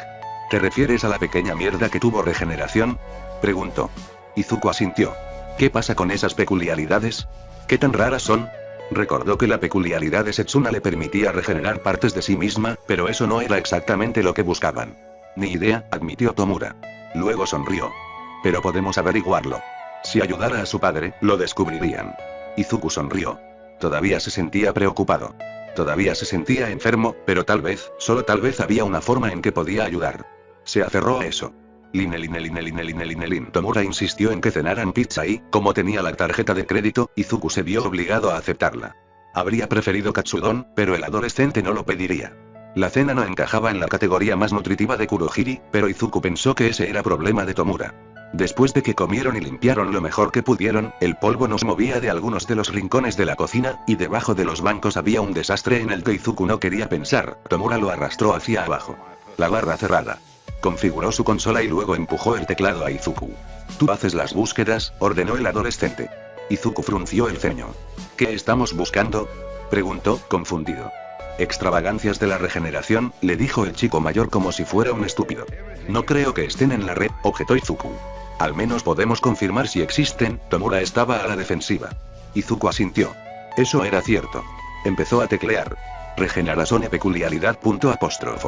¿Te refieres a la pequeña mierda que tuvo regeneración? Preguntó. Izuku asintió. ¿Qué pasa con esas peculiaridades? ¿Qué tan raras son? Recordó que la peculiaridad de Setsuna le permitía regenerar partes de sí misma, pero eso no era exactamente lo que buscaban. Ni idea, admitió Tomura. Luego sonrió. Pero podemos averiguarlo. Si ayudara a su padre, lo descubrirían. Izuku sonrió. Todavía se sentía preocupado. Todavía se sentía enfermo, pero tal vez, solo tal vez había una forma en que podía ayudar. Se aferró a eso. Lin. Tomura insistió en que cenaran pizza y, como tenía la tarjeta de crédito, Izuku se vio obligado a aceptarla. Habría preferido katsudon, pero el adolescente no lo pediría. La cena no encajaba en la categoría más nutritiva de Kurohiri, pero Izuku pensó que ese era problema de Tomura. Después de que comieron y limpiaron lo mejor que pudieron, el polvo nos movía de algunos de los rincones de la cocina, y debajo de los bancos había un desastre en el que Izuku no quería pensar. Tomura lo arrastró hacia abajo. La barra cerrada. Configuró su consola y luego empujó el teclado a Izuku. Tú haces las búsquedas, ordenó el adolescente. Izuku frunció el ceño. ¿Qué estamos buscando? Preguntó, confundido. Extravagancias de la regeneración, le dijo el chico mayor como si fuera un estúpido. No creo que estén en la red, objetó Izuku. Al menos podemos confirmar si existen. Tomura estaba a la defensiva. Izuku asintió. Eso era cierto. Empezó a teclear. Regeneración peculiaridad.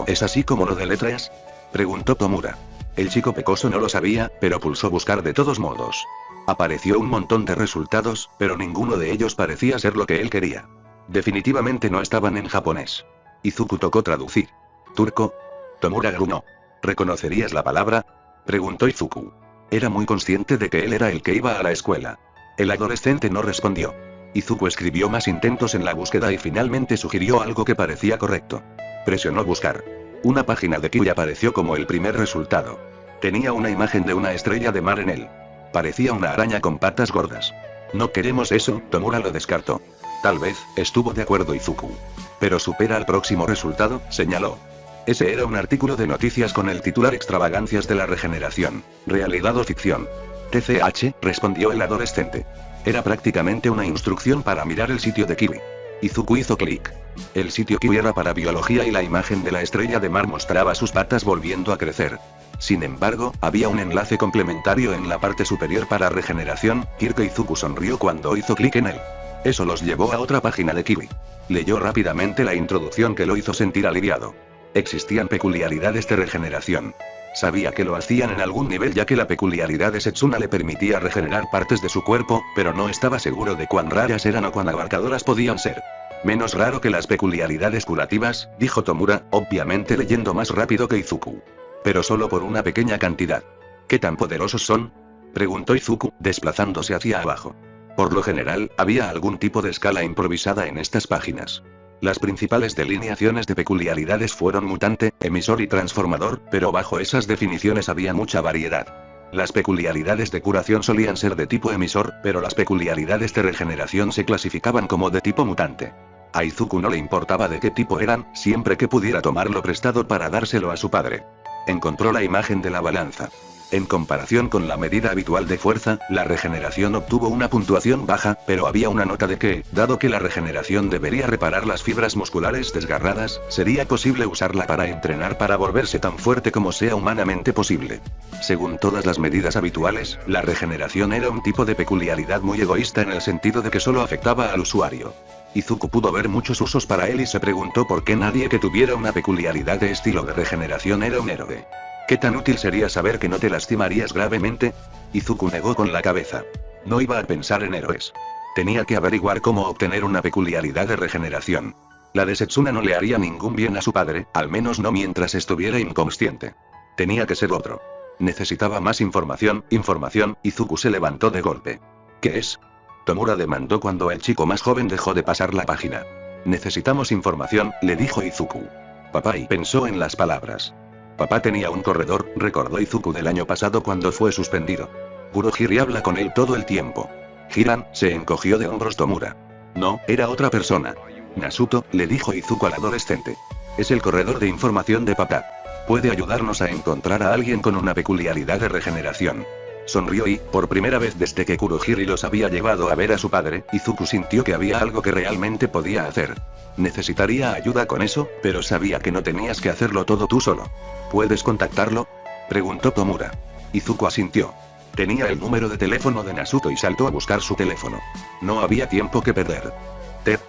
¿Es así como lo deletreas? Preguntó Tomura. El chico pecoso no lo sabía, pero pulsó buscar de todos modos. Apareció un montón de resultados, pero ninguno de ellos parecía ser lo que él quería. Definitivamente no estaban en japonés. Izuku tocó traducir. ¿Turco? Tomura gruñó. ¿Reconocerías la palabra? Preguntó Izuku. Era muy consciente de que él era el que iba a la escuela. El adolescente no respondió. Izuku escribió más intentos en la búsqueda y finalmente sugirió algo que parecía correcto. Presionó buscar. Una página de Kiwi apareció como el primer resultado. Tenía una imagen de una estrella de mar en él. Parecía una araña con patas gordas. No queremos eso, Tomura lo descartó. Tal vez, estuvo de acuerdo Izuku. Pero supera al próximo resultado, señaló. Ese era un artículo de noticias con el titular Extravagancias de la regeneración. ¿Realidad o ficción? TCH, respondió el adolescente. Era prácticamente una instrucción para mirar el sitio de Kiwi. Izuku hizo clic. El sitio Kiwi era para biología y la imagen de la estrella de mar mostraba sus patas volviendo a crecer. Sin embargo, había un enlace complementario en la parte superior para regeneración. Izuku sonrió cuando hizo clic en él. Eso los llevó a otra página de Kiwi. Leyó rápidamente la introducción que lo hizo sentir aliviado. Existían peculiaridades de regeneración. Sabía que lo hacían en algún nivel ya que la peculiaridad de Setsuna le permitía regenerar partes de su cuerpo, pero no estaba seguro de cuán raras eran o cuán abarcadoras podían ser. Menos raro que las peculiaridades curativas, dijo Tomura, obviamente leyendo más rápido que Izuku. Pero solo por una pequeña cantidad. ¿Qué tan poderosos son? Preguntó Izuku, desplazándose hacia abajo. Por lo general, había algún tipo de escala improvisada en estas páginas. Las principales delineaciones de peculiaridades fueron mutante, emisor y transformador, pero bajo esas definiciones había mucha variedad. Las peculiaridades de curación solían ser de tipo emisor, pero las peculiaridades de regeneración se clasificaban como de tipo mutante. A Izuku no le importaba de qué tipo eran, siempre que pudiera tomarlo prestado para dárselo a su padre. Encontró la imagen de la balanza. En comparación con la medida habitual de fuerza, la regeneración obtuvo una puntuación baja, pero había una nota de que, dado que la regeneración debería reparar las fibras musculares desgarradas, sería posible usarla para entrenar para volverse tan fuerte como sea humanamente posible. Según todas las medidas habituales, la regeneración era un tipo de peculiaridad muy egoísta en el sentido de que solo afectaba al usuario. Izuku pudo ver muchos usos para él y se preguntó por qué nadie que tuviera una peculiaridad de estilo de regeneración era un héroe. ¿Qué tan útil sería saber que no te lastimarías gravemente? Izuku negó con la cabeza. No iba a pensar en héroes. Tenía que averiguar cómo obtener una peculiaridad de regeneración. La de Setsuna no le haría ningún bien a su padre, al menos no mientras estuviera inconsciente. Tenía que ser otro. Necesitaba más información, Izuku se levantó de golpe. ¿Qué es? Tomura demandó cuando el chico más joven dejó de pasar la página. Necesitamos información, le dijo Izuku. Papá y pensó en las palabras. Papá tenía un corredor, recordó Izuku del año pasado cuando fue suspendido. Kurohiri habla con él todo el tiempo. Hiran, se encogió de hombros Tomura. No, era otra persona. Nasuto, le dijo Izuku al adolescente. Es el corredor de información de papá. Puede ayudarnos a encontrar a alguien con una peculiaridad de regeneración. Sonrió y, por primera vez desde que Kurohiri los había llevado a ver a su padre, Izuku sintió que había algo que realmente podía hacer. Necesitaría ayuda con eso, pero sabía que no tenías que hacerlo todo tú solo. ¿Puedes contactarlo? Preguntó Tomura. Izuku asintió. Tenía el número de teléfono de Nasuto y saltó a buscar su teléfono. No había tiempo que perder.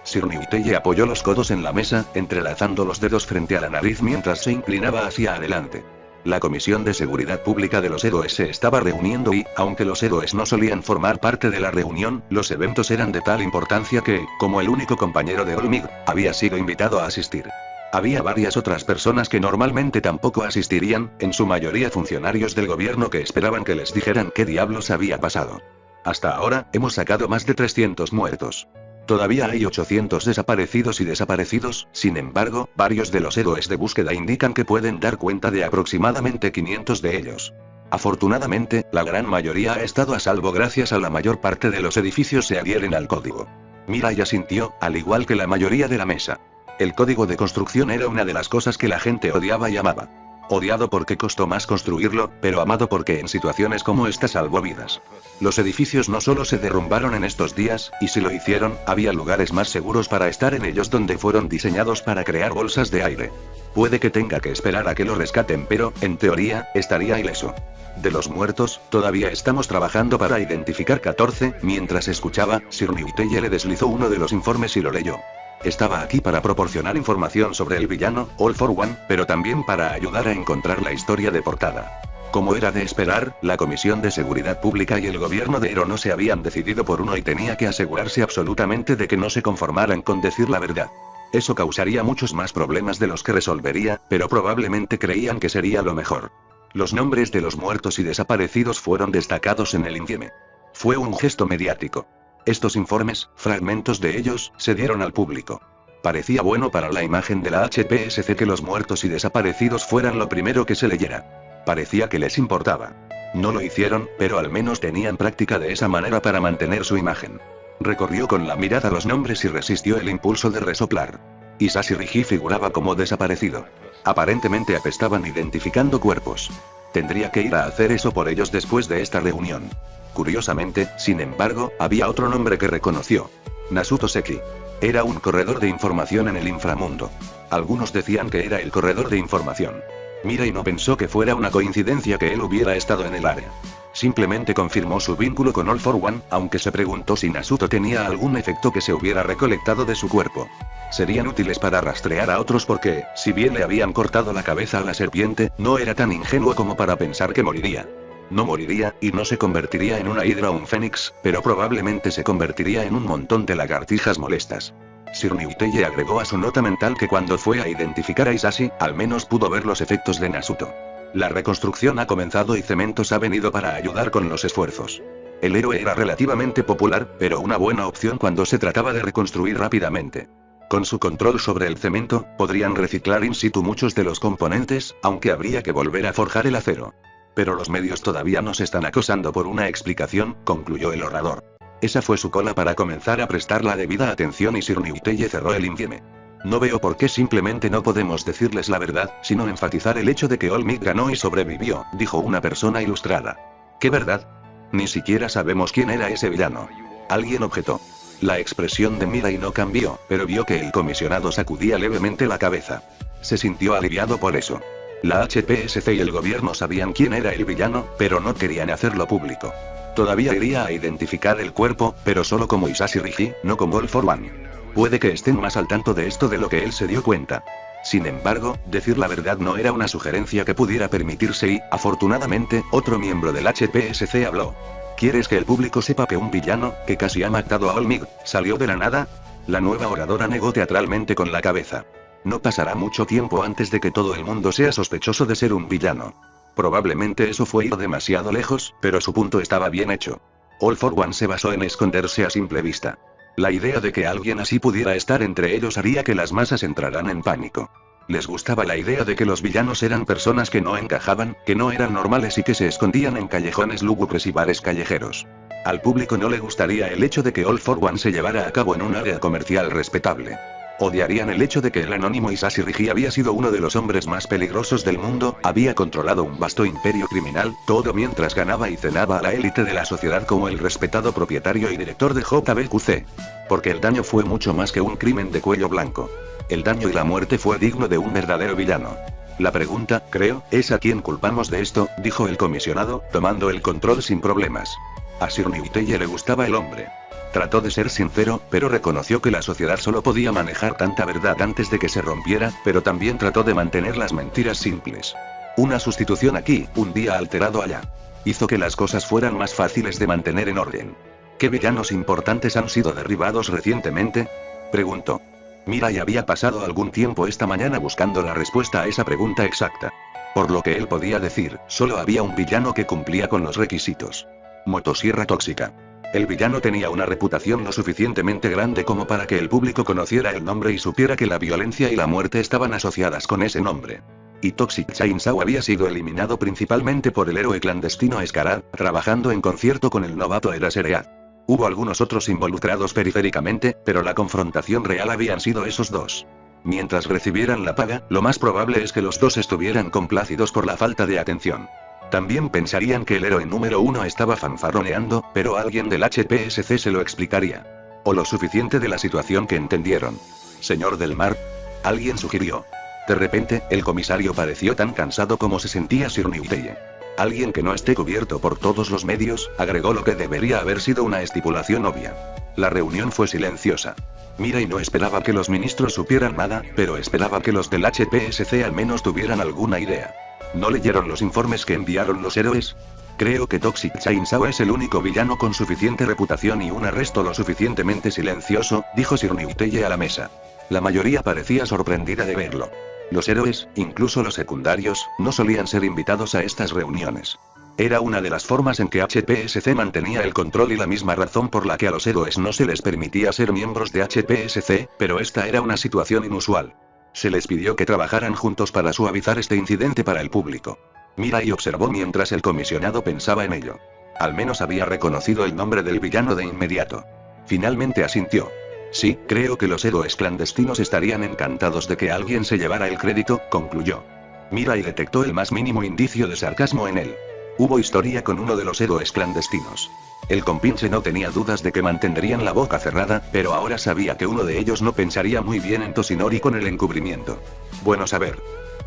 Sir Niuteye apoyó los codos en la mesa, entrelazando los dedos frente a la nariz mientras se inclinaba hacia adelante. La Comisión de Seguridad Pública de los Edoes se estaba reuniendo y, aunque los Edoes no solían formar parte de la reunión, los eventos eran de tal importancia que, como el único compañero de Olmig, había sido invitado a asistir. Había varias otras personas que normalmente tampoco asistirían, en su mayoría funcionarios del gobierno que esperaban que les dijeran qué diablos había pasado. Hasta ahora, hemos sacado más de 300 muertos. Todavía hay 800 desaparecidos y desaparecidos, sin embargo, varios de los héroes de búsqueda indican que pueden dar cuenta de aproximadamente 500 de ellos. Afortunadamente, la gran mayoría ha estado a salvo gracias a la mayor parte de los edificios se adhieren al código. Mirai asintió, al igual que la mayoría de la mesa. El código de construcción era una de las cosas que la gente odiaba y amaba. Odiado porque costó más construirlo, pero amado porque en situaciones como esta salvó vidas. Los edificios no solo se derrumbaron en estos días, y si lo hicieron, había lugares más seguros para estar en ellos donde fueron diseñados para crear bolsas de aire. Puede que tenga que esperar a que lo rescaten, pero, en teoría, estaría ileso. De los muertos, todavía estamos trabajando para identificar 14, mientras escuchaba, Sir Niuteye le deslizó uno de los informes y lo leyó. Estaba aquí para proporcionar información sobre el villano, All for One, pero también para ayudar a encontrar la historia de portada. Como era de esperar, la Comisión de Seguridad Pública y el gobierno de Ero no se habían decidido por uno y tenía que asegurarse absolutamente de que no se conformaran con decir la verdad. Eso causaría muchos más problemas de los que resolvería, pero probablemente creían que sería lo mejor. Los nombres de los muertos y desaparecidos fueron destacados en el informe. Fue un gesto mediático. Estos informes, fragmentos de ellos, se dieron al público. Parecía bueno para la imagen de la HPSC que los muertos y desaparecidos fueran lo primero que se leyera. Parecía que les importaba. No lo hicieron, pero al menos tenían práctica de esa manera para mantener su imagen. Recorrió con la mirada los nombres y resistió el impulso de resoplar. Isashi Rigi figuraba como desaparecido. Aparentemente apestaban identificando cuerpos. Tendría que ir a hacer eso por ellos después de esta reunión. Curiosamente, sin embargo, había otro nombre que reconoció. Nasuto Seki. Era un corredor de información en el inframundo. Algunos decían que era el corredor de información. Mirai no pensó que fuera una coincidencia que él hubiera estado en el área. Simplemente confirmó su vínculo con All for One, aunque se preguntó si Nasuto tenía algún efecto que se hubiera recolectado de su cuerpo. Serían útiles para rastrear a otros porque, si bien le habían cortado la cabeza a la serpiente, no era tan ingenuo como para pensar que moriría. No moriría, y no se convertiría en una hidra o un fénix, pero probablemente se convertiría en un montón de lagartijas molestas. Sir Niuteye agregó a su nota mental que cuando fue a identificar a Isashi, al menos pudo ver los efectos de Nasuto. La reconstrucción ha comenzado y Cementos ha venido para ayudar con los esfuerzos. El héroe era relativamente popular, pero una buena opción cuando se trataba de reconstruir rápidamente. Con su control sobre el cemento, podrían reciclar in situ muchos de los componentes, aunque habría que volver a forjar el acero. Pero los medios todavía nos están acosando por una explicación, concluyó el orador. Esa fue su cola para comenzar a prestar la debida atención y Sir Niuteye cerró el infieme. No veo por qué simplemente no podemos decirles la verdad, sino enfatizar el hecho de que All Might ganó y sobrevivió, dijo una persona ilustrada. ¿Qué verdad? Ni siquiera sabemos quién era ese villano. Alguien objetó. La expresión de Mirai no cambió, pero vio que el comisionado sacudía levemente la cabeza. Se sintió aliviado por eso. La HPSC y el gobierno sabían quién era el villano, pero no querían hacerlo público. Todavía iría a identificar el cuerpo, pero solo como Isashi Rigi, no como All for One. Puede que estén más al tanto de esto de lo que él se dio cuenta. Sin embargo, decir la verdad no era una sugerencia que pudiera permitirse y, afortunadamente, otro miembro del HPSC habló. ¿Quieres que el público sepa que un villano, que casi ha matado a All Might, salió de la nada? La nueva oradora negó teatralmente con la cabeza. No pasará mucho tiempo antes de que todo el mundo sea sospechoso de ser un villano. Probablemente eso fue ir demasiado lejos, pero su punto estaba bien hecho. All for One se basó en esconderse a simple vista. La idea de que alguien así pudiera estar entre ellos haría que las masas entraran en pánico. Les gustaba la idea de que los villanos eran personas que no encajaban, que no eran normales y que se escondían en callejones lúgubres y bares callejeros. Al público no le gustaría el hecho de que All for One se llevara a cabo en un área comercial respetable. Odiarían el hecho de que el anónimo Isashi Rigi había sido uno de los hombres más peligrosos del mundo, había controlado un vasto imperio criminal, todo mientras ganaba y cenaba a la élite de la sociedad como el respetado propietario y director de JBQC. Porque el daño fue mucho más que un crimen de cuello blanco. El daño y la muerte fue digno de un verdadero villano. La pregunta, creo, es a quién culpamos de esto, dijo el comisionado, tomando el control sin problemas. A Sir Niuteye le gustaba el hombre. Trató de ser sincero, pero reconoció que la sociedad solo podía manejar tanta verdad antes de que se rompiera, pero también trató de mantener las mentiras simples. Una sustitución aquí, un día alterado allá. Hizo que las cosas fueran más fáciles de mantener en orden. ¿Qué villanos importantes han sido derribados recientemente? Preguntó. Mirai había pasado algún tiempo esta mañana buscando la respuesta a esa pregunta exacta. Por lo que él podía decir, solo había un villano que cumplía con los requisitos. Motosierra tóxica. El villano tenía una reputación lo suficientemente grande como para que el público conociera el nombre y supiera que la violencia y la muerte estaban asociadas con ese nombre. Y Toxic Chainsaw había sido eliminado principalmente por el héroe clandestino Scarab, trabajando en concierto con el novato Eraserhead. Hubo algunos otros involucrados periféricamente, pero la confrontación real habían sido esos dos. Mientras recibieran la paga, lo más probable es que los dos estuvieran complacidos por la falta de atención. También pensarían que el héroe número 1 estaba fanfarroneando, pero alguien del HPSC se lo explicaría. O lo suficiente de la situación que entendieron. Señor del mar. Alguien sugirió. De repente, el comisario pareció tan cansado como se sentía Sir Niuteye. Alguien que no esté cubierto por todos los medios, agregó lo que debería haber sido una estipulación obvia. La reunión fue silenciosa. Mirai no esperaba que los ministros supieran nada, pero esperaba que los del HPSC al menos tuvieran alguna idea. ¿No leyeron los informes que enviaron los héroes? Creo que Toxic Chainsaw es el único villano con suficiente reputación y un arresto lo suficientemente silencioso, dijo Sir Niuteye a la mesa. La mayoría parecía sorprendida de verlo. Los héroes, incluso los secundarios, no solían ser invitados a estas reuniones. Era una de las formas en que HPSC mantenía el control y la misma razón por la que a los héroes no se les permitía ser miembros de HPSC, pero esta era una situación inusual. Se les pidió que trabajaran juntos para suavizar este incidente para el público. Mirai observó mientras el comisionado pensaba en ello. Al menos había reconocido el nombre del villano de inmediato. Finalmente asintió. Sí, creo que los héroes clandestinos estarían encantados de que alguien se llevara el crédito, concluyó. Mirai detectó el más mínimo indicio de sarcasmo en él. Hubo historia con uno de los héroes clandestinos. El compinche no tenía dudas de que mantendrían la boca cerrada, pero ahora sabía que uno de ellos no pensaría muy bien en Toshinori con el encubrimiento. Bueno saber.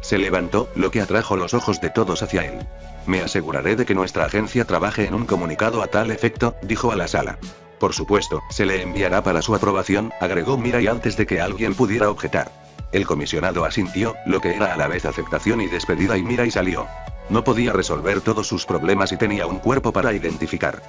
Se levantó, lo que atrajo los ojos de todos hacia él. Me aseguraré de que nuestra agencia trabaje en un comunicado a tal efecto, dijo a la sala. Por supuesto, se le enviará para su aprobación, agregó Mirai antes de que alguien pudiera objetar. El comisionado asintió, lo que era a la vez aceptación y despedida, y Mirai salió. No podía resolver todos sus problemas y tenía un cuerpo para identificar.